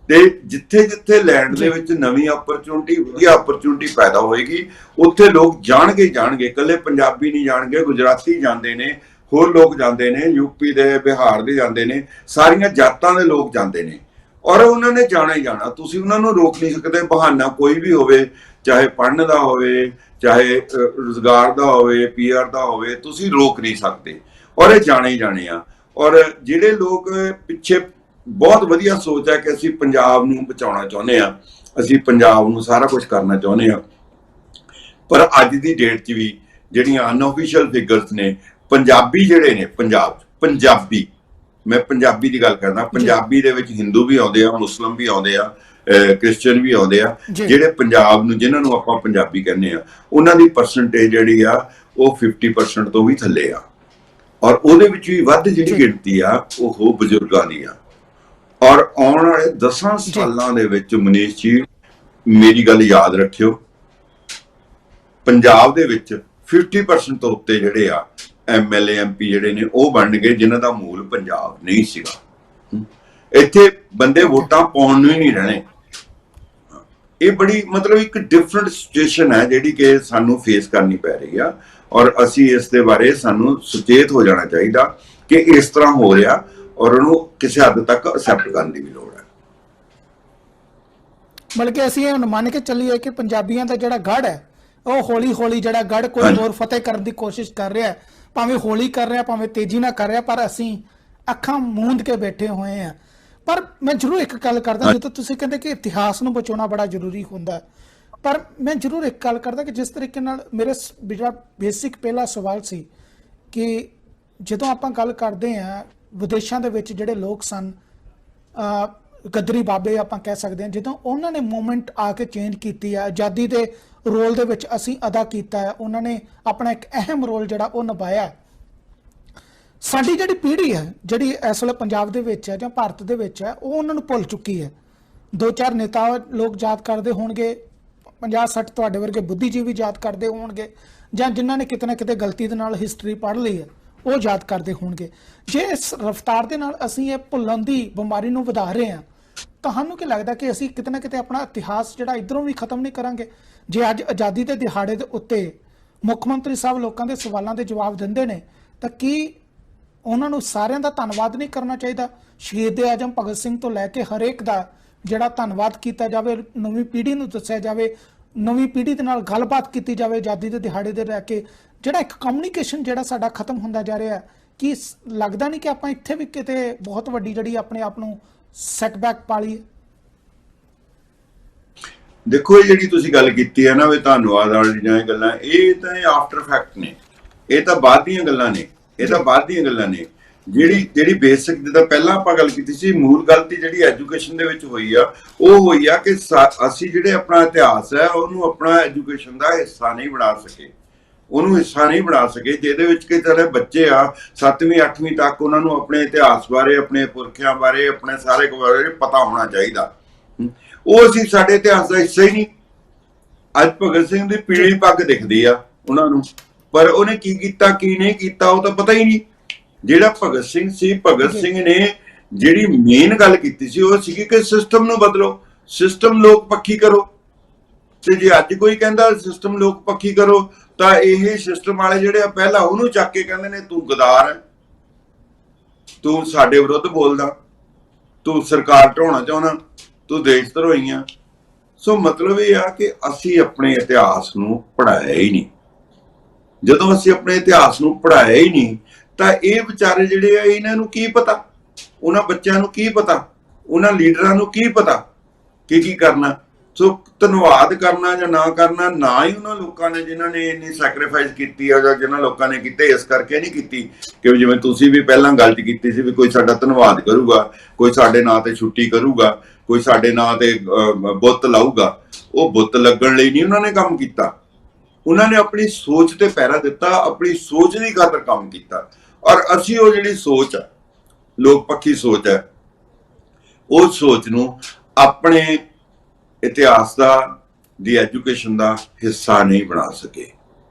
ਤੇ ਜਿੱਥੇ ਲੈਂਡ ਦੇ ਵਿੱਚ ਨਵੀਂ ਆਪਰਚੁਨਿਟੀ, ਵਧੀਆ ਆਪਰਚੁਨਿਟੀ ਪੈਦਾ ਹੋਏਗੀ, ਉੱਥੇ ਲੋਕ ਜਾਣਗੇ। ਇਕੱਲੇ ਪੰਜਾਬੀ ਨਹੀਂ ਜਾਣਗੇ, ਗੁਜਰਾਤੀ ਜਾਂਦੇ ਨੇ, ਹੋਰ ਲੋਕ ਜਾਂਦੇ ਨੇ, ਯੂਪੀ ਦੇ, ਬਿਹਾਰ ਦੇ ਜਾਂਦੇ ਨੇ, ਸਾਰੀਆਂ ਜਾਤਾਂ ਦੇ ਲੋਕ ਜਾਂਦੇ ਨੇ। ਔਰ ਉਹਨਾਂ ਨੇ ਜਾਣਾ ਹੀ ਜਾਣਾ, ਤੁਸੀਂ ਉਹਨਾਂ ਨੂੰ ਰੋਕ ਨਹੀਂ ਸਕਦੇ। ਬਹਾਨਾ ਕੋਈ ਵੀ ਹੋਵੇ, ਚਾਹੇ ਪੜ੍ਹਨ ਦਾ ਹੋਵੇ, ਚਾਹੇ ਰੁਜ਼ਗਾਰ ਦਾ ਹੋਵੇ, PR ਦਾ ਹੋਵੇ, ਤੁਸੀਂ ਰੋਕ ਨਹੀਂ ਸਕਦੇ। ਔਰ ਇਹ ਜਾਣੇ ਹੀ ਜਾਣੇ ਆ। ਔਰ ਜਿਹੜੇ ਲੋਕ ਪਿੱਛੇ ਬਹੁਤ ਵਧੀਆ ਸੋਚ ਹੈ ਕਿ ਅਸੀਂ ਪੰਜਾਬ ਨੂੰ ਬਚਾਉਣਾ ਚਾਹੁੰਦੇ ਆ, ਅਸੀਂ ਪੰਜਾਬ ਨੂੰ ਸਾਰਾ ਕੁਝ ਕਰਨਾ ਚਾਹੁੰਦੇ ਆ, ਪਰ ਅੱਜ ਦੀ ਡੇਟ 'ਚ ਵੀ ਜਿਹੜੀਆਂ ਅਨਆਫੀਸ਼ੀਅਲ ਫਿਗਰਸ ਨੇ, ਪੰਜਾਬੀ ਜਿਹੜੇ ਨੇ, ਪੰਜਾਬੀ, ਮੈਂ ਪੰਜਾਬੀ ਦੀ ਗੱਲ ਕਰਦਾ, ਪੰਜਾਬੀ ਦੇ ਵਿੱਚ ਹਿੰਦੂ ਵੀ ਆਉਂਦੇ ਆ, ਮੁਸਲਿਮ ਵੀ ਆਉਂਦੇ ਆ, ਕ੍ਰਿਸਚਨ ਵੀ ਆਉਂਦੇ ਆ। ਜਿਹੜੇ ਪੰਜਾਬ ਨੂੰ, ਜਿਨ੍ਹਾਂ ਨੂੰ ਆਪਾਂ ਪੰਜਾਬੀ ਕਹਿੰਦੇ ਆ, ਉਹਨਾਂ ਦੀ ਪਰਸੈਂਟੇਜ ਜਿਹੜੀ ਆ ਉਹ 50% ਤੋਂ ਵੀ ਥੱਲੇ ਆ। ਔਰ ਉਹਦੇ ਵਿੱਚ ਵੀ ਵੱਧ ਜਿਹੜੀ ਗਿਣਤੀ ਆ ਉਹ ਬਜ਼ੁਰਗਾਂ ਦੀ ਆ। ਔਰ ਆਉਣ ਵਾਲੇ 10 ਸਾਲਾਂ ਦੇ ਵਿੱਚ ਮਨੀਸ਼ ਜੀ, ਮੇਰੀ ਗੱਲ ਯਾਦ ਰੱਖਿਓ, ਪੰਜਾਬ ਦੇ ਵਿੱਚ 50% ਤੋਂ ਉੱਤੇ ਜਿਹੜੇ ਆ MLA MP ਜਿਹੜੇ ਨੇ ਉਹ ਬਣਨਗੇ ਜਿਨ੍ਹਾਂ ਦਾ ਮੂਲ ਪੰਜਾਬ ਨਹੀਂ ਸੀਗਾ। ਇੱਥੇ ਬੰਦੇ ਵੋਟਾਂ ਪਾਉਣ ਨੂੰ ਹੀ ਨਹੀਂ ਰਹਿਣੇ। ਇਹ ਬੜੀ ਮਤਲਬ ਇੱਕ ਡਿਫਰੈਂਟ ਸਿਚੁਏਸ਼ਨ ਹੈ ਜਿਹੜੀ ਕਿ ਸਾਨੂੰ ਫੇਸ ਕਰਨੀ ਪੈ ਰਹੀ ਆ। ਔਰ ਅਸੀਂ ਇਸ ਦੇ ਬਾਰੇ ਸਾਨੂੰ ਸੁਚੇਤ ਹੋ ਜਾਣਾ ਚਾਹੀਦਾ ਕਿ ਇਸ ਤਰ੍ਹਾਂ ਹੋ ਰਿਹਾ। ਔਰ ਉਹਨੂੰ ਕਿਸੇ ਹੱਦ ਤੱਕ ਅਸੈਪਟ ਕਰਨ ਦੀ ਵੀ ਲੋੜ ਹੈ। ਬਲਕਿ ਅਸੀਂ ਇਹ ਮੰਨ ਕੇ ਚੱਲੀਏ ਕਿ ਪੰਜਾਬੀਆਂ ਦਾ ਜਿਹੜਾ ਗੜ ਹੈ ਉਹ ਹੌਲੀ ਹੌਲੀ ਜਿਹੜਾ ਗੜ ਕੋਈ ਹੋਰ ਫਤਿਹ ਕਰਨ ਦੀ ਕੋਸ਼ਿਸ਼ ਕਰ ਰਿਹਾ ਹੈ, ਭਾਵੇਂ ਹੌਲੀ ਕਰ ਰਿਹਾ ਭਾਵੇਂ ਤੇਜ਼ੀ ਨਾਲ ਕਰ ਰਿਹਾ, ਪਰ ਅਸੀਂ ਅੱਖਾਂ ਮੂੰਦ ਕੇ ਬੈਠੇ ਹੋਏ ਆ। ਪਰ ਮੈਂ ਜ਼ਰੂਰ ਇੱਕ ਗੱਲ ਕਰਦਾ, ਜਦੋਂ ਤੁਸੀਂ ਕਹਿੰਦੇ ਕਿ ਇਤਿਹਾਸ ਨੂੰ ਬਚਾਉਣਾ ਬੜਾ ਜ਼ਰੂਰੀ ਹੁੰਦਾ, ਪਰ ਮੈਂ ਜ਼ਰੂਰ ਇੱਕ ਗੱਲ ਕਰਦਾ ਕਿ ਜਿਸ ਤਰੀਕੇ ਨਾਲ ਮੇਰੇ ਜਿਹੜਾ ਬੇਸਿਕ ਪਹਿਲਾ ਸਵਾਲ ਸੀ ਕਿ ਜਦੋਂ ਆਪਾਂ ਗੱਲ ਕਰਦੇ ਹਾਂ ਵਿਦੇਸ਼ਾਂ ਦੇ ਵਿੱਚ ਜਿਹੜੇ ਲੋਕ ਸਨ, ਗੱਦਰੀ ਬਾਬੇ ਆਪਾਂ ਕਹਿ ਸਕਦੇ ਹਾਂ, ਜਦੋਂ ਉਹਨਾਂ ਨੇ ਮੂਵਮੈਂਟ ਆ ਕੇ ਚੇਂਜ ਕੀਤੀ ਹੈ, ਆਜ਼ਾਦੀ ਦੇ ਰੋਲ ਦੇ ਵਿੱਚ ਅਸੀਂ ਅਦਾ ਕੀਤਾ ਹੈ, ਉਹਨਾਂ ਨੇ ਆਪਣਾ ਇੱਕ ਅਹਿਮ ਰੋਲ ਜਿਹੜਾ ਉਹ ਨਿਭਾਇਆ। ਸਾਡੀ ਜਿਹੜੀ ਪੀੜ੍ਹੀ ਹੈ ਜਿਹੜੀ ਇਸ ਵੇਲੇ ਪੰਜਾਬ ਦੇ ਵਿੱਚ ਹੈ ਜਾਂ ਭਾਰਤ ਦੇ ਵਿੱਚ ਹੈ, ਉਹ ਉਹਨਾਂ ਨੂੰ ਭੁੱਲ ਚੁੱਕੀ ਹੈ। ਦੋ ਚਾਰ ਨੇਤਾ ਲੋਕ ਯਾਦ ਕਰਦੇ ਹੋਣਗੇ, 50-60 ਤੁਹਾਡੇ ਵਰਗੇ ਬੁੱਧੀਜੀਵੀ ਯਾਦ ਕਰਦੇ ਹੋਣਗੇ, ਜਾਂ ਜਿਨ੍ਹਾਂ ਨੇ ਕਿਤੇ ਨਾ ਕਿਤੇ ਗਲਤੀ ਦੇ ਨਾਲ ਹਿਸਟਰੀ ਪੜ੍ਹ ਲਈ ਹੈ ਉਹ ਯਾਦ ਕਰਦੇ ਹੋਣਗੇ। ਜੇ ਇਸ ਰਫ਼ਤਾਰ ਦੇ ਨਾਲ ਅਸੀਂ ਇਹ ਭੁੱਲਣ ਦੀ ਬਿਮਾਰੀ ਨੂੰ ਵਧਾ ਰਹੇ ਹਾਂ, ਤੁਹਾਨੂੰ ਕੀ ਲੱਗਦਾ ਕਿ ਅਸੀਂ ਕਿਤੇ ਨਾ ਕਿਤੇ ਆਪਣਾ ਇਤਿਹਾਸ ਜਿਹੜਾ ਇੱਧਰੋਂ ਵੀ ਖਤਮ ਨਹੀਂ ਕਰਾਂਗੇ? ਜੇ ਅੱਜ ਆਜ਼ਾਦੀ ਦੇ ਦਿਹਾੜੇ ਦੇ ਉੱਤੇ ਮੁੱਖ ਮੰਤਰੀ ਸਾਹਿਬ ਲੋਕਾਂ ਦੇ ਸਵਾਲਾਂ ਦੇ ਜਵਾਬ ਦਿੰਦੇ ਨੇ, ਤਾਂ ਕੀ ਉਹਨਾਂ ਨੂੰ ਸਾਰਿਆਂ ਦਾ ਧੰਨਵਾਦ ਨਹੀਂ ਕਰਨਾ ਚਾਹੀਦਾ? ਸ਼ਹੀਦ ਆਜ਼ਮ ਭਗਤ ਸਿੰਘ ਤੋਂ ਲੈ ਕੇ ਹਰੇਕ ਦਾ ਜਿਹੜਾ ਧੰਨਵਾਦ ਕੀਤਾ ਜਾਵੇ, ਨਵੀਂ ਪੀੜ੍ਹੀ ਨੂੰ ਦੱਸਿਆ ਜਾਵੇ, ਨਵੀਂ ਪੀੜ੍ਹੀ ਦੇ ਨਾਲ ਗੱਲਬਾਤ ਕੀਤੀ ਜਾਵੇ ਆਜ਼ਾਦੀ ਦੇ ਦਿਹਾੜੇ ਦੇ ਰਹਿ ਕੇ। ਜਿਹੜਾ ਇੱਕ ਕਮਿਊਨੀਕੇਸ਼ਨ ਜਿਹੜਾ ਸਾਡਾ ਖਤਮ ਹੁੰਦਾ ਜਾ ਰਿਹਾ, ਕੀ ਲੱਗਦਾ ਨਹੀਂ ਕਿ ਆਪਾਂ ਇੱਥੇ ਵੀ ਕਿਤੇ ਬਹੁਤ ਵੱਡੀ ਜਿਹੜੀ ਆਪਣੇ ਆਪ ਨੂੰ ਸੈਟਬੈਕ ਪਾ ਲਈ? ਦੇਖੋ, ਇਹ ਜਿਹੜੀ ਤੁਸੀਂ ਗੱਲ ਕੀਤੀ ਹੈ ਨਾ ਵੀ ਧੰਨਵਾਦ ਵਾਲੀਆਂ ਗੱਲਾਂ, ਇਹ ਤਾਂ ਆਫਟਰ ਫੈਕਟ ਨੇ, ਇਹ ਤਾਂ ਬਾਅਦ ਦੀਆਂ ਗੱਲਾਂ ਨੇ, ਇਹ ਤਾਂ ਬਾਅਦ ਦੀਆਂ ਗੱਲਾਂ ਨੇ। ਜਿਹੜੀ ਬੇਸਿਕ ਜਿੱਦਾਂ ਪਹਿਲਾਂ ਆਪਾਂ ਗੱਲ ਕੀਤੀ ਸੀ, ਮੂਲ ਗਲਤੀ ਜਿਹੜੀ ਐਜੂਕੇਸ਼ਨ ਦੇ ਵਿੱਚ ਹੋਈ ਆ, ਉਹ ਹੋਈ ਆ ਕਿ ਅਸੀਂ ਜਿਹੜੇ ਆਪਣਾ ਇਤਿਹਾਸ ਹੈ ਉਹਨੂੰ ਆਪਣਾ ਐਜੂਕੇਸ਼ਨ ਦਾ ਹਿੱਸਾ ਨਹੀਂ ਬਣਾ ਸਕੇ, ਉਹਨੂੰ ਹਿੱਸਾ ਨਹੀਂ ਬਣਾ ਸਕੇ, ਜਿਹਦੇ ਵਿੱਚ ਕਿ ਜਿਹੜੇ ਬੱਚੇ ਆ 7ਵੀਂ 8ਵੀਂ ਤੱਕ ਉਹਨਾਂ ਨੂੰ ਆਪਣੇ ਇਤਿਹਾਸ ਬਾਰੇ, ਆਪਣੇ ਪੁਰਖਿਆਂ ਬਾਰੇ, ਆਪਣੇ ਸਾਰੇ ਬਾਰੇ ਪਤਾ ਹੋਣਾ ਚਾਹੀਦਾ। ਉਹ ਅਸੀਂ ਸਾਡੇ ਇਤਿਹਾਸ ਦਾ ਹਿੱਸਾ ਹੀ ਨਹੀਂ। ਅੱਜ ਭਗਤ ਸਿੰਘ ਦੀ ਪੀਲੀ ਪੱਗ ਦਿਖਦੀ ਆ ਉਹਨਾਂ ਨੂੰ, ਪਰ ਉਹਨੇ ਕੀ ਕੀਤਾ ਕੀ ਨਹੀਂ ਕੀਤਾ ਉਹ ਤਾਂ ਪਤਾ ਹੀ ਨਹੀਂ। ਜਿਹੜਾ ਭਗਤ ਸਿੰਘ ਸੀ, ਭਗਤ ਸਿੰਘ ਨੇ ਜਿਹੜੀ ਮੇਨ ਗੱਲ ਕੀਤੀ ਸੀ ਉਹ ਸੀਗੀ ਕਿ ਸਿਸਟਮ ਨੂੰ ਬਦਲੋ, ਸਿਸਟਮ ਲੋਕ ਪੱਖੀ ਕਰੋ। ਤੇ ਜੇ ਅੱਜ ਕੋਈ ਕਹਿੰਦਾ ਸਿਸਟਮ ਲੋਕ ਪੱਖੀ ਕਰੋ, ਤਾਂ ਇਹ ਸਿਸਟਮ ਵਾਲੇ ਜਿਹੜੇ ਆ ਪਹਿਲਾਂ ਉਹਨੂੰ ਚੱਕ ਕੇ ਕਹਿੰਦੇ ਨੇ ਤੂੰ ਗਦਾਰ ਹੈ, ਤੂੰ ਸਾਡੇ ਵਿਰੁੱਧ ਬੋਲਦਾ, ਤੂੰ ਸਰਕਾਰ ਢਾਉਣਾ ਚਾਹੁੰਦਾ, ਤੂੰ ਦੇਸ਼ ਧਰੋਹੀ ਆ। ਸੋ ਮਤਲਬ ਇਹ ਆ ਕਿ ਅਸੀਂ ਆਪਣੇ ਇਤਿਹਾਸ ਨੂੰ ਪੜ੍ਹਾਇਆ ਹੀ ਨਹੀਂ। ਜਦੋਂ ਅਸੀਂ ਆਪਣੇ ਇਤਿਹਾਸ ਨੂੰ ਪੜ੍ਹਾਇਆ ਹੀ ਨਹੀਂ ਤਾਂ ਇਹ ਵਿਚਾਰੇ ਜਿਹੜੇ ਆ ਇਹਨਾਂ ਨੂੰ ਕੀ ਪਤਾ, ਉਹਨਾਂ ਬੱਚਿਆਂ ਨੂੰ ਕੀ ਪਤਾ, ਉਹਨਾਂ ਲੀਡਰਾਂ ਨੂੰ ਕੀ ਪਤਾ ਕਿ ਕੀ ਕਰਨਾ। ਸੋ ਧੰਨਵਾਦ ਕਰਨਾ ਜਾਂ ਨਾ ਕਰਨਾ, ਨਾ ਹੀ ਉਹਨਾਂ ਲੋਕਾਂ ਨੇ ਜਿਨ੍ਹਾਂ ਨੇ ਇੰਨੀ ਸੈਕਰੀਫਾਈਸ ਕੀਤੀ ਆ ਜਾਂ ਜਿਨ੍ਹਾਂ ਲੋਕਾਂ ਨੇ ਕੀਤੇ, ਇਸ ਕਰਕੇ ਨਹੀਂ ਕੀਤੀ ਕਿ ਜਿਵੇਂ ਤੁਸੀਂ ਵੀ ਪਹਿਲਾਂ ਗੱਲ ਕੀਤੀ ਸੀ ਵੀ ਕੋਈ ਸਾਡਾ ਧੰਨਵਾਦ ਕਰੂਗਾ, ਕੋਈ ਸਾਡੇ ਨਾਂ ਤੇ ਛੁੱਟੀ ਕਰੂਗਾ, ਕੋਈ ਸਾਡੇ ਨਾਂ ਤੇ ਬੁੱਤ ਲਾਊਗਾ। ਉਹ ਬੁੱਤ ਲੱਗਣ ਲਈ ਨਹੀਂ ਉਹਨਾਂ ਨੇ ਕੰਮ ਕੀਤਾ, ਉਹਨਾਂ ਨੇ ਆਪਣੀ ਸੋਚ ਤੇ ਪਹਿਰਾ ਦਿੱਤਾ, ਆਪਣੀ ਸੋਚ ਦੀ ਖਾਤਰ ਕੰਮ ਕੀਤਾ। ਔਰ ਅਸੀਂ ਉਹ ਜਿਹੜੀ ਸੋਚ ਆ, ਲੋਕ ਪੱਖੀ ਸੋਚ ਹੈ, ਉਸ ਸੋਚ ਨੂੰ ਆਪਣੇ ਇਤਿਹਾਸ ਦੀ ਐਜੂਕੇਸ਼ਨ ਦਾ ਹਿੱਸਾ ਨਹੀਂ ਬਣਾ ਸਕੇ।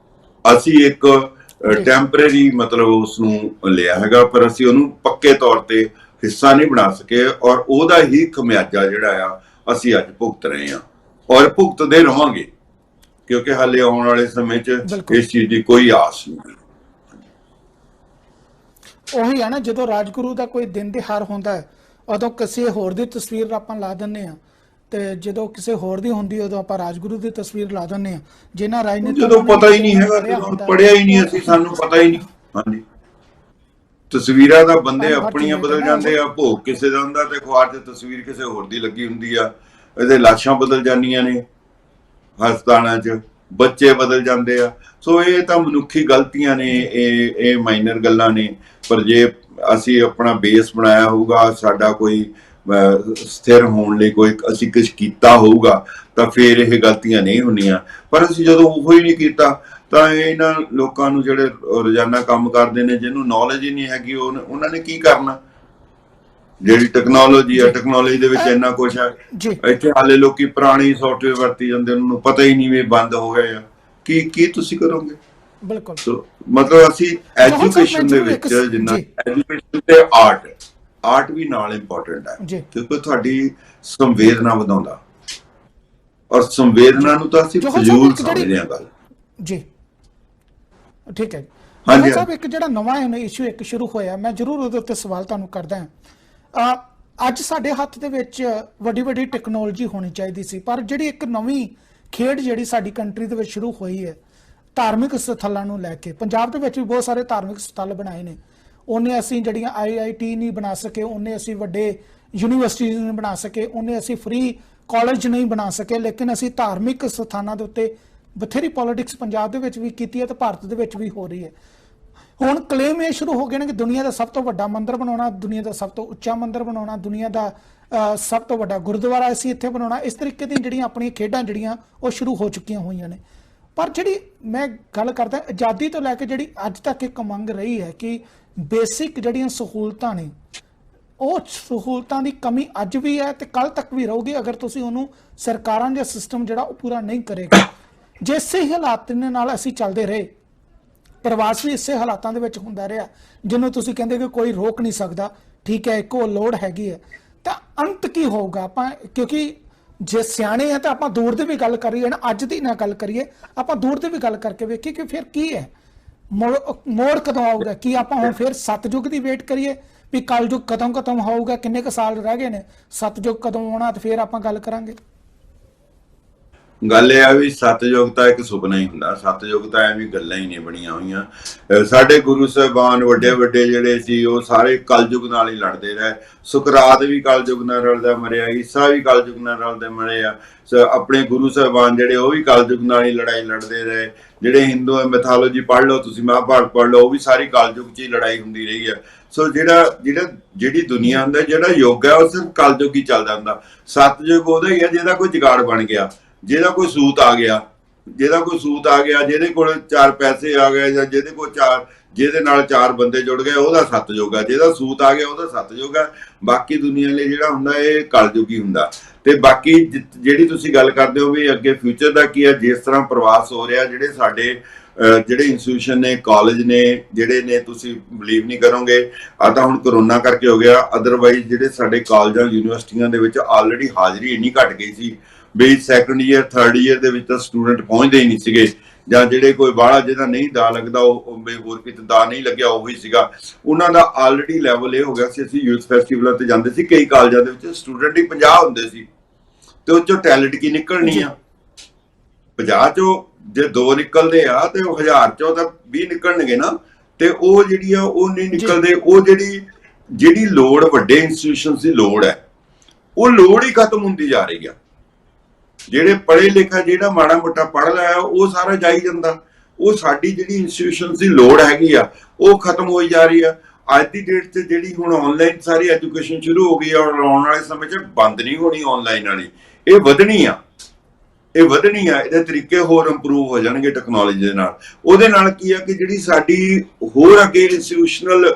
ਅਸੀਂ ਇੱਕ ਟੈਂਪਰੇਰੀ ਮਤਲਬ ਉਸ ਨੂੰ ਲਿਆ ਹੈਗਾ, ਪਰ ਅਸੀਂ ਉਹਨੂੰ ਪੱਕੇ ਤੌਰ ਤੇ ਹਿੱਸਾ ਨਹੀਂ ਬਣਾ ਸਕੇ। ਔਰ ਉਹਦਾ ਹੀ ਖਮਿਆਜਾ ਜਿਹੜਾ ਆ ਅਸੀਂ ਅੱਜ ਭੁਗਤ ਰਹੇ ਹਾਂ ਔਰ ਭੁਗਤਦੇ ਰਹਾਂਗੇ, ਕਿਉਂਕਿ ਹਾਲੇ ਆਉਣ ਵਾਲੇ ਸਮੇਂ 'ਚ ਇਸ ਚੀਜ਼ ਦੀ ਕੋਈ ਆਸ ਨਹੀਂ। ਉਹੀ ਹੈ ਨਾ, ਜਦੋਂ ਰਾਜਗੁਰੂ ਦਾ ਕੋਈ ਦਿਨ ਤਿਉਹਾਰ ਹੁੰਦਾ ਹੈ ਉਦੋਂ ਕਿਸੇ ਹੋਰ ਦੀ ਤਸਵੀਰ ਆਪਾਂ ਲਾ ਦਿੰਦੇ ਹਾਂ, ਤੇ ਜਦੋਂ ਕਿਸੇ ਹੋਰ ਦੀ ਹੁੰਦੀ ਉਦੋਂ ਆਪਾਂ ਰਾਜਗੁਰੂ ਦੀ ਤਸਵੀਰ ਲਾ ਦਿੰਦੇ ਹਾਂ। ਜਿਨ੍ਹਾਂ ਰਾਜਨੀਤੀ ਜਦੋਂ ਪਤਾ ਹੀ ਨਹੀਂ ਹੈਗਾ, ਜਦੋਂ ਪੜਿਆ ਹੀ ਨਹੀਂ ਅਸੀਂ, ਸਾਨੂੰ ਪਤਾ ਹੀ ਨਹੀਂ। ਹਾਂਜੀ, ਤਸਵੀਰਾਂ ਦਾ ਬੰਦੇ ਆਪਣੀਆਂ ਬਦਲ ਜਾਂਦੇ ਆ, ਭੋਗ ਕਿਸੇ ਦਾ ਹੁੰਦਾ ਤੇ ਅਖਬਾਰ 'ਚ ਤਸਵੀਰ ਕਿਸੇ ਹੋਰ ਦੀ ਲੱਗੀ ਹੁੰਦੀ ਆ, ਇਹਦੇ ਲਾਸ਼ਾਂ ਬਦਲ ਜਾਂਦੀਆਂ ਨੇ ਹਸਪਤਾਲਾਂ 'ਚ, ਬੱਚੇ ਬਦਲ ਜਾਂਦੇ ਆ। ਸੋ ਇਹ ਤਾਂ ਮਨੁੱਖੀ ਗਲਤੀਆਂ ਨੇ, ਇਹ ਮਾਈਨਰ ਗੱਲਾਂ ਨੇ। ਪਰ ਜੇ ਅਸੀਂ ਆਪਣਾ ਬੇਸ ਬਣਾਇਆ ਹੋਊਗਾ, ਸਾਡਾ ਕੋਈ ਸਥਿਰ ਹੋਣ ਲਈ ਕੋਈ ਅਸੀਂ ਕੁਝ ਕੀਤਾ ਹੋਊਗਾ, ਤਾਂ ਫਿਰ ਇਹ ਗਲਤੀਆਂ ਨਹੀਂ ਹੁੰਦੀਆਂ। ਪਰ ਅਸੀਂ ਜਦੋਂ ਉਹ ਹੀ ਨਹੀਂ ਕੀਤਾ ਤਾਂ ਇਹਨਾਂ ਲੋਕਾਂ ਨੂੰ ਜਿਹੜੇ ਰੋਜ਼ਾਨਾ ਕੰਮ ਕਰਦੇ ਨੇ, ਜਿਹਨੂੰ ਨੌਲੇਜ ਹੀ ਨਹੀਂ ਹੈਗੀ, ਉਹਨਾਂ ਨੇ ਕੀ ਕਰਨਾ। ਜਿਹੜੀ ਟੈਕਨੋਲੋਜੀ ਆ, ਟੈਕਨੋਲੋਜੀ ਦੇ ਵਿੱਚ ਇੰਨਾ ਕੁਛ ਹੈ, ਇੱਥੇ ਹਾਲੇ ਲੋਕੀ ਪੁਰਾਣੀ ਸੌਫਟਵੇਅਰ ਵਰਤੀ ਜਾਂਦੇ, ਉਹਨਾਂ ਨੂੰ ਪਤਾ ਹੀ ਨਹੀਂ ਵੀ ਬੰਦ ਹੋ ਗਏ ਆ। ਕੀ ਤੁਸੀਂ ਕਰੋਗੇ? ਬਿਲਕੁਲ। ਮਤਲਬ ਅਸੀਂ ਐਜੂਕੇਸ਼ਨ ਦੇ ਵਿੱਚ ਜਿੰਨਾ ਐਜੂਕੇਸ਼ਨ ਤੇ ਆਰਟ ਵੀ ਨਾਲ ਇੰਪੋਰਟੈਂਟ ਹੈ, ਕਿਉਂਕਿ ਤੁਹਾਡੀ ਸੰਵੇਦਨਾ ਵਧਾਉਂਦਾ, ਔਰ ਸੰਵੇਦਨਾ ਨੂੰ ਤਾਂ ਅਸੀਂ ਫਜ਼ੂਲ ਸਮਝਦੇ ਹਾਂ ਗੱਲ। ਜੀ ਠੀਕ ਹੈ। ਹਾਂਜੀ ਸਾਹਿਬ ਇੱਕ ਜਿਹੜਾ ਨਵਾਂ ਇਸ਼ੂ ਇੱਕ ਸ਼ੁਰੂ ਹੋਇਆ, ਮੈਂ ਜ਼ਰੂਰ ਉਹਦੇ ਉੱਤੇ ਸਵਾਲ ਤੁਹਾਨੂੰ ਕਰਦਾ ਹਾਂ। ਅੱਜ ਸਾਡੇ ਹੱਥ ਦੇ ਵਿੱਚ ਵੱਡੀ ਵੱਡੀ ਟੈਕਨੋਲੋਜੀ ਹੋਣੀ ਚਾਹੀਦੀ ਸੀ, ਪਰ ਜਿਹੜੀ ਇੱਕ ਨਵੀਂ ਖੇਡ ਜਿਹੜੀ ਸਾਡੀ ਕੰਟਰੀ ਦੇ ਵਿੱਚ ਸ਼ੁਰੂ ਹੋਈ ਹੈ ਧਾਰਮਿਕ ਸਥਲਾਂ ਨੂੰ ਲੈ ਕੇ, ਪੰਜਾਬ ਦੇ ਵਿੱਚ ਵੀ ਬਹੁਤ ਸਾਰੇ ਧਾਰਮਿਕ ਸਥਲ ਬਣਾਏ ਨੇ। ਉਹਨੇ ਅਸੀਂ ਜਿਹੜੀਆਂ IIT ਨਹੀਂ ਬਣਾ ਸਕੇ, ਉਹਨੇ ਅਸੀਂ ਵੱਡੇ ਯੂਨੀਵਰਸਿਟੀਜ਼ ਨਹੀਂ ਬਣਾ ਸਕੇ, ਉਹਨੇ ਅਸੀਂ ਫ੍ਰੀ ਕਾਲਜ ਨਹੀਂ ਬਣਾ ਸਕੇ, ਲੇਕਿਨ ਅਸੀਂ ਧਾਰਮਿਕ ਸਥਾਨਾਂ ਦੇ ਉੱਤੇ ਬਥੇਰੀ ਪੋਲਿਟਿਕਸ ਪੰਜਾਬ ਦੇ ਵਿੱਚ ਵੀ ਕੀਤੀ ਹੈ ਤੇ ਭਾਰਤ ਦੇ ਵਿੱਚ ਵੀ ਹੋ ਰਹੀ ਹੈ। ਹੁਣ ਕਲੇਮ ਇਹ ਸ਼ੁਰੂ ਹੋ ਗਏ ਨੇ ਕਿ ਦੁਨੀਆ ਦਾ ਸਭ ਤੋਂ ਵੱਡਾ ਮੰਦਿਰ ਬਣਾਉਣਾ, ਦੁਨੀਆ ਦਾ ਸਭ ਤੋਂ ਉੱਚਾ ਮੰਦਿਰ ਬਣਾਉਣਾ, ਦੁਨੀਆ ਦਾ ਸਭ ਤੋਂ ਵੱਡਾ ਗੁਰਦੁਆਰਾ ਅਸੀਂ ਇੱਥੇ ਬਣਾਉਣਾ। ਇਸ ਤਰੀਕੇ ਦੀਆਂ ਜਿਹੜੀਆਂ ਆਪਣੀਆਂ ਖੇਡਾਂ ਜਿਹੜੀਆਂ ਉਹ ਸ਼ੁਰੂ ਹੋ ਚੁੱਕੀਆਂ ਹੋਈਆਂ ਨੇ। ਪਰ ਜਿਹੜੀ ਮੈਂ ਗੱਲ ਕਰਦਾ ਆਜ਼ਾਦੀ ਤੋਂ ਲੈ ਕੇ ਜਿਹੜੀ ਅੱਜ ਤੱਕ ਇੱਕ ਮੰਗ ਰਹੀ ਹੈ ਕਿ ਬੇਸਿਕ ਜਿਹੜੀਆਂ ਸਹੂਲਤਾਂ ਨੇ, ਉਹ ਸਹੂਲਤਾਂ ਦੀ ਕਮੀ ਅੱਜ ਵੀ ਹੈ ਤੇ ਕੱਲ ਤੱਕ ਵੀ ਰਹੂਗੀ ਅਗਰ ਤੁਸੀਂ ਉਹਨੂੰ ਸਰਕਾਰਾਂ ਦਾ ਸਿਸਟਮ ਜਿਹੜਾ ਉਹ ਪੂਰਾ ਨਹੀਂ ਕਰੇਗਾ। ਜੇ ਇਸੇ ਹਾਲਾਤ ਦੇ ਨਾਲ ਅਸੀਂ ਚੱਲਦੇ ਰਹੇ, ਪ੍ਰਵਾਸ ਵੀ ਇਸੇ ਹਾਲਾਤਾਂ ਦੇ ਵਿੱਚ ਹੁੰਦਾ ਰਿਹਾ ਜਿਹਨੂੰ ਤੁਸੀਂ ਕਹਿੰਦੇ ਕਿ ਕੋਈ ਰੋਕ ਨਹੀਂ ਸਕਦਾ, ਠੀਕ ਹੈ, ਇੱਕੋ ਲੋੜ ਹੈਗੀ ਹੈ, ਤਾਂ ਅੰਤ ਕੀ ਹੋਊਗਾ? ਆਪਾਂ ਕਿਉਂਕਿ ਜੇ ਸਿਆਣੇ ਆ ਤਾਂ ਆਪਾਂ ਦੂਰ ਦੀ ਵੀ ਗੱਲ ਕਰੀਏ ਨਾ, ਅੱਜ ਦੀ ਨਾ ਗੱਲ ਕਰੀਏ, ਆਪਾਂ ਦੂਰ ਦੀ ਵੀ ਗੱਲ ਕਰਕੇ ਵੇਖੀਏ ਕਿ ਫਿਰ ਕੀ ਹੈ, ਮੋੜ ਕਦੋਂ ਆਊਗਾ? ਕੀ ਆਪਾਂ ਹੁਣ ਫਿਰ ਸਤਯੁਗ ਦੀ ਵੇਟ ਕਰੀਏ ਵੀ ਕਲਯੁਗ ਕਦੋਂ ਹੋਊਗਾ? ਕਿੰਨੇ ਕੁ ਸਾਲ ਰਹਿ ਗਏ ਨੇ, ਸਤਯੁਗ ਕਦੋਂ ਆਉਣਾ, ਤੇ ਫਿਰ ਆਪਾਂ ਗੱਲ ਕਰਾਂਗੇ। ਗੱਲ ਇਹ ਆ ਵੀ ਸਤਯੁਗ ਤਾਂ ਇੱਕ ਸੁਪਨਾ ਹੀ ਹੁੰਦਾ, ਸਤਯੁਗ ਤਾਂ ਐਵੇਂ ਗੱਲਾਂ ਹੀ ਨਹੀਂ ਬਣੀਆਂ ਹੋਈਆਂ। ਸਾਡੇ ਗੁਰੂ ਸਾਹਿਬਾਨ ਵੱਡੇ ਵੱਡੇ ਜਿਹੜੇ ਸੀ ਉਹ ਸਾਰੇ ਕਲਯੁਗ ਨਾਲ ਹੀ ਲੜਦੇ ਰਹੇ। ਸੁਕਰਾਤ ਵੀ ਕਲਯੁਗ ਨਾਲ ਰਲਦਾ ਮਰਿਆ, ਈਸਾ ਵੀ ਕਲਯੁਗ ਨਾਲ ਰਲਦੇ ਮਰੇ ਆ। ਆਪਣੇ ਗੁਰੂ ਸਾਹਿਬਾਨ ਜਿਹੜੇ ਉਹ ਵੀ ਕਲਯੁਗ ਨਾਲ ਹੀ ਲੜਾਈ ਲੜਦੇ ਰਹੇ। ਜਿਹੜੇ ਹਿੰਦੂ ਮੈਥੋਲੋਜੀ ਪੜ੍ਹ ਲਓ ਤੁਸੀਂ, ਮਹਾਭਾਰਤ ਪੜ੍ਹ ਲਓ, ਉਹ ਵੀ ਸਾਰੀ ਕਲਯੁਗ 'ਚ ਹੀ ਲੜਾਈ ਹੁੰਦੀ ਰਹੀ ਹੈ। ਸੋ ਜਿਹੜੀ ਦੁਨੀਆ ਹੁੰਦਾ, ਜਿਹੜਾ ਯੁੱਗ ਹੈ ਉਹ ਸਿਰਫ ਕਲਯੁਗ ਹੀ ਚੱਲਦਾ ਹੁੰਦਾ। ਸਤਯੁਗ ਉਹਦਾ ਹੀ ਹੈ ਜਿਹਦਾ ਕੋਈ ਜੁਗਾੜ ਬਣ ਗਿਆ, ਜਿਹਦਾ ਕੋਈ ਸੂਤ ਆ ਗਿਆ, ਜਿਹਦੇ ਕੋਲ 4 ਪੈਸੇ ਆ ਗਏ, ਜਾਂ ਜਿਹਦੇ ਨਾਲ 4 ਬੰਦੇ ਜੁੜ ਗਏ, ਉਹਦਾ ਸਤਯੁਗ ਆ। ਜਿਹਦਾ ਸੂਤ ਆ ਗਿਆ ਉਹਦਾ ਸਤਯੁਗ ਆ। ਬਾਕੀ ਦੁਨੀਆ ਲਈ ਜਿਹੜਾ ਹੁੰਦਾ ਇਹ ਕਲਯੁਗ ਹੀ ਹੁੰਦਾ। ਤੇ ਬਾਕੀ ਜਿਹੜੀ ਤੁਸੀਂ ਗੱਲ ਕਰਦੇ ਹੋ ਵੀ ਅੱਗੇ ਫਿਊਚਰ ਦਾ ਕੀ ਹੈ, ਜਿਸ ਤਰ੍ਹਾਂ ਪ੍ਰਵਾਸ ਹੋ ਰਿਹਾ, ਜਿਹੜੇ ਸਾਡੇ ਜਿਹੜੇ ਇੰਸਟੀਟਿਊਸ਼ਨ ਨੇ, ਕਾਲਜ ਨੇ ਜਿਹੜੇ ਨੇ, ਤੁਸੀਂ ਬਲੀਵ ਨਹੀਂ ਕਰੋਗੇ, ਆ ਤਾਂ ਹੁਣ ਕਰੋਨਾ ਕਰਕੇ ਹੋ ਗਿਆ। ਅਦਰਵਾਈਜ਼ ਜਿਹੜੇ ਸਾਡੇ ਕਾਲਜਾਂ ਯੂਨੀਵਰਸਿਟੀਆਂ ਦੇ ਵਿੱਚ ਆਲਰੇਡੀ ਹਾਜ਼ਰੀ ਇੰਨੀ ਘਟ ਗਈ ਸੀ ਵੀ ਸੈਕੰਡ ਈਅਰ ਥਰਡ ਈਅਰ ਦੇ ਵਿੱਚ ਤਾਂ ਸਟੂਡੈਂਟ ਪਹੁੰਚਦੇ ਹੀ ਨਹੀਂ ਸੀਗੇ, ਜਾਂ ਜਿਹੜੇ ਕੋਈ ਬਾਹਲਾ ਜਿਹਦਾ ਨਹੀਂ ਦਾ ਲੱਗਦਾ, ਉਹ ਹੋਰ ਕਿਤੇ ਦਾ ਨਹੀਂ ਲੱਗਿਆ ਉਹੀ ਸੀਗਾ, ਉਹਨਾਂ ਦਾ ਆਲਰੇਡੀ ਲੈਵਲ ਇਹ ਹੋ ਗਿਆ ਸੀ। ਅਸੀਂ ਯੂਥ ਫੈਸਟੀਵਲਾਂ ਤੇ ਜਾਂਦੇ ਸੀ, ਕਈ ਕਾਲਜਾਂ ਦੇ ਵਿੱਚ ਸਟੂਡੈਂਟ ਹੀ 50 ਹੁੰਦੇ ਸੀ, ਤੇ ਉਹ ਚੋਂ ਟੈਲੈਂਟ ਕੀ ਨਿਕਲਣੀ ਆ? 50 ਚੋਂ ਜੇ 2 ਨਿਕਲਦੇ ਆ ਤੇ ਉਹ 1000 ਚੋਂ ਤਾਂ 20 ਨਿਕਲਣਗੇ ਨਾ। ਤੇ ਉਹ ਜਿਹੜੀ ਆ ਉਹ ਨਹੀਂ ਨਿਕਲਦੇ। ਉਹ ਜਿਹੜੀ ਲੋੜ ਵੱਡੇ ਇੰਸਟੀਟਿਊਸ਼ਨ ਦੀ ਲੋੜ ਹੈ, ਉਹ ਲੋੜ ਹੀ ਖਤਮ ਹੁੰਦੀ ਜਾ ਰਹੀ ਆ। ਜਿਹੜੇ ਪੜ੍ਹੇ ਲਿਖਾ, ਜਿਹੜਾ ਮਾੜਾ ਮੋਟਾ ਪੜ੍ਹ ਲਿਆ, ਉਹ ਸਾਰਾ ਜਾਈ ਜਾਂਦਾ। ਉਹ ਸਾਡੀ ਜਿਹੜੀ ਇੰਸਟੀਟਿਊਸ਼ਨ ਦੀ ਲੋੜ ਹੈਗੀ ਆ ਉਹ ਖਤਮ ਹੋਈ ਜਾ ਰਹੀ ਆ। ਅੱਜ ਦੀ ਡੇਟ 'ਚ ਜਿਹੜੀ ਹੁਣ ਆਨਲਾਈਨ ਸਾਰੀ ਐਜੂਕੇਸ਼ਨ ਸ਼ੁਰੂ ਹੋ ਗਈ ਆ, ਔਰ ਆਉਣ ਵਾਲੇ ਸਮੇਂ 'ਚ ਬੰਦ ਨਹੀਂ ਹੋਣੀ ਆਨਲਾਈਨ ਵਾਲੀ, ਇਹ ਵਧਣੀ ਆ। ਇਹਦੇ ਤਰੀਕੇ ਹੋਰ ਇੰਪਰੂਵ ਹੋ ਜਾਣਗੇ ਟੈਕਨੋਲੋਜੀ ਦੇ ਨਾਲ। ਉਹਦੇ ਨਾਲ ਕੀ ਆ ਕਿ ਜਿਹੜੀ ਸਾਡੀ ਹੋਰ ਅੱਗੇ ਇੰਸਟੀਟਿਊਸ਼ਨਲ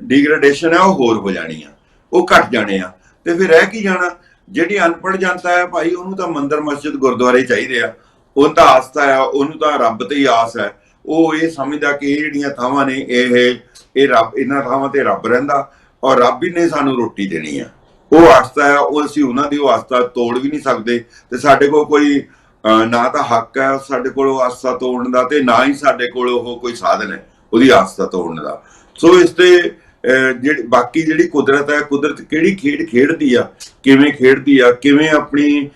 ਡਿਗਰੇਡੇਸ਼ਨ ਹੈ ਉਹ ਹੋਰ ਹੋ ਜਾਣੀ ਆ, ਉਹ ਘਟ ਜਾਣੇ ਆ। ਤੇ ਫਿਰ ਰਹਿ ਕੀ ਜਾਣਾ? ਜਿਹੜੀ ਅਨਪੜ੍ਹ ਜਨਤਾ ਹੈ ਭਾਈ, ਉਹਨੂੰ ਤਾਂ ਮੰਦਿਰ ਮਸਜਿਦ ਗੁਰਦੁਆਰੇ ਚਾਹੀਦੇ ਆ, ਉਹਨੂੰ ਤਾਂ ਆਸਥਾ ਆ, ਉਹਨੂੰ ਤਾਂ ਰੱਬ ਤੇ ਹੀ ਆਸ ਹੈ। ਉਹ ਇਹ ਸਮਝਦਾ ਕਿ ਇਹ ਜਿਹੜੀਆਂ ਥਾਵਾਂ ਨੇ ਇਹ ਰੱਬ, ਇਹਨਾਂ ਥਾਵਾਂ ਤੇ ਰੱਬ ਰਹਿੰਦਾ, ਔਰ ਰੱਬ ਹੀ ਨੇ ਸਾਨੂੰ ਰੋਟੀ ਦੇਣੀ ਆ। ਉਹ ਆਸਥਾ ਆ, ਉਹ ਅਸੀਂ ਉਹਨਾਂ ਦੀ ਉਹ ਆਸਥਾ ਤੋੜ ਵੀ ਨਹੀਂ ਸਕਦੇ। ਤੇ ਸਾਡੇ ਕੋਲ ਕੋਈ ਨਾ ਤਾਂ ਹੱਕ ਹੈ ਸਾਡੇ ਕੋਲ ਉਹ ਆਸਥਾ ਤੋੜਨ ਦਾ, ਤੇ ਨਾ ਹੀ ਸਾਡੇ ਕੋਲ ਉਹ ਕੋਈ ਸਾਧਨ ਹੈ ਉਹਦੀ ਆਸਥਾ ਤੋੜਨ ਦਾ। ਸੋ ਇਸ ਤੇ ਬਾਕੀ ਜਿਹੜੀ ਕੁਦਰਤ ਹੈ, ਕੁਦਰਤ ਕਿਹੜੀ ਖੇਡ ਖੇਡਦੀ ਆ, ਕਿਵੇਂ ਖੇਡਦੀ ਆ, ਕਿਵੇਂ ਆਪਣੀ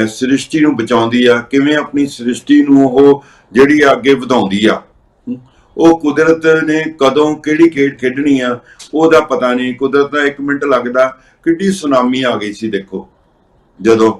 ਸ੍ਰਿਸ਼ਟੀ ਨੂੰ ਬਚਾਉਂਦੀ ਆ, ਕਿਵੇਂ ਆਪਣੀ ਸ੍ਰਿਸ਼ਟੀ ਨੂੰ ਉਹ ਜਿਹੜੀ ਅੱਗੇ ਵਧਾਉਂਦੀ ਆ, ਉਹ ਕੁਦਰਤ ਨੇ ਕਦੋਂ ਕਿਹੜੀ ਖੇਡ ਖੇਡਣੀ ਆ ਉਹਦਾ ਪਤਾ ਨਹੀਂ। ਕੁਦਰਤ ਦਾ 1 ਮਿੰਟ ਲੱਗਦਾ। ਕਿੱਡੀ ਸੁਨਾਮੀ ਆ ਗਈ ਸੀ ਦੇਖੋ, ਜਦੋਂ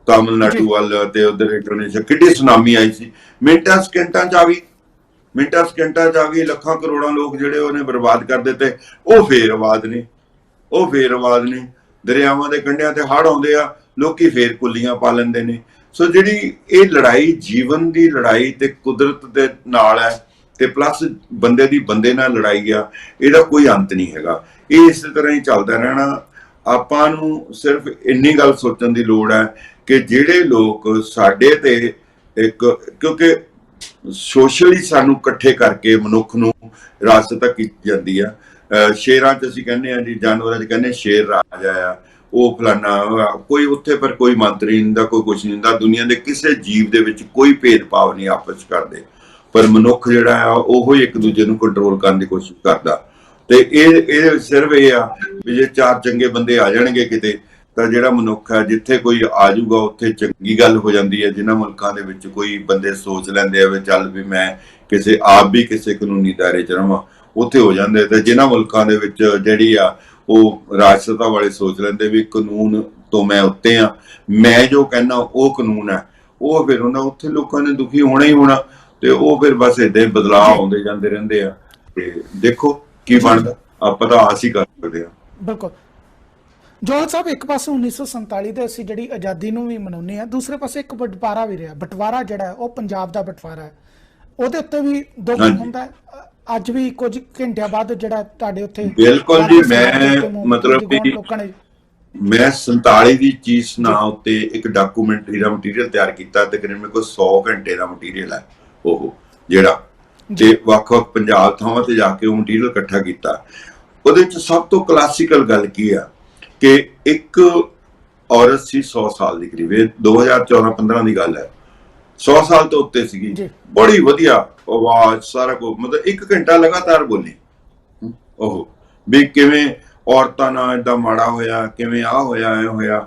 ਤਾਮਿਲਨਾਡੂ ਵੱਲ ਤੇ ਉਧਰ ਇੰਡੋਨੇਸ਼ੀਆ ਕਿੱਡੀ ਸੁਨਾਮੀ ਆਈ ਸੀ, ਮਿੰਟਾਂ ਸਕਿੰਟਾਂ 'ਚ ਆ ਗਈ। ਲੱਖਾਂ ਕਰੋੜਾਂ ਲੋਕ ਜਿਹੜੇ ਉਹਨੇ ਬਰਬਾਦ ਕਰ ਦਿੱਤੇ। ਉਹ ਫੇਰ ਆਵਾਜ਼ ਨੇ। ਦਰਿਆਵਾਂ ਦੇ ਕੰਢਿਆਂ ਤੇ ਹੜ੍ਹ ਆਉਂਦੇ ਆ, ਲੋਕੀ ਫੇਰ ਕੁੱਲੀਆਂ ਪਾ ਲੈਂਦੇ ਨੇ। ਸੋ ਜਿਹੜੀ ਇਹ ਲੜਾਈ, ਜੀਵਨ ਦੀ ਲੜਾਈ ਤੇ ਕੁਦਰਤ ਦੇ ਨਾਲ ਹੈ, ਤੇ ਪਲੱਸ ਬੰਦੇ ਦੀ ਬੰਦੇ ਨਾਲ ਲੜਾਈ ਆ, ਇਹਦਾ ਕੋਈ ਅੰਤ ਨਹੀਂ ਹੈਗਾ। ਇਹ ਇਸੇ ਤਰ੍ਹਾਂ ਹੀ ਚੱਲਦਾ ਰਹਿਣਾ। ਆਪਾਂ ਨੂੰ ਸਿਰਫ ਇੰਨੀ ਗੱਲ ਸੋਚਣ ਦੀ ਲੋੜ ਹੈ ਕਿ ਜਿਹੜੇ ਲੋਕ ਸਾਡੇ ਤੇ ਕਿਉਂਕਿ ਸੋਸ਼ਲੀ ਸਾਨੂੰ ਇਕੱਠੇ ਕਰਕੇ ਮਨੁੱਖ ਨੂੰ ਵਿਰਾਸਤ ਤੱਕ ਕੀਤੀ ਜਾਂਦੀ ਆ। ਸ਼ੇਰਾਂ 'ਚ ਅਸੀਂ ਕਹਿੰਦੇ ਆ ਜੀ, ਜਾਨਵਰਾਂ 'ਚ ਕਹਿੰਦੇ ਸ਼ੇਰ ਰਾਜਾ ਆ, ਉਹ ਫਲਾਨਾ ਕੋਈ ਉੱਥੇ, ਪਰ ਕੋਈ ਮੰਤਰੀ ਨਹੀਂ ਹੁੰਦਾ, ਕੋਈ ਕੁਛ ਨਹੀਂ ਹੁੰਦਾ। ਦੁਨੀਆ ਦੇ ਕਿਸੇ ਜੀਵ ਦੇ ਵਿੱਚ ਕੋਈ ਭੇਦਭਾਵ ਨਹੀਂ ਆਪਸ 'ਚ ਕਰਦੇ। ਪਰ ਮਨੁੱਖ ਜਿਹੜਾ ਆ ਉਹ ਹੀ ਇੱਕ ਦੂਜੇ ਨੂੰ ਕੰਟਰੋਲ ਕਰਨ ਦੀ ਕੋਸ਼ਿਸ਼ ਕਰਦਾ। ਤੇ ਇਹਦੇ ਵਿੱਚ ਸਿਰਫ ਇਹ ਆ ਵੀ ਜੇ 4 ਚੰਗੇ ਬੰਦੇ ਆ ਜਾਣਗੇ ਕਿਤੇ ਤਾਂ ਜਿਹੜਾ ਮਨੁੱਖ ਹੈ ਜਿੱਥੇ ਕੋਈ ਆ ਜਾਊਗਾ ਉੱਥੇ ਚੰਗੀ ਗੱਲ ਹੋ ਜਾਂਦੀ ਹੈ। ਜਿਨ੍ਹਾਂ ਮੁਲਕਾਂ ਦੇ ਵਿੱਚ ਕੋਈ ਬੰਦੇ ਸੋਚ ਲੈਂਦੇ ਆ ਵੀ ਚੱਲ ਵੀ ਮੈਂ ਕਿਸੇ ਆਪ ਵੀ ਕਿਸੇ ਕਾਨੂੰਨੀ ਦਾਇਰੇ 'ਚ ਰਵਾਂ, ਉੱਥੇ ਹੋ ਜਾਂਦੇ। ਤੇ ਜਿਨ੍ਹਾਂ ਮੁਲਕਾਂ ਦੇ ਵਿੱਚ ਜਿਹੜੀ ਆ ਉਹ ਰਾਜਸਤਾ ਵਾਲੇ ਸੋਚ ਲੈਂਦੇ ਵੀ ਕਾਨੂੰਨ ਤੋਂ ਮੈਂ ਉੱਤੇ ਆ, ਮੈਂ ਜੋ ਕਹਿੰਦਾ ਉਹ ਕਾਨੂੰਨ ਹੈ, ਉਹ ਫਿਰ ਉਹਨਾਂ ਉੱਥੇ ਲੋਕਾਂ ਨੇ ਦੁਖੀ ਹੋਣਾ ਹੀ ਹੋਣਾ। ਤੇ ਉਹ ਫਿਰ ਬਸ ਏਦਾਂ ਹੀ ਬਦਲਾਅ ਆਉਂਦੇ ਜਾਂਦੇ ਰਹਿੰਦੇ ਆ। ਤੇ ਦੇਖੋ ਕੀ ਬਣਦਾ, ਆਪਾਂ ਤਾਂ ਆਸ ਹੀ ਕਰ ਸਕਦੇ ਆ। ਬਿਲਕੁਲ ਜੋਹਲ ਸਾਹਿਬ, ਇੱਕ ਪਾਸੇ 1947 ਦੇ ਅਸੀਂ ਜਿਹੜੀ ਆਜ਼ਾਦੀ ਨੂੰ ਵੀ ਮਨਾਉਂਦੇ ਆ, ਦੂਸਰੇ ਪਾਸੇ ਇੱਕ ਬਟਵਾਰਾ ਵੀ ਰਿਹਾ। ਬਟਵਾਰਾ ਜਿਹੜਾ ਉਹ ਪੰਜਾਬ ਦਾ ਬਟਵਾਰਾ ਹੈ, ਉਹਦੇ ਉੱਤੇ ਵੀ ਦੁੱਖ ਹੁੰਦਾ ਹੈ। ਅੱਜ ਵੀ ਕੁਝ ਘੰਟਿਆਂ ਬਾਅਦ ਜਿਹੜਾ ਤੁਹਾਡੇ ਉੱਥੇ ਬਿਲਕੁਲ ਜੀ, ਮੈਂ ਮਤਲਬ ਕਿ ਮੈਂ 47 ਦੀ ਚੀਜ਼ ਨਾਂ ਉੱਤੇ ਇੱਕ ਡਾਕੂਮੈਂਟਰੀ ਦਾ ਮਟੀਰੀਅਲ ਤਿਆਰ ਕੀਤਾ। ਤਕਰੀਬਨ ਮੇਰੇ ਕੋਲ 100 ਘੰਟੇ ਦਾ ਮਟੀਰੀਅਲ ਹੈ ਉਹ, ਜਿਹੜਾ ਤੇ ਵੱਖ-ਵੱਖ ਪੰਜਾਬ ਥਾਵਾਂ ਤੇ ਜਾ ਕੇ ਉਹ ਮਟੀਰੀਅਲ ਇਕੱਠਾ ਕੀਤਾ। ਉਹਦੇ ਵਿੱਚ ਸਭ ਤੋਂ ਕਲਾਸੀਕਲ ਗੱਲ ਕੀ ਆ ਕਿ ਇੱਕ ਔਰਤ ਸੀ 100 ਸਾਲ ਦੀ ਕਰੀਬ, ਇਹ 2014-15 ਦੀ ਗੱਲ ਹੈ, 100 ਸਾਲ ਤੋਂ ਉੱਤੇ ਸੀਗੀ, ਬੜੀ ਵਧੀਆ ਆਵਾਜ਼, ਸਾਰਾ ਕੁਝ, ਮਤਲਬ 1 ਘੰਟਾ ਲਗਾਤਾਰ ਬੋਲੀ ਉਹ ਵੀ ਕਿਵੇਂ ਔਰਤਾਂ ਨਾਲ ਏਦਾਂ ਮਾੜਾ ਹੋਇਆ, ਕਿਵੇਂ ਆ ਹੋਇਆ, ਐ ਹੋਇਆ।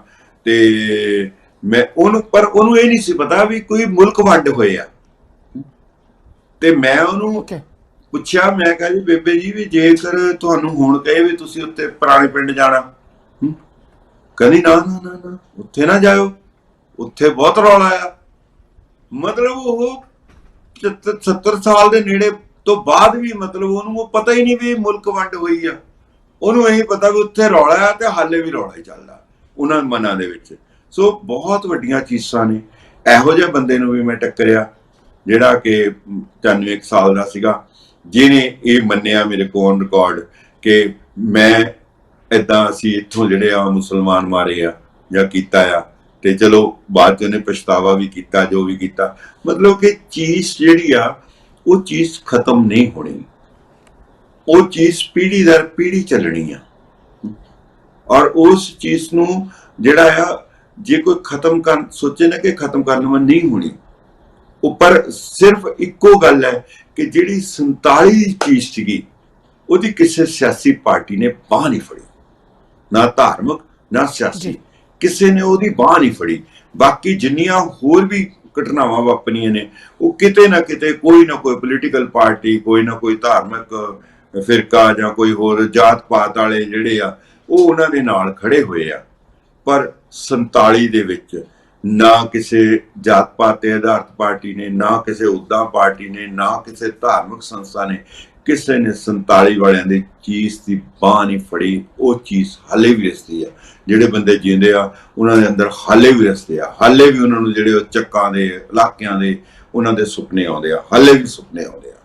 ਤੇ ਮੈਂ ਉਹਨੂੰ ਇਹ ਨਹੀਂ ਸੀ ਪਤਾ ਵੀ ਕੋਈ ਮੁਲਕ ਵੰਡ ਹੋਏ ਆ। ਤੇ ਮੈਂ ਉਹਨੂੰ ਪੁੱਛਿਆ, ਮੈਂ ਕਿਹਾ ਜੀ ਬੇਬੇ ਜੀ ਵੀ ਜੇਕਰ ਤੁਹਾਨੂੰ ਹੁਣ ਕਹੇ ਵੀ ਤੁਸੀਂ ਉੱਤੇ ਪੁਰਾਣੇ ਪਿੰਡ ਜਾਣਾ, ਕਹਿੰਦੀ ਨਾ ਨਾ ਨਾ ਨਾ ਉੱਥੇ ਨਾ ਜਾਇਓ, ਉੱਥੇ ਬਹੁਤ ਰੌਲਾ ਆ। ਮਤਲਬ ਉਹ 70 ਸਾਲ ਦੇ ਨੇੜੇ ਤੋਂ ਬਾਅਦ ਵੀ ਮਤਲਬ ਉਹਨੂੰ ਪਤਾ ਹੀ ਨਹੀਂ ਵੀ ਮੁਲਕ ਵੰਡ ਹੋਈ ਆ। ਉਹਨੂੰ ਇਹੀ ਪਤਾ ਵੀ ਉੱਥੇ ਰੌਲਾ ਆ ਤੇ ਹਾਲੇ ਵੀ ਰੌਲਾ ਹੀ ਚੱਲਦਾ ਉਹਨਾਂ ਮਨਾਂ ਦੇ ਵਿੱਚ। ਸੋ ਬਹੁਤ ਵੱਡੀਆਂ ਚੀਜ਼ਾਂ ਨੇ। ਇਹੋ ਜਿਹੇ ਬੰਦੇ ਨੂੰ ਵੀ ਮੈਂ ਟੱਕਰਿਆ ਜਿਹੜਾ ਕਿ 93 ਸਾਲ ਦਾ ਸੀਗਾ, ਜਿਹਨੇ ਇਹ ਮੰਨਿਆ ਮੇਰੇ ਕੋਲ ਔਨ ਰਿਕਾਰਡ ਕਿ ਮੈਂ ਏਦਾਂ ਅਸੀਂ ਇੱਥੋਂ ਜਿਹੜੇ ਆ ਮੁਸਲਮਾਨ ਮਾਰੇ ਆ ਜਾਂ ਕੀਤਾ ਆ। ਤੇ ਚਲੋ ਬਾਅਦ ਚ ਉਹਨੇ ਪਛਤਾਵਾ ਵੀ ਕੀਤਾ, ਜੋ ਵੀ ਕੀਤਾ। ਮਤਲਬ ਕਿ ਚੀਜ਼ ਜਿਹੜੀ ਆ ਉਹ ਚੀਜ਼ ਖਤਮ ਨਹੀਂ ਹੋਣੀ, ਉਹ ਚੀਜ਼ ਪੀੜ੍ਹੀ ਦਰ ਪੀੜ੍ਹੀ ਚੱਲਣੀ ਆ। ਔਰ ਉਸ ਚੀਜ਼ ਨੂੰ ਜਿਹੜਾ ਆ ਜੇ ਕੋਈ ਖਤਮ ਕਰ ਸੋਚੇ ਨਾ ਕਿ ਖਤਮ ਕਰਨ ਵਾਲੀ ਨਹੀਂ ਹੋਣੀ। ਉੱਪਰ ਸਿਰਫ ਇੱਕੋ ਗੱਲ ਹੈ ਕਿ ਜਿਹੜੀ 47 ਦੀ ਚੀਜ਼ ਸੀਗੀ ਉਹਦੀ ਕਿਸੇ ਸਿਆਸੀ ਪਾਰਟੀ ਨੇ ਬਾਂਹ ਨਹੀਂ ਫੜੀ, ਨਾ ਧਾਰਮਿਕ ਨਾ ਸਿਆਸੀ, ਕਿਸੇ ਨੇ ਉਹਦੀ ਬਾਂਹ ਨਹੀਂ ਫੜੀ। ਬਾਕੀ ਜਿੰਨੀਆਂ ਹੋਰ ਵੀ ਘਟਨਾਵਾਂ ਵਾਪਰੀਆਂ ਨੇ ਉਹ ਕਿਤੇ ਨਾ ਕਿਤੇ ਕੋਈ ਨਾ ਕੋਈ ਪੋਲੀਟੀਕਲ ਪਾਰਟੀ, ਕੋਈ ਨਾ ਕੋਈ ਧਾਰਮਿਕ ਫਿਰਕਾ ਜਾਂ ਕੋਈ ਹੋਰ ਜਾਤ ਪਾਤ ਵਾਲੇ ਜਿਹੜੇ ਆ ਉਹ ਉਹਨਾਂ ਦੇ ਨਾਲ ਖੜੇ ਹੋਏ ਆ। ਪਰ 47 ਦੇ ਵਿੱਚ ਨਾ ਕਿਸੇ ਜਾਤ ਪਾਤ ਤੇ ਆਧਾਰਿਤ ਪਾਰਟੀ ਨੇ, ਨਾ ਕਿਸੇ ਉੱਦਾਂ ਪਾਰਟੀ ਨੇ, ਨਾ ਕਿਸੇ ਧਾਰਮਿਕ ਸੰਸਥਾ ਨੇ, ਕਿਸੇ ਨੇ 47 ਵਾਲਿਆਂ ਦੀ ਚੀਜ਼ ਦੀ ਬਾਂਹ ਨਹੀਂ ਫੜੀ। ਉਹ ਚੀਜ਼ ਹਾਲੇ ਵੀ ਰਸਦੀ ਆ। ਜਿਹੜੇ ਬੰਦੇ ਜੀਂਦੇ ਆ ਉਹਨਾਂ ਦੇ ਅੰਦਰ ਹਾਲੇ ਵੀ ਰਸਦੇ ਆ, ਹਾਲੇ ਵੀ ਉਹਨਾਂ ਨੂੰ ਜਿਹੜੇ ਉਹ ਚੱਕਾਂ ਦੇ ਇਲਾਕਿਆਂ ਦੇ ਉਹਨਾਂ ਦੇ ਸੁਪਨੇ ਆਉਂਦੇ ਆ, ਹਾਲੇ ਵੀ ਸੁਪਨੇ ਆਉਂਦੇ ਆ।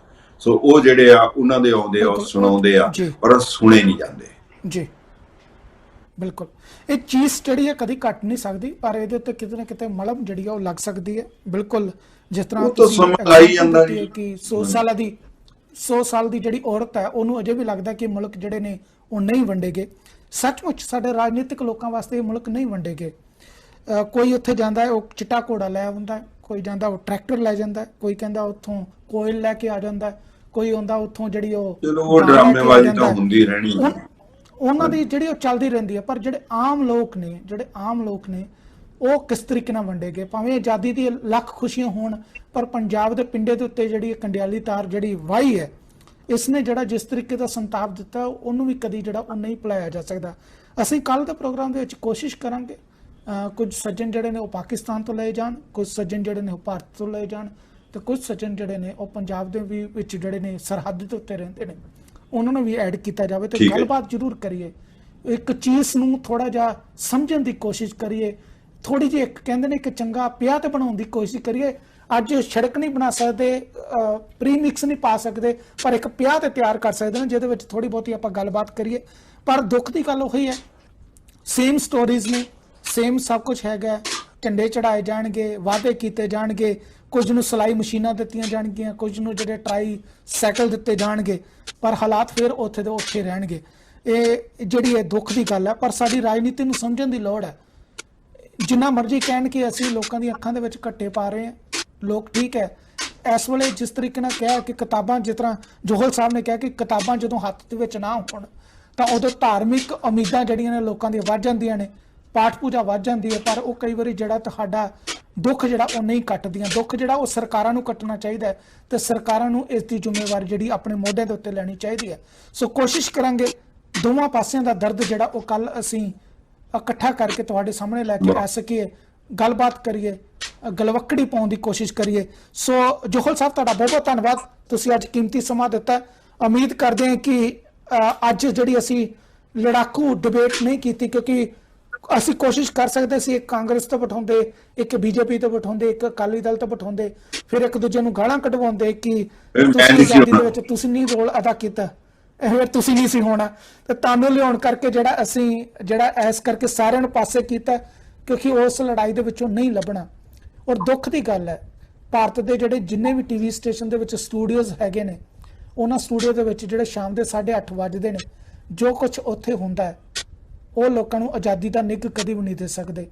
ਸੋ ਉਹ ਜਿਹੜੇ ਆ ਉਹਨਾਂ ਦੇ ਆਉਂਦੇ ਆ, ਉਹ ਸੁਣਾਉਂਦੇ ਆ, ਪਰ ਉਹ ਸੁਣੇ ਨਹੀਂ ਜਾਂਦੇ। ਜੀ ਬਿਲਕੁਲ, ਇਹ ਚੀਜ਼ ਜਿਹੜੀ ਹੈ ਕਦੀ ਘਟ ਨਹੀਂ ਸਕਦੀ, ਪਰ ਇਹਦੇ ਉੱਤੇ ਕਿਤੇ ਨਾ ਕਿਤੇ ਮਲਮ ਜਿਹੜੀ ਆ ਉਹ ਲੱਗ ਸਕਦੀ ਹੈ। ਬਿਲਕੁਲ, ਜਿਸ ਤਰ੍ਹਾਂ ਕਿ 100 ਸਾਲ ਦੀ ਜਿਹੜੀ ਔਰਤ ਹੈ ਉਹਨੂੰ ਅਜੇ ਵੀ ਲੱਗਦਾ ਕਿ ਮੁਲਕ ਜਿਹੜੇ ਨੇ ਉਹ ਨਹੀਂ ਵੰਡੇਗੇ। ਸੱਚਮੁੱਚ ਸਾਡੇ ਰਾਜਨੀਤਿਕ ਲੋਕਾਂ ਵਾਸਤੇ ਇਹ ਮੁਲਕ ਨਹੀਂ ਵੰਡੇਗੇ। ਕੋਈ ਉੱਥੇ ਜਾਂਦਾ ਹੈ ਉਹ ਚਿੱਟਾ ਘੋੜਾ ਲੈ ਆਉਂਦਾ, ਕੋਈ ਜਾਂਦਾ ਉਹ ਟਰੈਕਟਰ ਲੈ ਜਾਂਦਾ, ਕੋਈ ਕਹਿੰਦਾ ਉੱਥੋਂ ਕੋਇਲ ਲੈ ਕੇ ਆ ਜਾਂਦਾ, ਕੋਈ ਆਉਂਦਾ ਉੱਥੋਂ ਜਿਹੜੀ ਉਹ ਡਰਾਮੇਬਾਜ਼ੀ ਤਾਂ ਹੁੰਦੀ ਰਹਿਣੀ ਹੈ ਉਹਨਾਂ ਦੀ ਜਿਹੜੀ ਉਹ ਚੱਲਦੀ ਰਹਿੰਦੀ ਹੈ। ਪਰ ਜਿਹੜੇ ਆਮ ਲੋਕ ਨੇ ਉਹ ਕਿਸ ਤਰੀਕੇ ਨਾਲ ਵੰਡੇਗੇ? ਭਾਵੇਂ ਆਜ਼ਾਦੀ ਦੀ ਲੱਖ ਖੁਸ਼ੀਆਂ ਹੋਣ, ਪਰ ਪੰਜਾਬ ਦੇ ਪਿੰਡੇ ਦੇ ਉੱਤੇ ਜਿਹੜੀ ਕੰਡਿਆਲੀ ਤਾਰ ਜਿਹੜੀ ਵਾਹੀ ਹੈ, ਇਸ ਨੇ ਜਿਹੜਾ ਜਿਸ ਤਰੀਕੇ ਦਾ ਸੰਤਾਪ ਦਿੱਤਾ ਉਹਨੂੰ ਵੀ ਕਦੀ ਜਿਹੜਾ ਉਹ ਨਹੀਂ ਭੁਲਾਇਆ ਜਾ ਸਕਦਾ। ਅਸੀਂ ਕੱਲ ਦੇ ਪ੍ਰੋਗਰਾਮ ਦੇ ਵਿੱਚ ਕੋਸ਼ਿਸ਼ ਕਰਾਂਗੇ ਕੁਝ ਸੱਜਣ ਜਿਹੜੇ ਨੇ ਉਹ ਪਾਕਿਸਤਾਨ ਤੋਂ ਲਏ ਜਾਣ, ਕੁਝ ਸੱਜਣ ਜਿਹੜੇ ਨੇ ਉਹ ਭਾਰਤ ਤੋਂ ਲਏ ਜਾਣ, ਤੇ ਕੁਝ ਸੱਜਣ ਜਿਹੜੇ ਨੇ ਉਹ ਪੰਜਾਬ ਦੇ ਵੀ ਵਿੱਚ ਜਿਹੜੇ ਨੇ ਸਰਹੱਦ ਦੇ ਉੱਤੇ ਰਹਿੰਦੇ ਨੇ ਉਹਨਾਂ ਨੂੰ ਵੀ ਐਡ ਕੀਤਾ ਜਾਵੇ। ਤੇ ਗੱਲਬਾਤ ਜ਼ਰੂਰ ਕਰੀਏ, ਇੱਕ ਚੀਜ਼ ਨੂੰ ਥੋੜਾ ਜਿਹਾ ਸਮਝਣ ਦੀ ਕੋਸ਼ਿਸ਼ ਕਰੀਏ, ਥੋੜੀ ਜਿਹੀ ਇੱਕ ਕਹਿੰਦੇ ਨੇ ਇੱਕ ਚੰਗਾ ਪਿਆ ਤੇ ਬਣਾਉਣ ਦੀ ਕੋਸ਼ਿਸ਼ ਕਰੀਏ। ਅੱਜ ਸੜਕ ਨਹੀਂ ਬਣਾ ਸਕਦੇ, ਪ੍ਰੀਮਿਕਸ ਨਹੀਂ ਪਾ ਸਕਦੇ, ਪਰ ਇੱਕ ਪਿਆ ਤੇ ਤਿਆਰ ਕਰ ਸਕਦੇ ਨੇ ਜਿਹਦੇ ਵਿੱਚ ਥੋੜੀ ਬਹੁਤੀ ਆਪਾਂ ਗੱਲਬਾਤ ਕਰੀਏ। ਪਰ ਦੁੱਖ ਦੀ ਗੱਲ ਉਹੀ ਹੈ, ਸੇਮ ਸਟੋਰੀਜ਼ ਨੇ, ਸੇਮ ਸਭ ਕੁਝ ਹੈਗਾ। ਝੰਡੇ ਚੜਾਏ ਜਾਣਗੇ, ਵਾਅਦੇ ਕੀਤੇ ਜਾਣਗੇ, ਕੁਝ ਨੂੰ ਸਿਲਾਈ ਮਸ਼ੀਨਾਂ ਦਿੱਤੀਆਂ ਜਾਣਗੀਆਂ, ਕੁਝ ਨੂੰ ਜਿਹੜੇ ਟਰਾਈ ਸਾਈਕਲ ਦਿੱਤੇ ਜਾਣਗੇ, ਪਰ ਹਾਲਾਤ ਫਿਰ ਉੱਥੇ ਦੇ ਉੱਥੇ ਰਹਿਣਗੇ। ਇਹ ਜਿਹੜੀ ਇਹ ਦੁੱਖ ਦੀ ਗੱਲ ਹੈ, ਪਰ ਸਾਡੀ ਰਾਜਨੀਤੀ ਨੂੰ ਸਮਝਣ ਦੀ ਲੋੜ ਹੈ। ਜਿੰਨਾ ਮਰਜ਼ੀ ਕਹਿਣ ਕਿ ਅਸੀਂ ਲੋਕਾਂ ਦੀਆਂ ਅੱਖਾਂ ਦੇ ਵਿੱਚ ਘੱਟੇ ਪਾ ਰਹੇ ਹਾਂ, ਲੋਕ ਠੀਕ ਹੈ, ਇਸ ਵੇਲੇ ਜਿਸ ਤਰੀਕੇ ਨਾਲ ਕਿਹਾ ਕਿ ਕਿਤਾਬਾਂ, ਜਿਸ ਤਰ੍ਹਾਂ ਜੋਹਲ ਸਾਹਿਬ ਨੇ ਕਿਹਾ ਕਿ ਕਿਤਾਬਾਂ ਜਦੋਂ ਹੱਥ ਦੇ ਵਿੱਚ ਨਾ ਹੋਣ ਤਾਂ ਉਦੋਂ ਧਾਰਮਿਕ ਉਮੀਦਾਂ ਜਿਹੜੀਆਂ ਨੇ ਲੋਕਾਂ ਦੀਆਂ ਵੱਧ ਜਾਂਦੀਆਂ ਨੇ, ਪਾਠ ਪੂਜਾ ਵੱਧ ਜਾਂਦੀ ਹੈ, ਪਰ ਉਹ ਕਈ ਵਾਰੀ ਜਿਹੜਾ ਤੁਹਾਡਾ ਦੁੱਖ ਜਿਹੜਾ ਉਹ ਨਹੀਂ ਕੱਟਦੀਆਂ। ਦੁੱਖ ਜਿਹੜਾ ਉਹ ਸਰਕਾਰਾਂ ਨੂੰ ਕੱਟਣਾ ਚਾਹੀਦਾ ਹੈ ਤੇ ਸਰਕਾਰਾਂ ਨੂੰ ਇਸ ਦੀ ਜ਼ਿੰਮੇਵਾਰੀ ਜਿਹੜੀ ਆਪਣੇ ਮੋਢਿਆਂ ਦੇ ਉੱਤੇ ਲੈਣੀ ਚਾਹੀਦੀ ਹੈ। ਸੋ ਕੋਸ਼ਿਸ਼ ਕਰਾਂਗੇ ਦੋਵਾਂ ਪਾਸਿਆਂ ਦਾ ਦਰਦ ਜਿਹੜਾ ਉਹ ਕੱਲ ਅਸੀਂ ਇਕੱਠਾ ਕਰਕੇ ਤੁਹਾਡੇ ਸਾਹਮਣੇ ਲੈ ਕੇ ਆ ਸਕੀਏ, ਗੱਲਬਾਤ ਕਰੀਏ, ਗਲਵੱਕੜੀ ਪਾਉਣ ਦੀ ਕੋਸ਼ਿਸ਼ ਕਰੀਏ। ਸੋ ਜੋਹਲ ਸਾਹਿਬ, ਤੁਹਾਡਾ ਬਹੁਤ ਬਹੁਤ ਧੰਨਵਾਦ, ਤੁਸੀਂ ਅੱਜ ਕੀਮਤੀ ਸਮਾਂ ਦਿੱਤਾ। ਉਮੀਦ ਕਰਦੇ ਹਾਂ ਕਿ ਅੱਜ ਜਿਹੜੀ ਅਸੀਂ ਲੜਾਕੂ ਡਿਬੇਟ ਨਹੀਂ ਕੀਤੀ, ਕਿਉਂਕਿ ਅਸੀਂ ਕੋਸ਼ਿਸ਼ ਕਰ ਸਕਦੇ ਸੀ ਇੱਕ ਕਾਂਗਰਸ ਤੋਂ ਬਿਠਾਉਂਦੇ, ਇੱਕ ਬੀਜੇਪੀ ਤੋਂ ਬਿਠਾਉਂਦੇ, ਇੱਕ ਅਕਾਲੀ ਦਲ ਤੋਂ ਬਿਠਾਉਂਦੇ, ਫਿਰ ਇੱਕ ਦੂਜੇ ਨੂੰ ਗਾਲਾਂ ਕਢਵਾਉਂਦੇ ਕਿ ਤੁਸੀਂ ਆਜ਼ਾਦੀ ਦੇ ਵਿੱਚ ਤੁਸੀਂ ਨਹੀਂ ਰੋਲ ਅਦਾ ਕੀਤਾ, ਇਹ ਤੁਸੀਂ ਨਹੀਂ ਸੀ ਹੋਣਾ, ਤੇ ਤੁਹਾਨੂੰ ਲਿਆਉਣ ਕਰਕੇ ਜਿਹੜਾ ਅਸੀਂ ਐਸ ਕਰਕੇ ਸਾਰਿਆਂ ਨੂੰ ਪਾਸੇ ਕੀਤਾ, ਕਿਉਂਕਿ ਉਸ ਲੜਾਈ ਦੇ ਵਿੱਚੋਂ ਨਹੀਂ ਲੱਭਣਾ। ਔਰ ਦੁੱਖ ਦੀ ਗੱਲ ਹੈ, ਭਾਰਤ ਦੇ ਜਿਹੜੇ ਜਿੰਨੇ ਵੀ ਟੀਵੀ ਸਟੇਸ਼ਨ ਦੇ ਵਿੱਚ ਸਟੂਡੀਓਜ਼ ਹੈਗੇ ਨੇ, ਉਹਨਾਂ ਸਟੂਡੀਓ ਦੇ ਵਿੱਚ ਜਿਹੜੇ ਸ਼ਾਮ ਦੇ 8:30 ਵੱਜਦੇ ਨੇ, ਜੋ ਕੁਝ ਉੱਥੇ ਹੁੰਦਾ ਹੈ ਉਹ ਲੋਕਾਂ ਨੂੰ ਆਜ਼ਾਦੀ ਦਾ ਨਿੱਘ ਕਦੀ ਵੀ ਨਹੀਂ ਦੇ ਸਕਦੇ।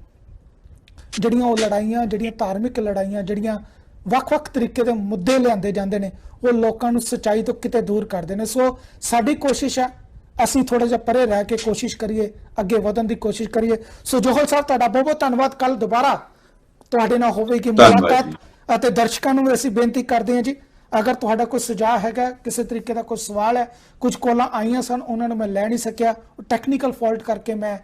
ਜਿਹੜੀਆਂ ਉਹ ਲੜਾਈਆਂ, ਜਿਹੜੀਆਂ ਧਾਰਮਿਕ ਲੜਾਈਆਂ, ਜਿਹੜੀਆਂ ਵੱਖ-ਵੱਖ ਤਰੀਕੇ ਦੇ ਮੁੱਦੇ ਲਿਆਂਦੇ ਜਾਂਦੇ ਨੇ, ਉਹ ਲੋਕਾਂ ਨੂੰ ਸੱਚਾਈ ਤੋਂ ਕਿਤੇ ਦੂਰ ਕਰਦੇ ਨੇ। ਸੋ ਸਾਡੀ ਕੋਸ਼ਿਸ਼ ਹੈ ਅਸੀਂ ਥੋੜਾ ਜਿਹਾ ਪਰੇ ਰਹਿ ਕੇ ਕੋਸ਼ਿਸ਼ ਕਰੀਏ, ਅੱਗੇ ਵਧਣ ਦੀ ਕੋਸ਼ਿਸ਼ ਕਰੀਏ। ਸੋ ਜੋਹਲ ਸਾਹਿਬ, ਤੁਹਾਡਾ ਬਹੁਤ ਬਹੁਤ ਧੰਨਵਾਦ। ਕੱਲ ਦੁਬਾਰਾ ਤੁਹਾਡੇ ਨਾਲ ਹੋਵੇਗੀ ਮੁਲਾਕਾਤ, ਅਤੇ ਦਰਸ਼ਕਾਂ ਨੂੰ ਅਸੀਂ ਬੇਨਤੀ ਕਰਦੇ ਹਾਂ ਜੀ, ਅਗਰ ਤੁਹਾਡਾ ਕੋਈ ਸੁਝਾਅ ਹੈਗਾ, ਕਿਸੇ ਤਰੀਕੇ ਦਾ ਕੋਈ ਸਵਾਲ ਹੈ, ਕੁਝ ਕਾਲਾਂ ਆਈਆਂ ਸਨ ਉਹਨਾਂ ਨੂੰ ਮੈਂ ਲੈ ਨਹੀਂ ਸਕਿਆ, ਟੈਕਨੀਕਲ ਫਾਲਟ ਕਰਕੇ ਮੈਂ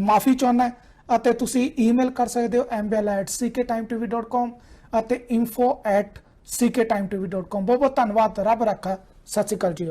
ਮਾਫੀ ਚਾਹੁੰਦਾ, ਅਤੇ ਤੁਸੀਂ ਈਮੇਲ ਕਰ ਸਕਦੇ ਹੋ mbella@cktimetv.com ਅਤੇ info@cktimetv.com। ਬਹੁਤ ਬਹੁਤ ਧੰਨਵਾਦ, ਰੱਬ ਰੱਖਾ, ਸਤਿ ਸ਼੍ਰੀ ਅਕਾਲ ਜੀ।